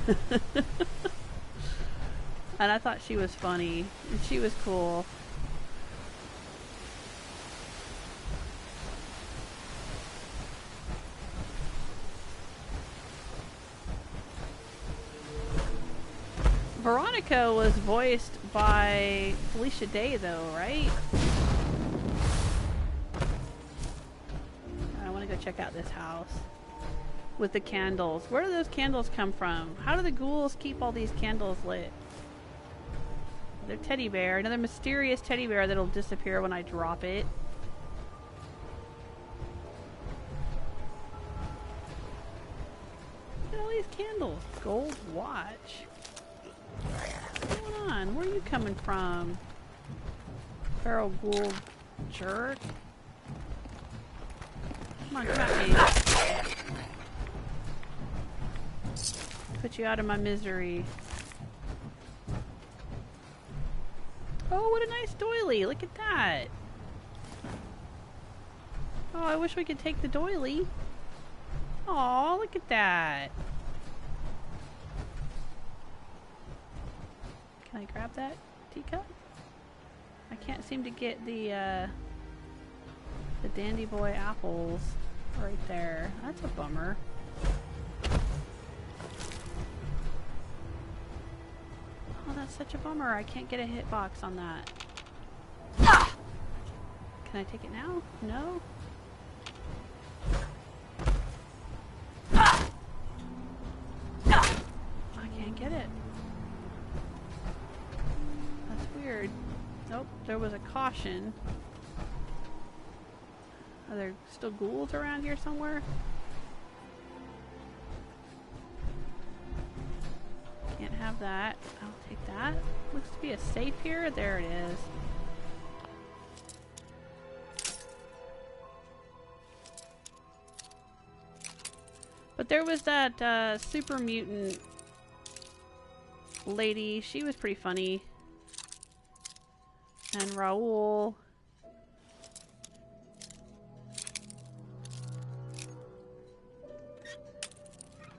S2: I thought she was funny. And she was cool. Veronica was voiced by Felicia Day, though, right? I want to go check out this house with the candles. Where do those candles come from? How do the ghouls keep all these candles lit? Their teddy bear, another mysterious teddy bear that'll disappear when I drop it. Look at all these candles. Gold watch. What's going on? Where are you coming from? Feral ghoul jerk. Come on, come at me. Put you out of my misery. Oh, what a nice doily. Look at that. Oh, I wish we could take the doily. Oh, look at that. Can I grab that teacup? I can't seem to get the Dandy Boy apples right there. That's a bummer. Oh, that's such a bummer. I can't get a hitbox on that. Can I take it now? No? I can't get it. Weird. Nope, there was a caution. Are there still ghouls around here somewhere? Can't have that. I'll take that. Looks to be a safe here. There it is. But there was that super mutant lady. She was pretty funny. And Raoul.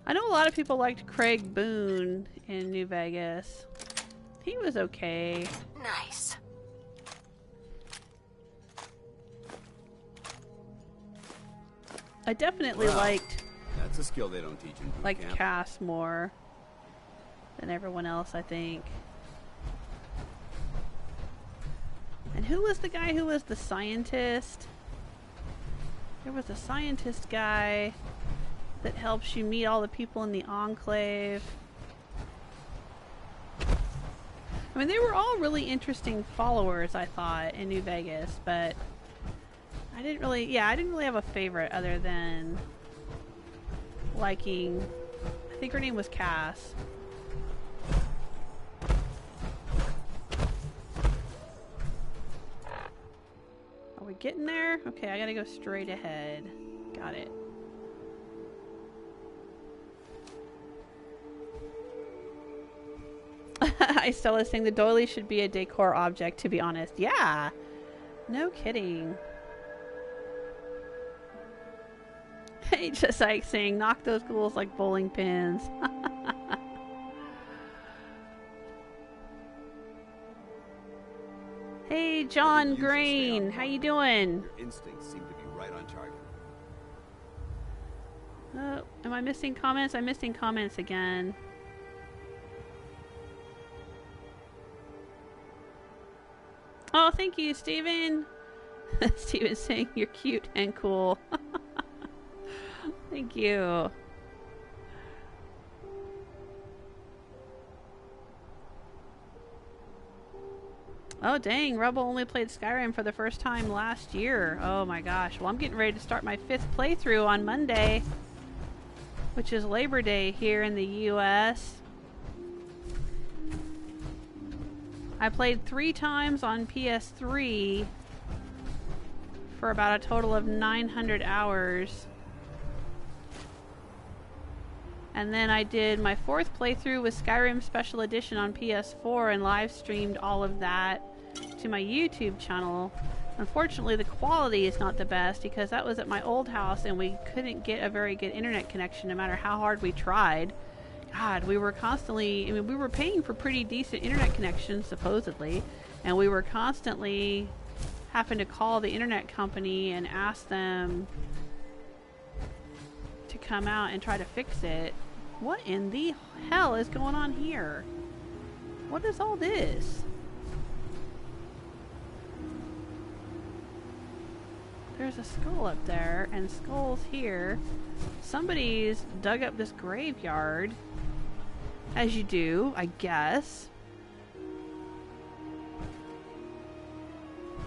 S2: I know a lot of people liked Craig Boone in New Vegas. He was okay.
S7: Nice.
S2: I definitely liked...
S6: That's a skill they don't teach in boot camp.
S2: Cass more than everyone else, I think. And who was the guy who was the scientist? There was a scientist guy that helps you meet all the people in the Enclave. I mean, they were all really interesting followers, I thought, in New Vegas, but I didn't really have a favorite other than liking, I think her name was Cass. Are we getting there? Okay, I gotta go straight ahead. Got it. I still was saying the doily should be a decor object, to be honest. Yeah! No kidding. Hey, just like saying, knock those ghouls like bowling pins. Hey, John Green, how you doing?
S6: Your instincts seem to be right on target.
S2: Am I missing comments? I'm missing comments again. Oh, thank you, Steven. Steven's saying you're cute and cool. Thank you. Oh dang, Rebel only played Skyrim for the first time last year. Oh my gosh. Well, I'm getting ready to start my 5th playthrough on Monday, which is Labor Day here in the US. I played 3 times on PS3 for about a total of 900 hours. And then I did my 4th playthrough with Skyrim Special Edition on PS4 and live streamed all of that to my YouTube channel. Unfortunately, the quality is not the best because that was at my old house and we couldn't get a very good internet connection no matter how hard we tried. God, we were constantly, I mean, we were paying for pretty decent internet connections, supposedly, and we were constantly having to call the internet company and ask them to come out and try to fix it. What in the hell is going on here? What is all this? There's a skull up there and skulls here. Somebody's dug up this graveyard. As you do, I guess.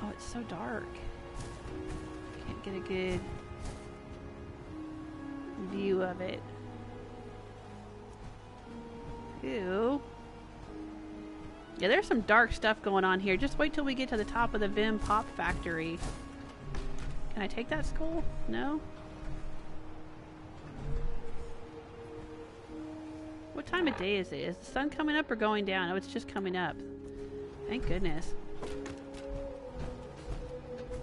S2: Oh, it's so dark. Can't get a good view of it. Ew. Yeah, there's some dark stuff going on here. Just wait till we get to the top of the Vim Pop Factory. Can I take that skull? No? What time of day is it? Is the sun coming up or going down? Oh, it's just coming up. Thank goodness.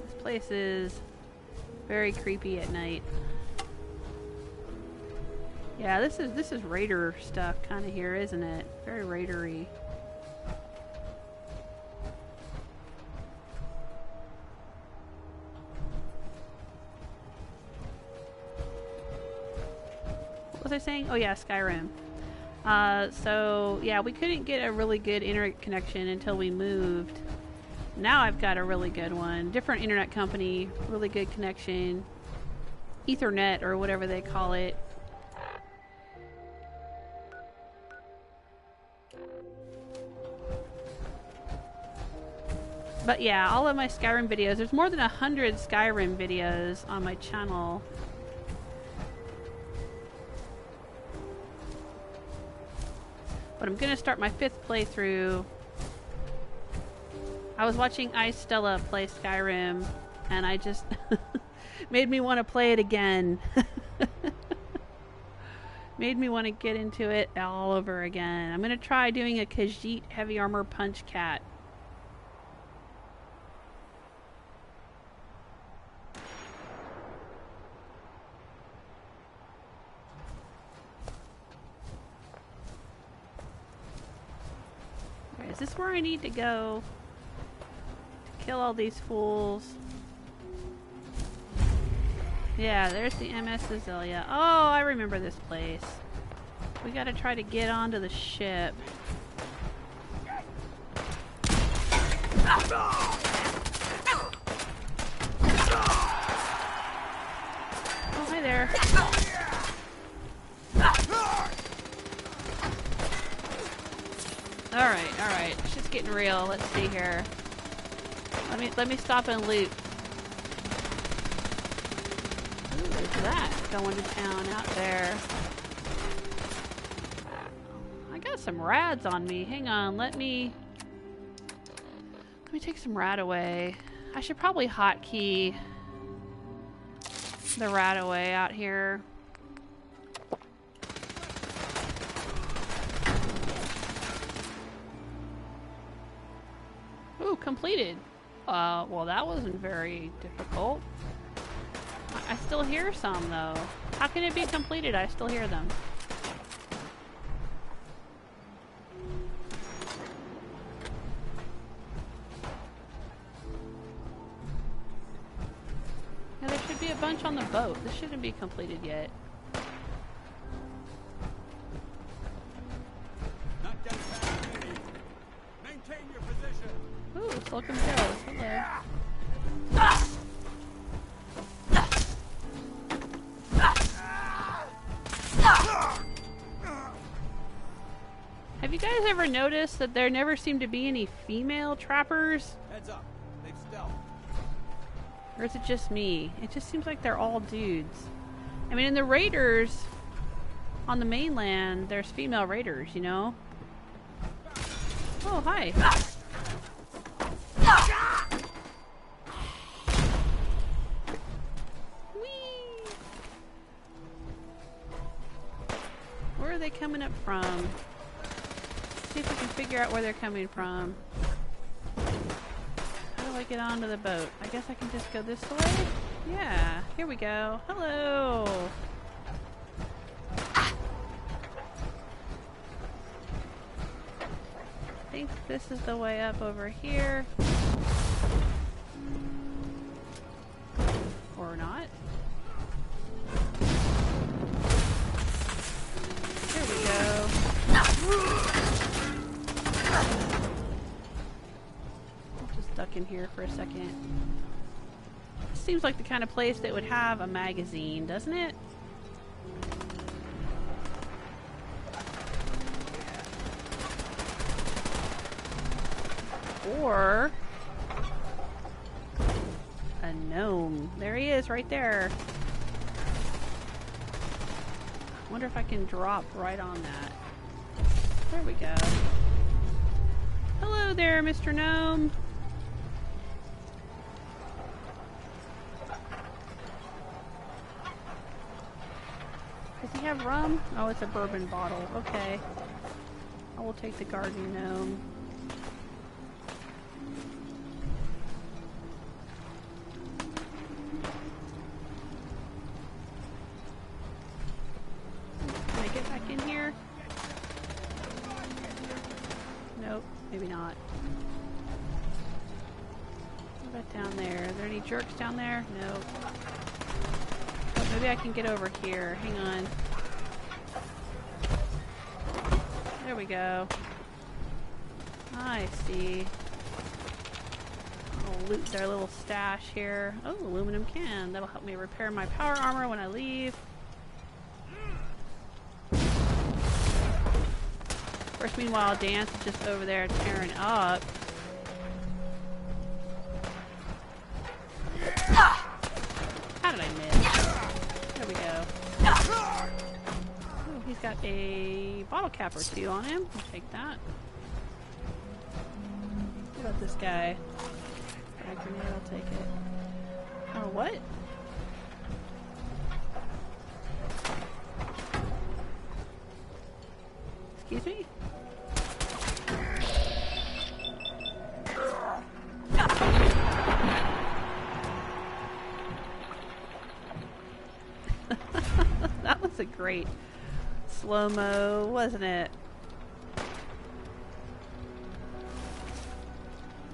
S2: This place is very creepy at night. Yeah, this is raider stuff kind of here, isn't it? Very raidery. What was I saying? Oh yeah, Skyrim. So yeah, we couldn't get a really good internet connection until we moved. Now I've got a really good one. Different internet company, really good connection. Ethernet or whatever they call it. But yeah, all of my Skyrim videos, there's more than 100 Skyrim videos on my channel. But I'm gonna start my 5th playthrough. I was watching Ice Stella play Skyrim, and I just made me want to play it again. Made me want to get into it all over again. I'm gonna try doing a Khajiit heavy armor punch cat. Is this where I need to go to kill all these fools? Yeah, there's the MS Azalea. Oh, I remember this place. We gotta try to get onto the ship. Oh, hi there. Alright, shit's getting real. Let's see here. Let me stop and loot. Who is that going to town out there? I got some rads on me. Hang on, let me take some rad away. I should probably hotkey the rad away out here. Ooh, completed. Well, that wasn't very difficult. I still hear some, though. How can it be completed? I still hear them. Yeah, there should be a bunch on the boat. This shouldn't be completed yet. Ooh, Slocum Hills. Hello. Have you guys ever noticed that there never seem to be any female trappers?
S6: Heads up. They've stealth.
S2: Or is it just me? It just seems like they're all dudes. I mean, in the raiders on the mainland, there's female raiders, you know? Oh, hi. Whee! Where are they coming up from? See if we can figure out where they're coming from. How do I get onto the boat? I guess I can just go this way? Yeah, here we go. Hello! I think this is the way up over here. Or not. There we go. I'll just duck in here for a second. This seems like the kind of place that would have a magazine, doesn't it? Or a gnome. There he is, right there. I wonder if I can drop right on that. There we go. Hello there, Mr. Gnome. Does he have rum? Oh, it's a bourbon bottle. Okay. I will take the garden gnome. Can I get back in here? Nope, maybe not. What about down there? Are there any jerks down there? Nope. Oh, maybe I can get over here. Hang on. There we go. I see. I'll loot their little stash here. Oh, aluminum can. That'll help me repair my power armor when I leave. Of course, meanwhile, Danse is just over there tearing up. How did I miss? There we go. Oh, he's got a bottle cap or two on him. I'll take that. What about this guy? Frag grenade, I'll take it. Oh, what? Excuse me? That was a great slow-mo, wasn't it?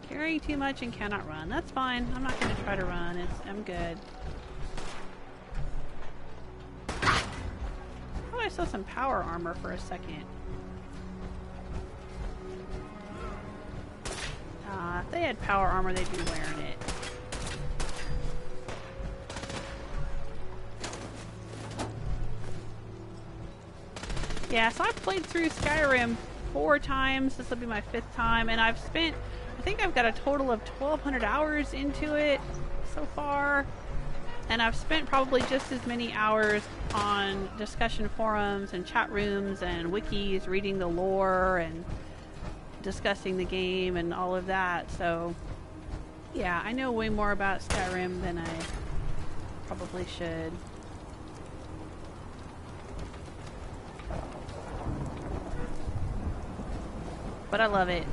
S2: Carrying too much and cannot run. That's fine. I'm not going to try to run. I'm good. Oh, I saw some power armor for a second. If they had power armor, they'd be wearing it. Yeah, so I've played through Skyrim 4 times. This will be my 5th time, and I think I've got a total of 1,200 hours into it so far. And I've spent probably just as many hours on discussion forums and chat rooms and wikis, reading the lore and discussing the game and all of that. So, yeah, I know way more about Skyrim than I probably should. But I love it.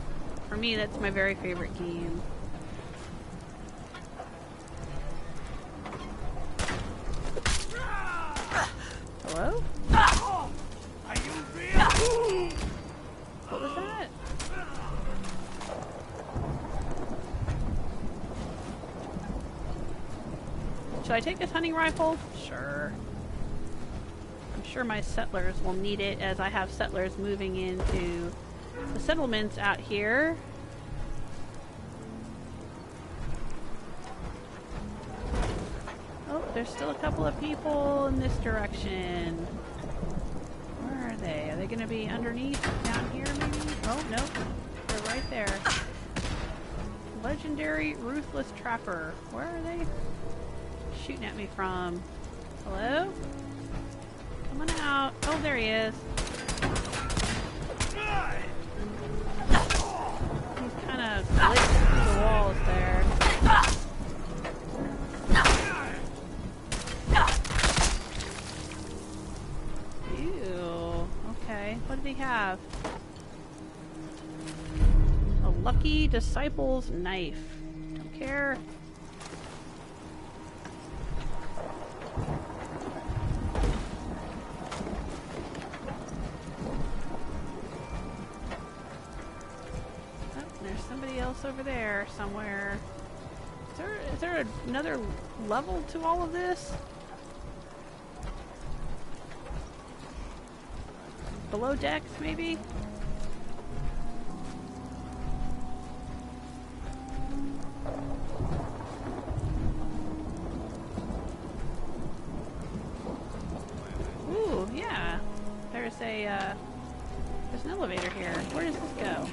S2: For me, that's my very favorite game. Hello?
S6: Are you real?
S2: What was that? Should I take this hunting rifle? Sure. I'm sure my settlers will need it, as I have settlers moving into the settlements out here. Oh, there's still a couple of people in this direction. Where are they? Are they gonna be underneath? Down here, maybe? Oh, no. They're right there. Legendary Ruthless Trapper. Where are they shooting at me from? Hello? Coming out. Oh, there he is. He's kind of glitched through the walls there. Ew. Okay. What did he have? A Lucky Disciple's Knife. Don't care. Oh, there's somebody else over there somewhere. Is there another level to all of this? Below decks, maybe? Ooh, yeah. There's an elevator here. Where does this go?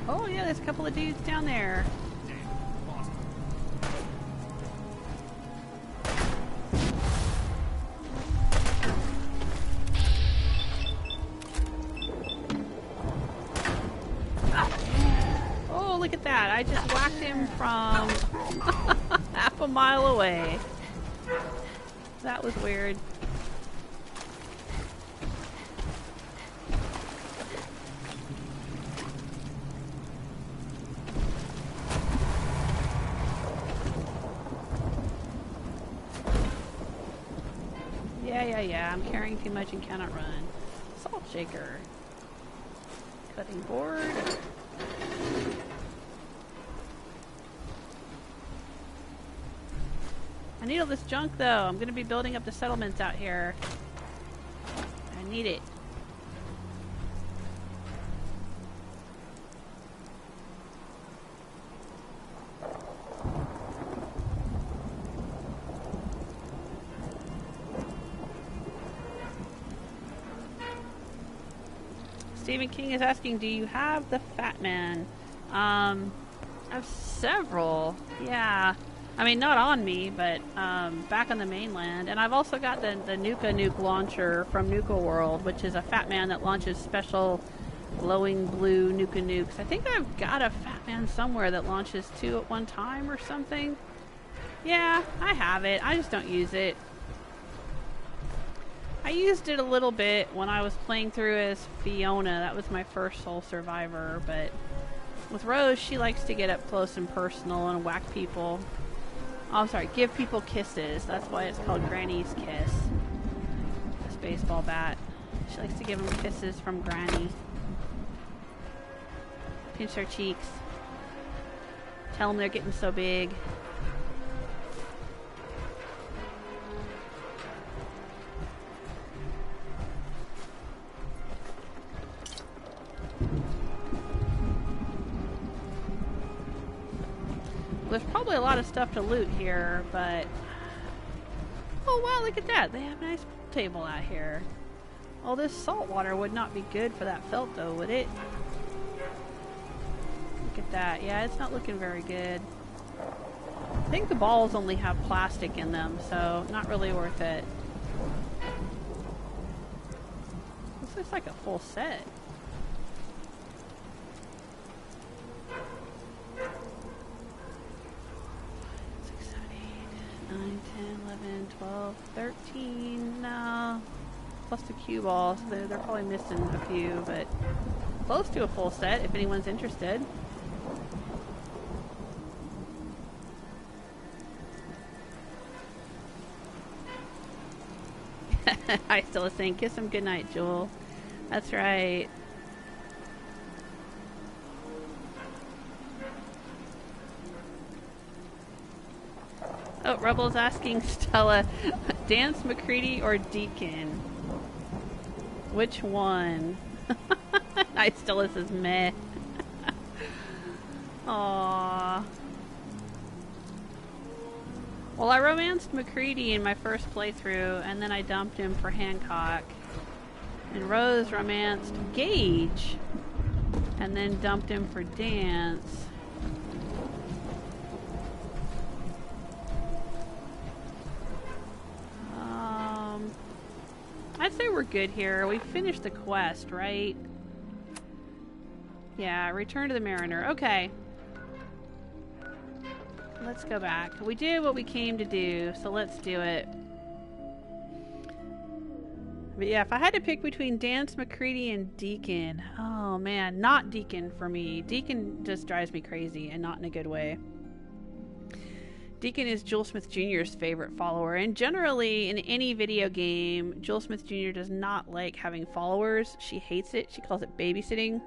S2: Oh yeah, there's a couple of dudes down there. Oh, look at that. I just whacked him from half a mile away. That was weird. Yeah, I'm carrying too much and cannot run. Salt shaker. Cutting board. I need all this junk though. I'm going to be building up the settlements out here. I need it. Stephen King is asking, do you have the Fat Man? I have several. Yeah. I mean, not on me, but back on the mainland. And I've also got the Nuka Nuke launcher from Nuka World, which is a Fat Man that launches special glowing blue Nuka Nukes. I think I've got a Fat Man somewhere that launches 2 at one time or something. Yeah, I have it. I just don't use it. I used it a little bit when I was playing through as Fiona. That was my first Soul Survivor, but with Rose, she likes to get up close and personal and whack people. Oh, I'm sorry, give people kisses. That's why it's called Granny's Kiss. This baseball bat. She likes to give them kisses from Granny. Pinch their cheeks. Tell them they're getting so big. There's probably a lot of stuff to loot here, but... Oh wow, look at that. They have a nice pool table out here. All this salt water would not be good for that felt though, would it? Look at that. Yeah, it's not looking very good. I think the balls only have plastic in them, so not really worth it. This looks like a full set. 9, 10, 11, 12, 13, no. Plus the cue balls. They're probably missing a few, but close to a full set if anyone's interested. I still saying kiss him goodnight, Jewel. That's right. Oh, Rebel's asking Stella, Danse, McCready, or Deacon? Which one? I Stella says meh. Aww. Well, I romanced McCready in my first playthrough, and then I dumped him for Hancock. And Rose romanced Gage, and then dumped him for Danse. I'd say we're good here. We finished the quest, right? Yeah, return to the Mariner. Okay. Let's go back. We did what we came to do, so let's do it. But yeah, if I had to pick between Danse, McCready, and Deacon, oh man, not Deacon for me. Deacon just drives me crazy, and not in a good way. Deacon is Joel Smith Jr.'s favorite follower, and generally in any video game, Joel Smith Jr. does not like having followers. She hates it. She calls it babysitting.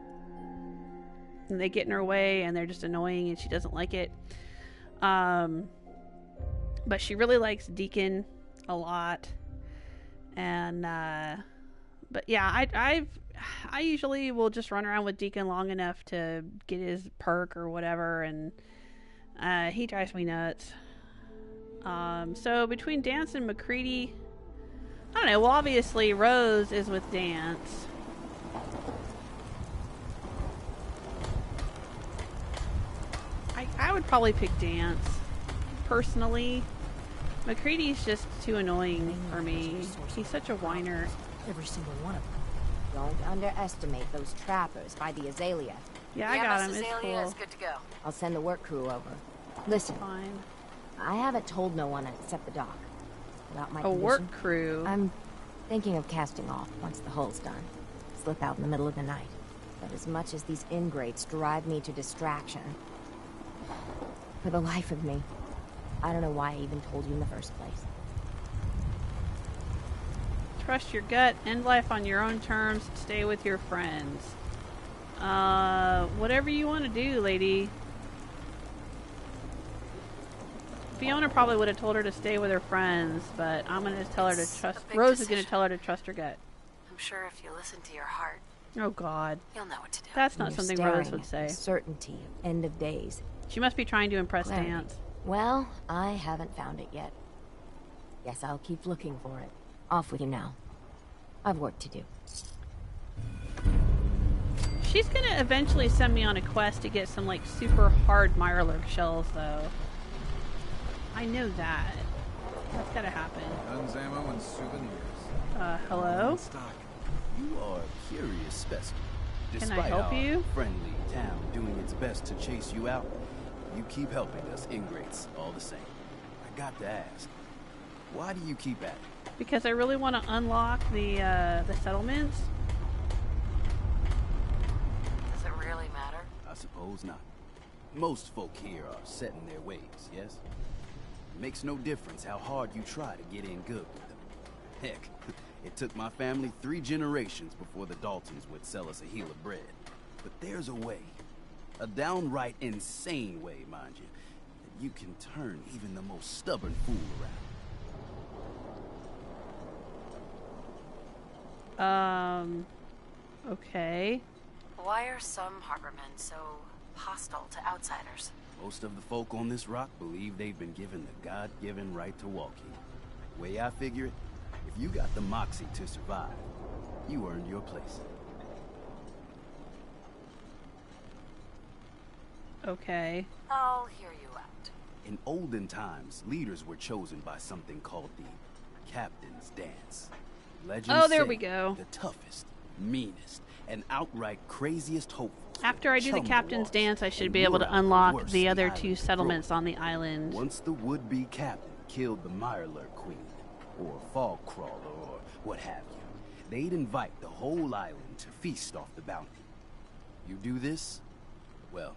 S2: And they get in her way, and they're just annoying, and she doesn't like it. But she really likes Deacon a lot. And but yeah, I usually will just run around with Deacon long enough to get his perk or whatever, and he drives me nuts. So between Danse and McCready, I don't know. Well, obviously Rose is with Danse. I would probably pick Danse personally. McCready's just too annoying for me. He's such a whiner.
S3: Every single one of them.
S12: Don't underestimate those trappers by the Azalea.
S2: Yeah, I got him.
S7: MS
S2: It's
S7: Azalea
S2: cool.
S7: is good to go.
S12: I'll send the work crew over. Listen,
S2: Fine.
S12: I haven't told no one except the doc about my
S2: A
S12: condition.
S2: work crew.
S12: I'm thinking of casting off once the hull's done. Slip out in the middle of the night. But as much as these ingrates drive me to distraction, for the life of me, I don't know why I even told you in the first place.
S2: Trust your gut. End life on your own terms. Stay with your friends. Whatever you want to do, lady. Fiona probably would have told her to stay with her friends, but I'm going to tell her to trust... Rose is going to tell her to trust her gut.
S7: I'm sure if you listen to your heart,
S2: Oh, God.
S7: you'll know what to do.
S2: That's not
S12: You're
S2: something
S12: staring
S2: Rose would
S12: at
S2: say.
S12: the certainty of end of days.
S2: She must be trying to impress
S12: Clarity.
S2: Danse.
S12: Well, I haven't found it yet. Guess I'll keep looking for it. Off with you now. I've work to do.
S2: She's going to eventually send me on a quest to get some, like, super hard Mirelurk shells, though. I know that. That's got to happen.
S1: Guns, ammo, and souvenirs.
S2: Hello?
S6: Stock. You are a curious specimen.
S2: Can
S6: Despite
S2: I help
S6: our
S2: you?
S6: friendly town doing its best to chase you out, you keep helping us ingrates all the same. I got to ask, why do you keep at it?
S2: Because I really want to unlock the settlements.
S7: Does it really matter?
S6: I suppose not. Most folk here are set in their ways, yes? It makes no difference how hard you try to get in good with them. Heck, it took my family 3 generations before the Daltons would sell us a heel of bread. But there's a way, a downright insane way, mind you, that you can turn even the most stubborn fool around.
S2: Okay.
S7: Why are some harbormen so hostile to outsiders?
S6: Most of the folk on this rock believe they've been given the God-given right to walk here. Way I figure it, if you got the moxie to survive, you earned your place.
S2: Okay.
S7: I'll hear you out.
S6: In olden times, leaders were chosen by something called the Captain's Dance. Legends
S2: Oh, there
S6: say
S2: we go.
S6: The toughest, meanest, and outright craziest hopefuls.
S2: After I do the Captain's Dance, I should be able to unlock the other 2 settlements on the island.
S6: Once the would-be captain killed the Mirelurk Queen, or Fog Crawler, or what have you, they'd invite the whole island to feast off the bounty. You do this, well,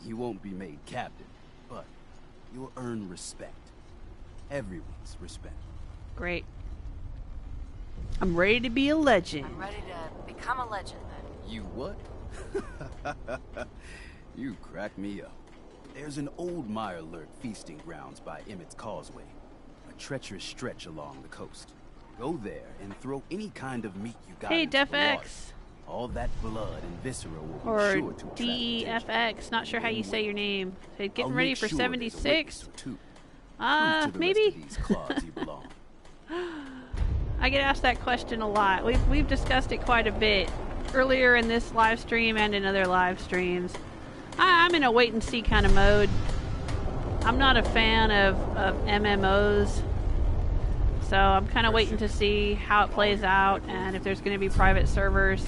S6: you won't be made captain, but you'll earn respect. Everyone's respect.
S2: Great. I'm ready to be a legend.
S7: I'm ready to become a legend, then.
S6: You what? You crack me up. There's an old Mirelurk feasting grounds by Emmett's Causeway, a treacherous stretch along the coast. Go there and throw any kind of meat you got
S2: Hey,
S6: into the water.
S2: DefX.
S6: All that blood and viscera will be
S2: Or
S6: sure to attract attention.
S2: DEFX. Not sure how you say your name. Hey, getting
S6: I'll
S2: ready
S6: make
S2: for
S6: sure there's a
S2: 76.
S6: witness or two. Prove to the
S2: Maybe.
S6: rest of these clods you belong.
S2: I get asked that question a lot. We've discussed it quite a bit earlier in this live stream and in other live streams. I'm in a wait and see kind of mode. I'm not a fan of MMOs, so I'm kind of waiting to see how it plays out and if there's going to be private servers.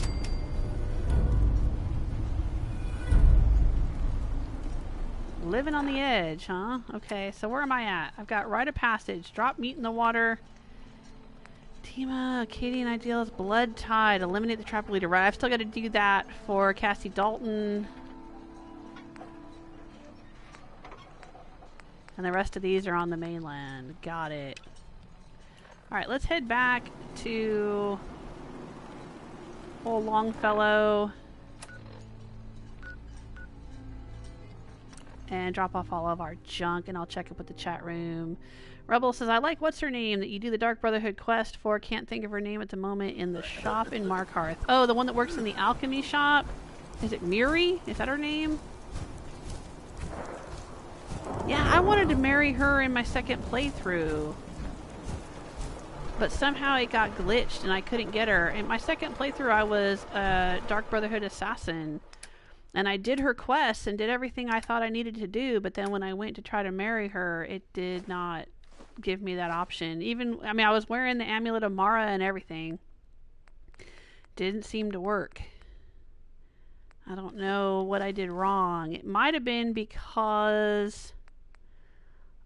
S2: Living on the edge, huh? Okay, so where am I at? I've got rite of passage, drop meat in the water. Tima, Acadian Ideals, Blood Tide, eliminate the trap leader. Right, I've still got to do that for Cassie Dalton. And the rest of these are on the mainland. Got it. Alright, let's head back to old Longfellow and drop off all of our junk, and I'll check up with the chat room. Rebel says, I like what's her name that you do the Dark Brotherhood quest for. Can't think of her name at the moment. In the shop in Markarth. Oh, the one that works in the alchemy shop? Is it Miri? Is that her name? Yeah, I wanted to marry her in my second playthrough. But somehow it got glitched and I couldn't get her. In my second playthrough, I was a Dark Brotherhood assassin. And I did her quests and did everything I thought I needed to do, but then when I went to try to marry her, it did not give me that option. Even, I mean, I was wearing the Amulet of Mara and everything. Didn't seem to work. I don't know what I did wrong. It might have been because...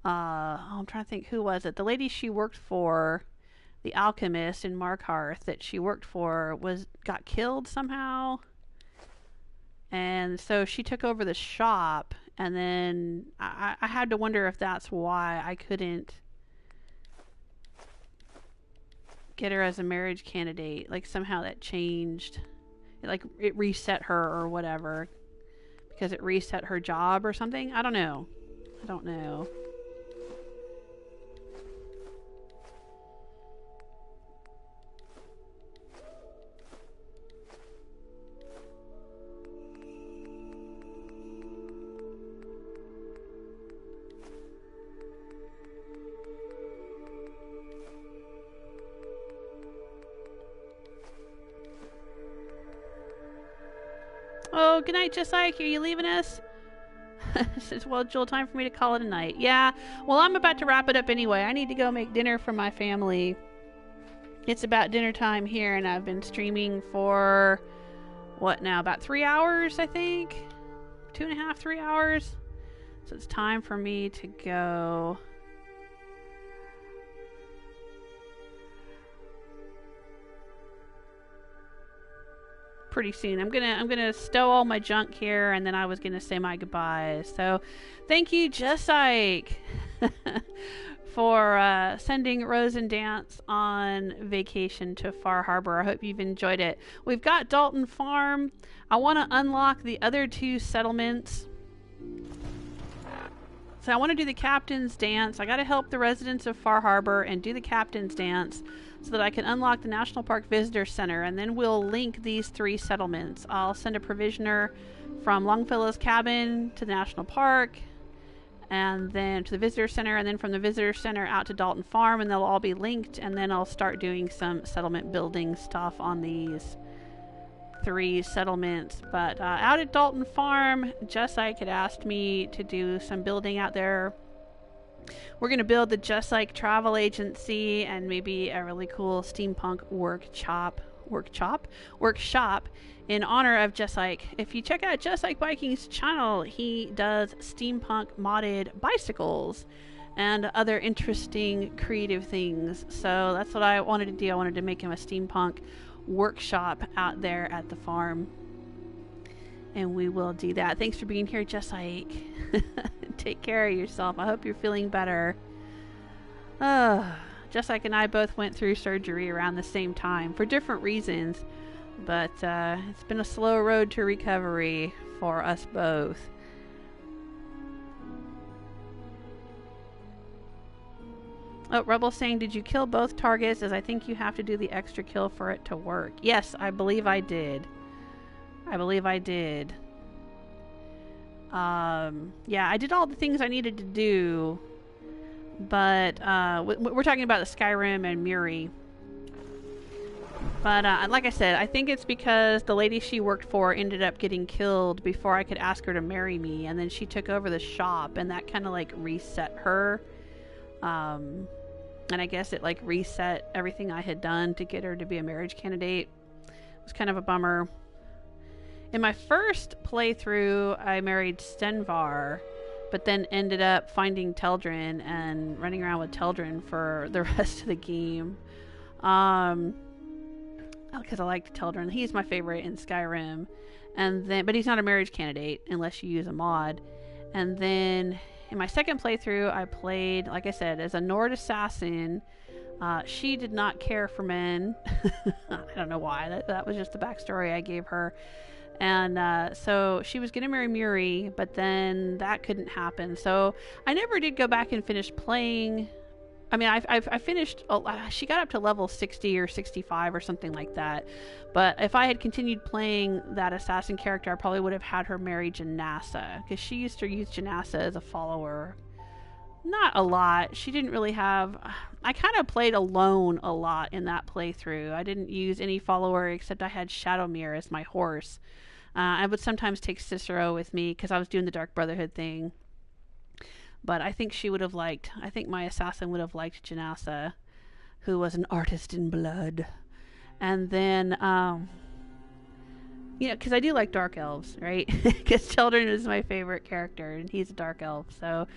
S2: I'm trying to think, who was it? The lady she worked for, the alchemist in Markarth that she worked for, got killed somehow. And so she took over the shop, and then I had to wonder if that's why I couldn't get her as a marriage candidate. Like somehow that changed. Like it reset her or whatever. Because it reset her job or something. I don't know. I don't know. Oh, good night, Just Like. Are you leaving us? Says, well, Joel, time for me to call it a night. Yeah, well, I'm about to wrap it up anyway. I need to go make dinner for my family. It's about dinner time here, and I've been streaming for, what now, about 3 hours, I think? 2.5, 3 hours? So it's time for me to go. Pretty soon. I'm gonna stow all my junk here, and then I was gonna say my goodbyes. So thank you, Just Like, for sending Rose and Danse on vacation to Far Harbor. I hope you've enjoyed it. We've got Dalton Farm. I want to unlock the other 2 settlements. So I want to do the Captain's Dance. I got to help the residents of Far Harbor and do the Captain's Dance so that I can unlock the National Park Visitor Center, and then we'll link these 3 settlements. I'll send a provisioner from Longfellow's cabin to the National Park, and then to the Visitor Center, and then from the Visitor Center out to Dalton Farm, and they'll all be linked, and then I'll start doing some settlement building stuff on these 3 settlements. But out at Dalton Farm, Just Like had asked me to do some building out there. We're going to build the Just Like travel agency and maybe a really cool steampunk workshop in honor of Just Like. If you check out Just Like Biking's channel, he does steampunk modded bicycles and other interesting creative things. So that's what I wanted to do. I wanted to make him a steampunk workshop out there at the farm, and we will do that. Thanks for being here, Just Like. Take care of yourself. I hope you're feeling better. Just Like and I both went through surgery around the same time for different reasons, but it's been a slow road to recovery for us both. Oh, Rebel saying, did you kill both targets? As I think you have to do the extra kill for it to work. Yes, I believe I did. Yeah, I did all the things I needed to do, But we're talking about the Skyrim and Muri. But like I said, I think it's because the lady she worked for ended up getting killed before I could ask her to marry me, and then she took over the shop, and that kind of like reset her. And I guess it like reset everything I had done to get her to be a marriage candidate. It was kind of a bummer. In my first playthrough, I married Stenvar, but then ended up finding Teldrin and running around with Teldrin for the rest of the game. Because I liked Teldrin. He's my favorite in Skyrim. And then, but he's not a marriage candidate unless you use a mod. And then in my second playthrough, I played, like I said, as a Nord assassin. She did not care for men. I don't know why. That was just the backstory I gave her. And so she was going to marry Muri, but then that couldn't happen. So I never did go back and finish playing. I mean, I finished, she got up to level 60 or 65 or something like that. But if I had continued playing that assassin character, I probably would have had her marry Janassa, because she used to use Janassa as a follower. Not a lot. She didn't really have... I kind of played alone a lot in that playthrough. I didn't use any follower except I had Shadowmere as my horse. I would sometimes take Cicero with me because I was doing the Dark Brotherhood thing. But I think she would have liked... I think my assassin would have liked Janassa, who was an artist in blood. And then... you know, because I do like Dark Elves, right? Because Children is my favorite character, and he's a Dark Elf, so...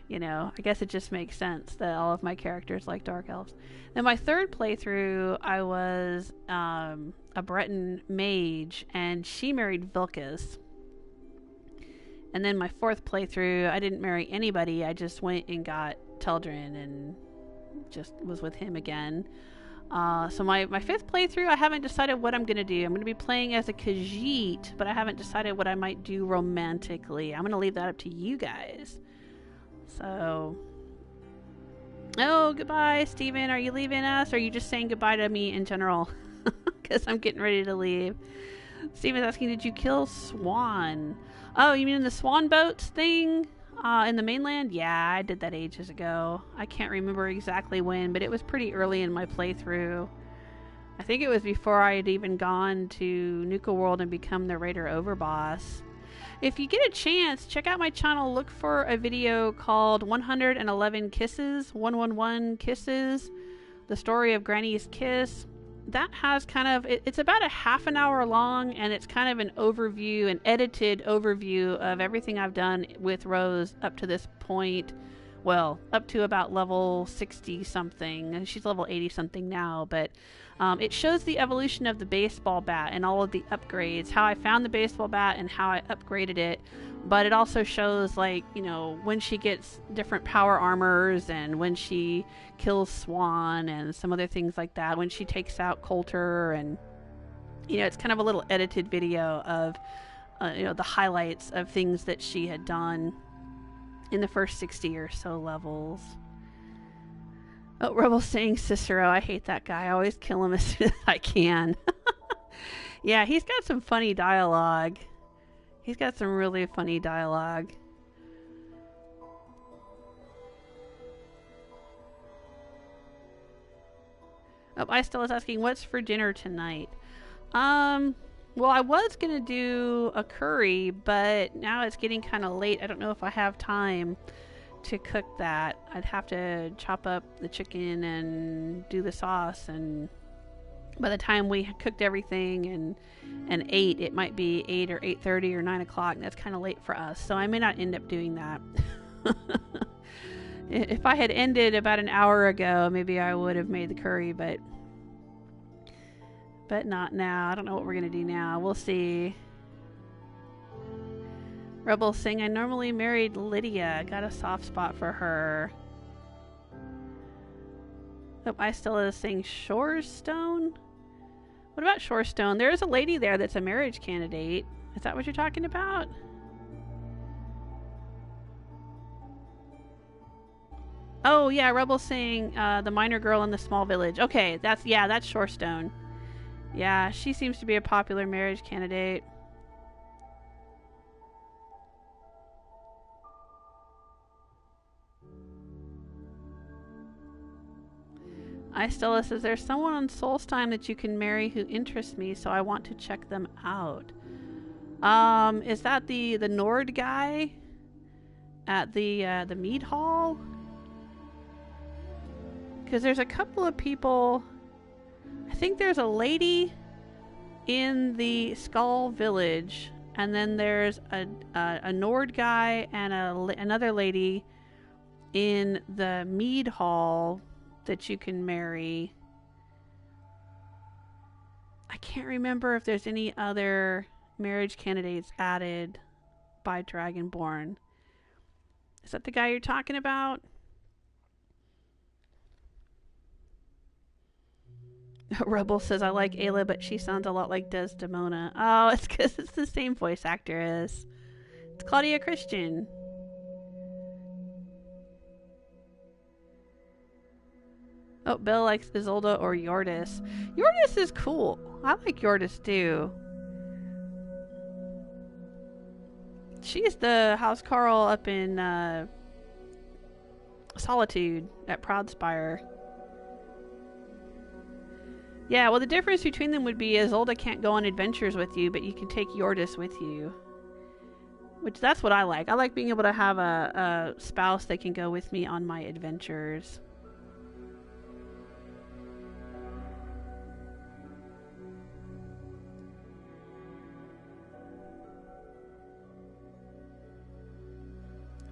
S2: You know, I guess it just makes sense that all of my characters like Dark Elves. Then my third playthrough, I was a Breton mage, and she married Vilcus. And then my fourth playthrough, I didn't marry anybody. I just went and got Teldrin and just was with him again. So my fifth playthrough, I haven't decided what I'm going to do. I'm going to be playing as a Khajiit, but I haven't decided what I might do romantically. I'm going to leave that up to you guys. So, oh, goodbye, Steven. Are you leaving us, or are you just saying goodbye to me in general? Because I'm getting ready to leave. Steven's asking, did you kill Swan? Oh, you mean in the Swan boats thing in the mainland? Yeah, I did that ages ago. I can't remember exactly when, but it was pretty early in my playthrough. I think it was before I had even gone to Nuka World and become the Raider Overboss. If you get a chance, check out my channel. Look for a video called 111 Kisses, 111 Kisses, the story of Granny's Kiss. That has kind of, it's about a half an hour long, and it's kind of an overview, an edited overview of everything I've done with Rose up to this point. Well, up to about level 60 something, and she's level 80 something now, but it shows the evolution of the baseball bat and all of the upgrades, how I found the baseball bat and how I upgraded it. But it also shows, like, you know, when she gets different power armors and when she kills Swan and some other things like that, when she takes out Coulter, and, you know, it's kind of a little edited video of, you know, the highlights of things that she had done in the first 60 or so levels. Oh, Rebel's saying Cicero. I hate that guy. I always kill him as soon as I can. Yeah, he's got some funny dialogue. He's got some really funny dialogue. Oh, I still was asking, what's for dinner tonight? Well, I was going to do a curry, but now it's getting kind of late. I don't know if I have time to cook that. I'd have to chop up the chicken and do the sauce, and by the time we cooked everything and ate, it might be 8 or 8:30 or 9 o'clock, and that's kind of late for us, so I may not end up doing that. If I had ended about an hour ago, maybe I would have made the curry, but not now. I don't know what we're gonna do now. We'll see. Rebel saying, I normally married Lydia. Got a soft spot for her. Oh, I still is saying Shorestone? What about Shorestone? There is a lady there that's a marriage candidate. Is that what you're talking about? Oh, yeah, Rebel saying the miner girl in the small village. Okay, that's Shorestone. Yeah, she seems to be a popular marriage candidate. Stella says, there's someone on Solstheim that you can marry who interests me, so I want to check them out. Is that the Nord guy at the mead hall? Because there's a couple of people. I think there's a lady in the Skull Village, and then there's a Nord guy and another lady in the mead hall that you can marry. I can't remember if there's any other marriage candidates added by Dragonborn. Is that the guy you're talking about? Rebel says, I like Ayla, but she sounds a lot like Desdemona. Oh, it's because it's the same voice actress. It's Claudia Christian. Oh, Bill likes Isolde or Yordis. Yordis is cool. I like Yordis too. She's the housecarl up in Solitude at Proudspire. Yeah, well, the difference between them would be Isolde can't go on adventures with you, but you can take Yordis with you. Which, that's what I like. I like being able to have a spouse that can go with me on my adventures.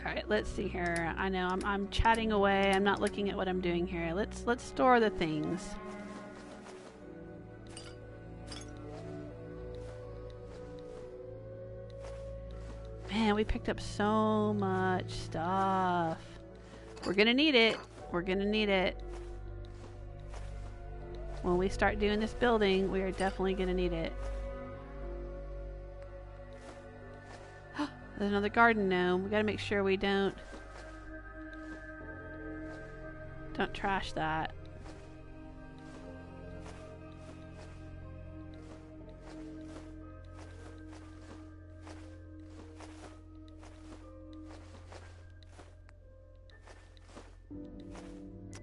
S2: Alright, let's see here. I know I'm chatting away. I'm not looking at what I'm doing here. Let's store the things. Man, we picked up so much stuff. We're gonna need it. We're gonna need it. When we start doing this building, we are definitely gonna need it. There's another garden gnome. We gotta make sure we don't trash that.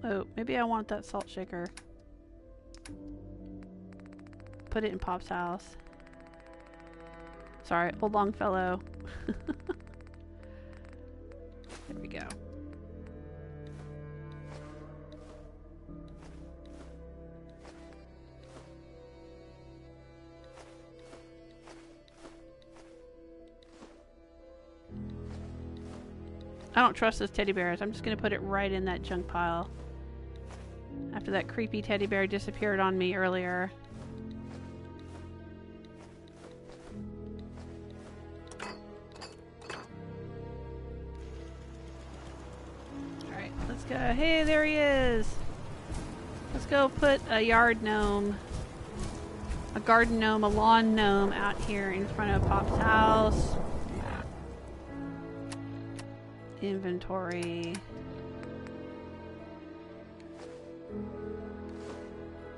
S2: Oh, maybe I want that salt shaker. Put it in Pop's house. Sorry, old Longfellow. There we go. I don't trust those teddy bears. I'm just going to put it right in that junk pile. After that creepy teddy bear disappeared on me earlier. Alright, let's go. Hey, there he is! Let's go put a yard gnome, a garden gnome, a lawn gnome out here in front of Pop's house. Inventory.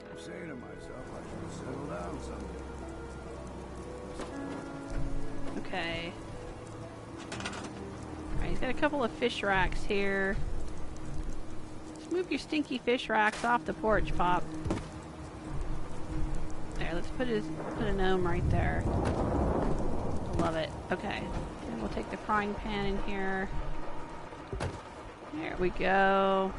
S13: I'm saying to myself, I should settle down someday.
S2: Okay. Alright, he's got a couple of fish racks here. Let's move your stinky fish racks off the porch, Pop. There, let's put a gnome right there. Love it. Okay. And we'll take the frying pan in here. There we go.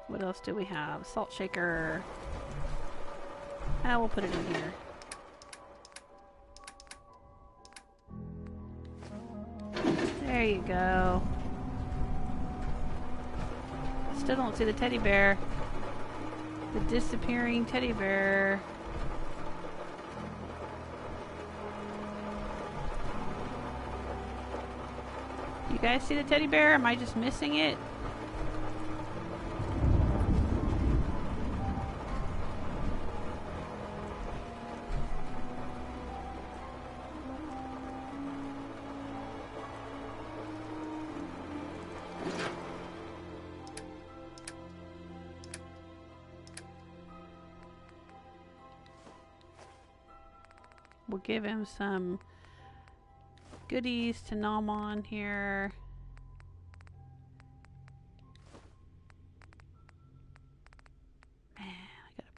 S2: What else do we have? Salt shaker. We'll put it in here. There you go. Still don't see the teddy bear. The disappearing teddy bear. You guys see the teddy bear? Am I just missing it? We'll give him some goodies to nom on here.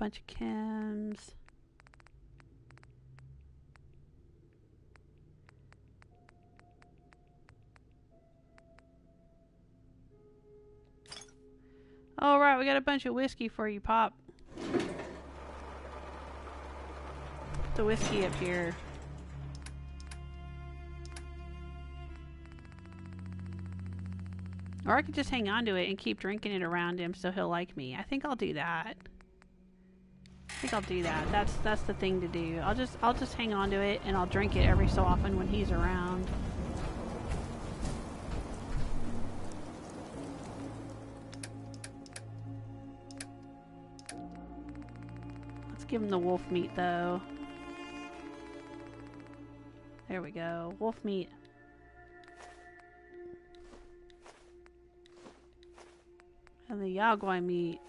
S2: bunch of chems. All right, we got a bunch of whiskey for you, Pop. The whiskey up here. Or I could just hang on to it and keep drinking it around him so he'll like me. I think I'll do that. That's the thing to do. I'll just hang on to it and I'll drink it every so often when he's around. Let's give him the wolf meat though. There we go. Wolf meat. And the Yagwai meat.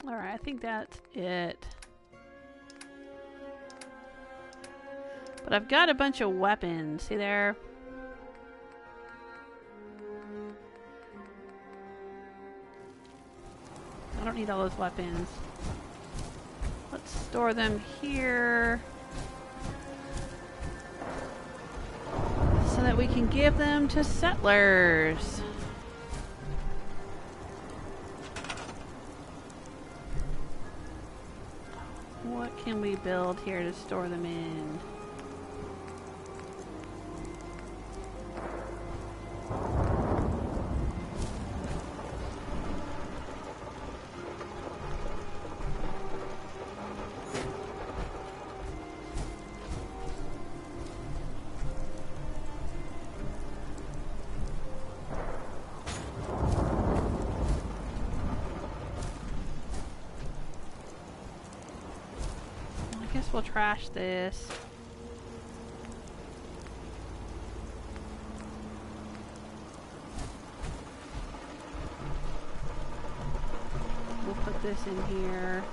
S2: Alright, I think that's it. But I've got a bunch of weapons. See there? I don't need all those weapons. Let's store them here so that we can give them to settlers. What can we build here to store them in? We'll trash this. We'll put this in here.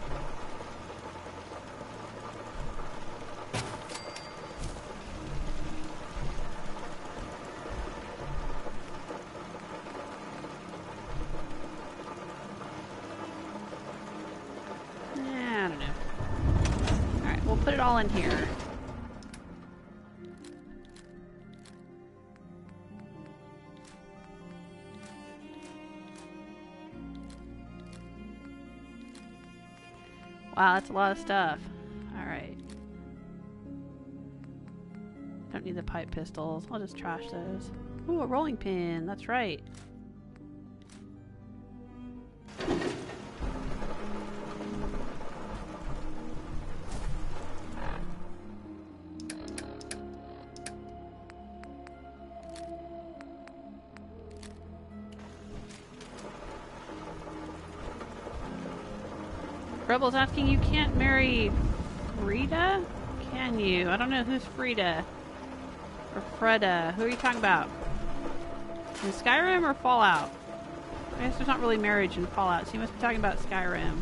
S2: I don't know. We'll put it all in here. Wow, that's a lot of stuff. Alright. Don't need the pipe pistols. I'll just trash those. Ooh, a rolling pin. That's right. Rebel's asking, you can't marry Frida? Can you? I don't know who's Frida. Or Freda. Who are you talking about? In Skyrim or Fallout? I guess there's not really marriage in Fallout, so you must be talking about Skyrim.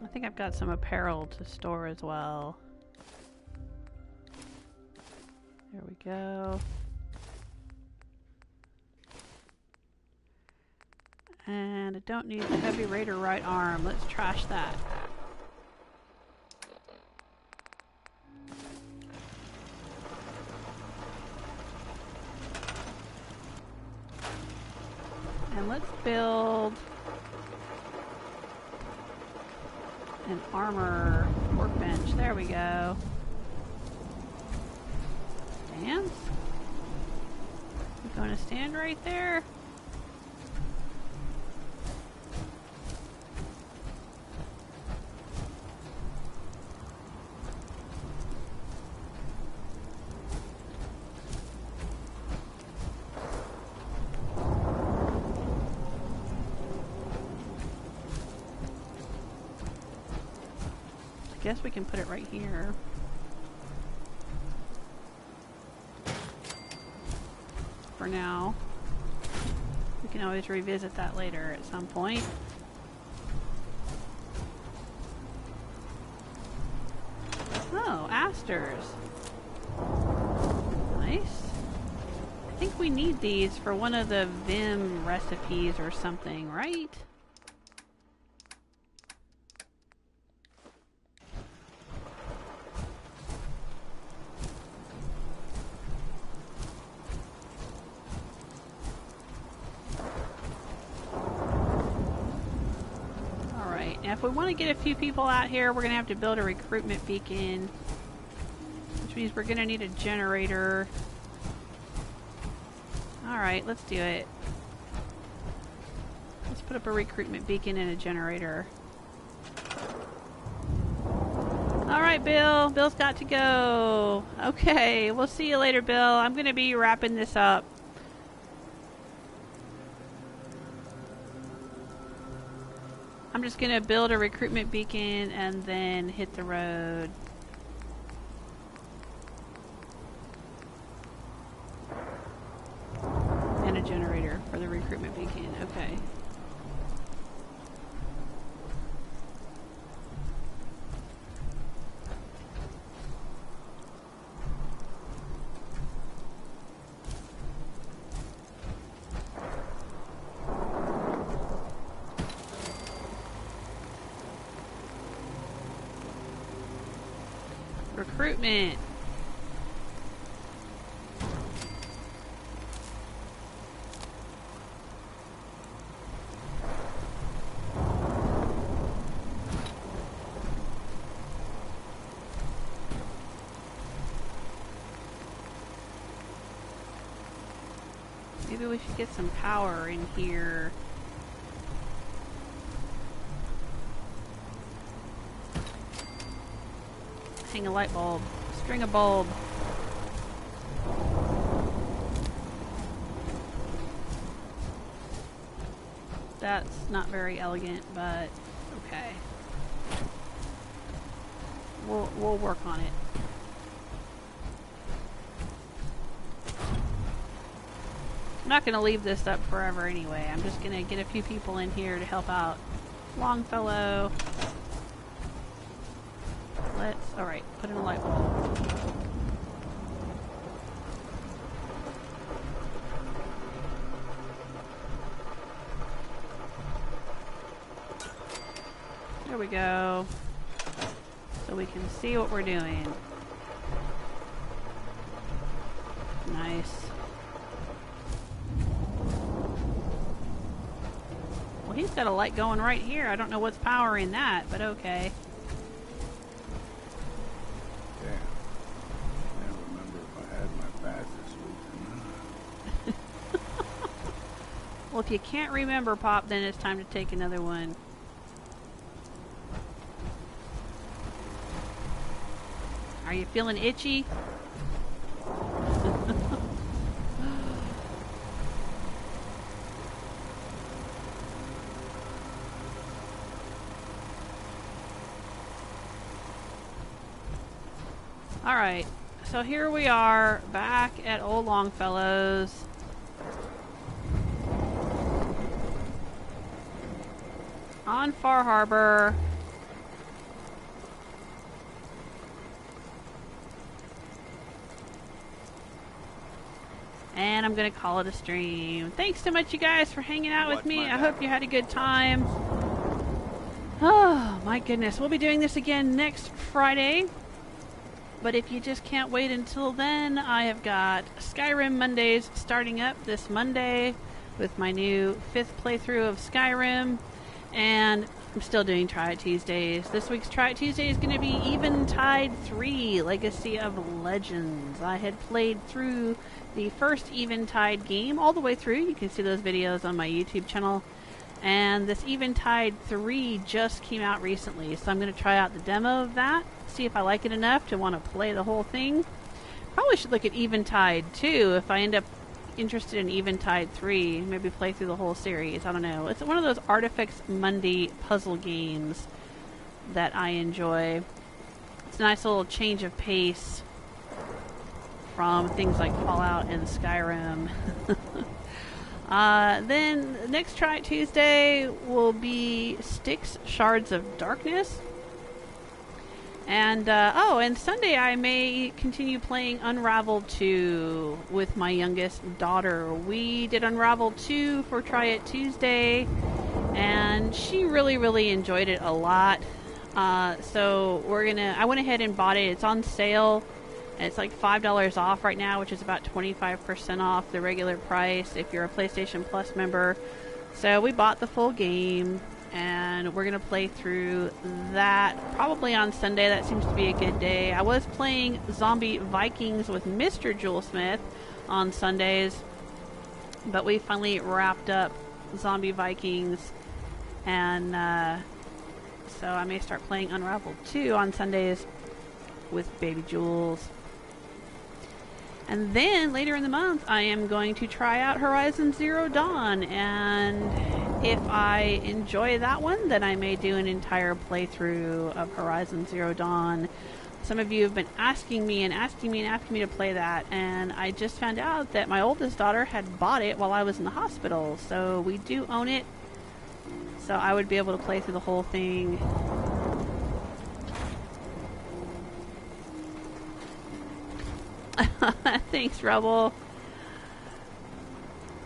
S2: I think I've got some apparel to store as well. There we go. And I don't need the heavy raider right arm. Let's trash that. And let's build an armor workbench. There we go. Danse? You going to stand right there? Guess we can put it right here. For now. We can always revisit that later at some point. Oh, asters. Nice. I think we need these for one of the Vim recipes or something, right? If we want to get a few people out here, we're going to have to build a recruitment beacon, which means we're going to need a generator. Alright, let's do it. Let's put up a recruitment beacon and a generator. Alright, Bill. Bill's got to go. Okay, we'll see you later, Bill. I'm going to be wrapping this up. I'm just going to build a recruitment beacon and then hit the road. And a generator for the recruitment beacon. Okay. Recruitment. Maybe we should get some power in here. Hang a light bulb. String a bulb. That's not very elegant, but okay. We'll work on it. I'm not going to leave this up forever anyway. I'm just going to get a few people in here to help out Longfellow. Alright, put in a light bulb. There we go. So we can see what we're doing. Nice. Well, he's got a light going right here. I don't know what's powering that, but okay. Well, if you can't remember, Pop, then it's time to take another one. Are you feeling itchy? Alright, so here we are back at Old Longfellow's. On Far Harbor. And I'm going to call it a stream. Thanks so much, you guys, for hanging out with me. I hope you had a good time. Oh, my goodness. We'll be doing this again next Friday. But if you just can't wait until then, I have got Skyrim Mondays starting up this Monday with my new 5th playthrough of Skyrim. And I'm still doing Try It Tuesdays. This week's Try It Tuesday is going to be Eventide 3, Legacy of Legends. I had played through the first Eventide game all the way through. You can see those videos on my YouTube channel. And this Eventide 3 just came out recently, so I'm going to try out the demo of that, see if I like it enough to want to play the whole thing. Probably should look at Eventide 2 if I end up interested in Eventide 3, maybe play through the whole series. I don't know. It's one of those Artifacts Monday puzzle games that I enjoy. It's a nice little change of pace from things like Fallout and Skyrim. Then next Try It Tuesday will be Styx Shards of Darkness. And, and Sunday I may continue playing Unravel 2 with my youngest daughter. We did Unravel 2 for Try It Tuesday, and she really, really enjoyed it a lot. So I went ahead and bought it. It's on sale. It's like $5 off right now, which is about 25% off the regular price if you're a PlayStation Plus member. So we bought the full game, and we're going to play through that probably on Sunday. That seems to be a good day. I was playing Zombie Vikings with Mr. Jewelsmith on Sundays, but we finally wrapped up Zombie Vikings, and so I may start playing Unravel 2 on Sundays with Baby Jules. And then later in the month, I am going to try out Horizon Zero Dawn, and if I enjoy that one, then I may do an entire playthrough of Horizon Zero Dawn. Some of you have been asking me to play that, and I just found out that my oldest daughter had bought it while I was in the hospital, so we do own it, so I would be able to play through the whole thing. Thanks, Rebel.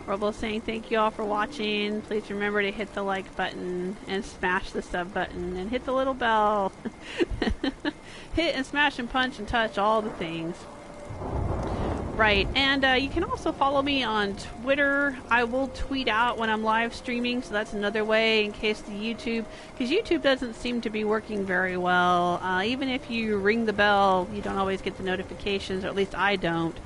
S2: Rebel saying thank you all for watching. Please remember to hit the like button and smash the sub button and hit the little bell. Hit and smash and punch and touch all the things. Right, and you can also follow me on Twitter. I will tweet out when I'm live streaming, so that's another way in case the YouTube, because YouTube doesn't seem to be working very well. Even if you ring the bell, you don't always get the notifications, or at least I don't.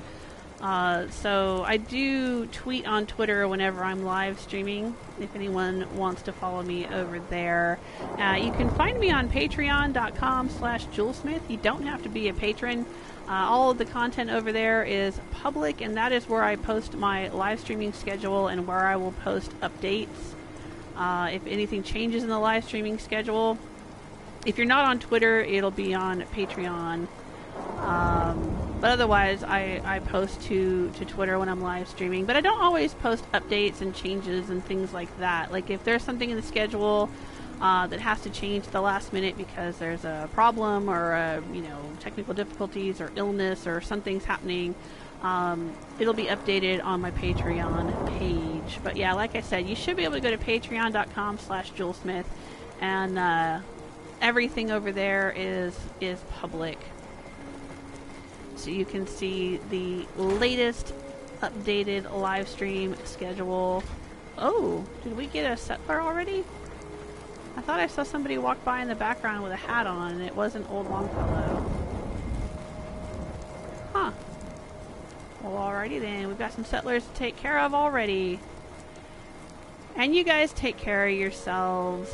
S2: So I do tweet on Twitter whenever I'm live streaming, if anyone wants to follow me over there. You can find me on patreon.com/Jewelsmith. You don't have to be a patron. All of the content over there is public, and that is where I post my live streaming schedule and where I will post updates if anything changes in the live streaming schedule. If you're not on Twitter, it'll be on Patreon. But otherwise, I post to Twitter when I'm live streaming. But I don't always post updates and changes and things like that. Like if there's something in the schedule that has to change at the last minute because there's a problem or technical difficulties or illness or something's happening, it'll be updated on my Patreon page. But yeah, like I said, you should be able to go to patreon.com/Jewelsmith, and everything over there is public. So you can see the latest updated live stream schedule. Oh, did we get a settler already? I thought I saw somebody walk by in the background with a hat on, and it wasn't old Longfellow. Huh. Well, alrighty then. We've got some settlers to take care of already. And you guys take care of yourselves.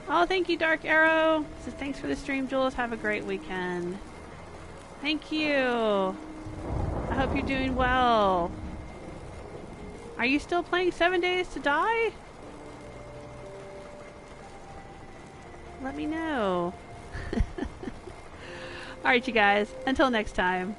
S2: Oh, thank you, Dark Arrow. So thanks for the stream, Jules. Have a great weekend. Thank you. I hope you're doing well. Are you still playing 7 Days to Die? Let me know. Alright, you guys. Until next time.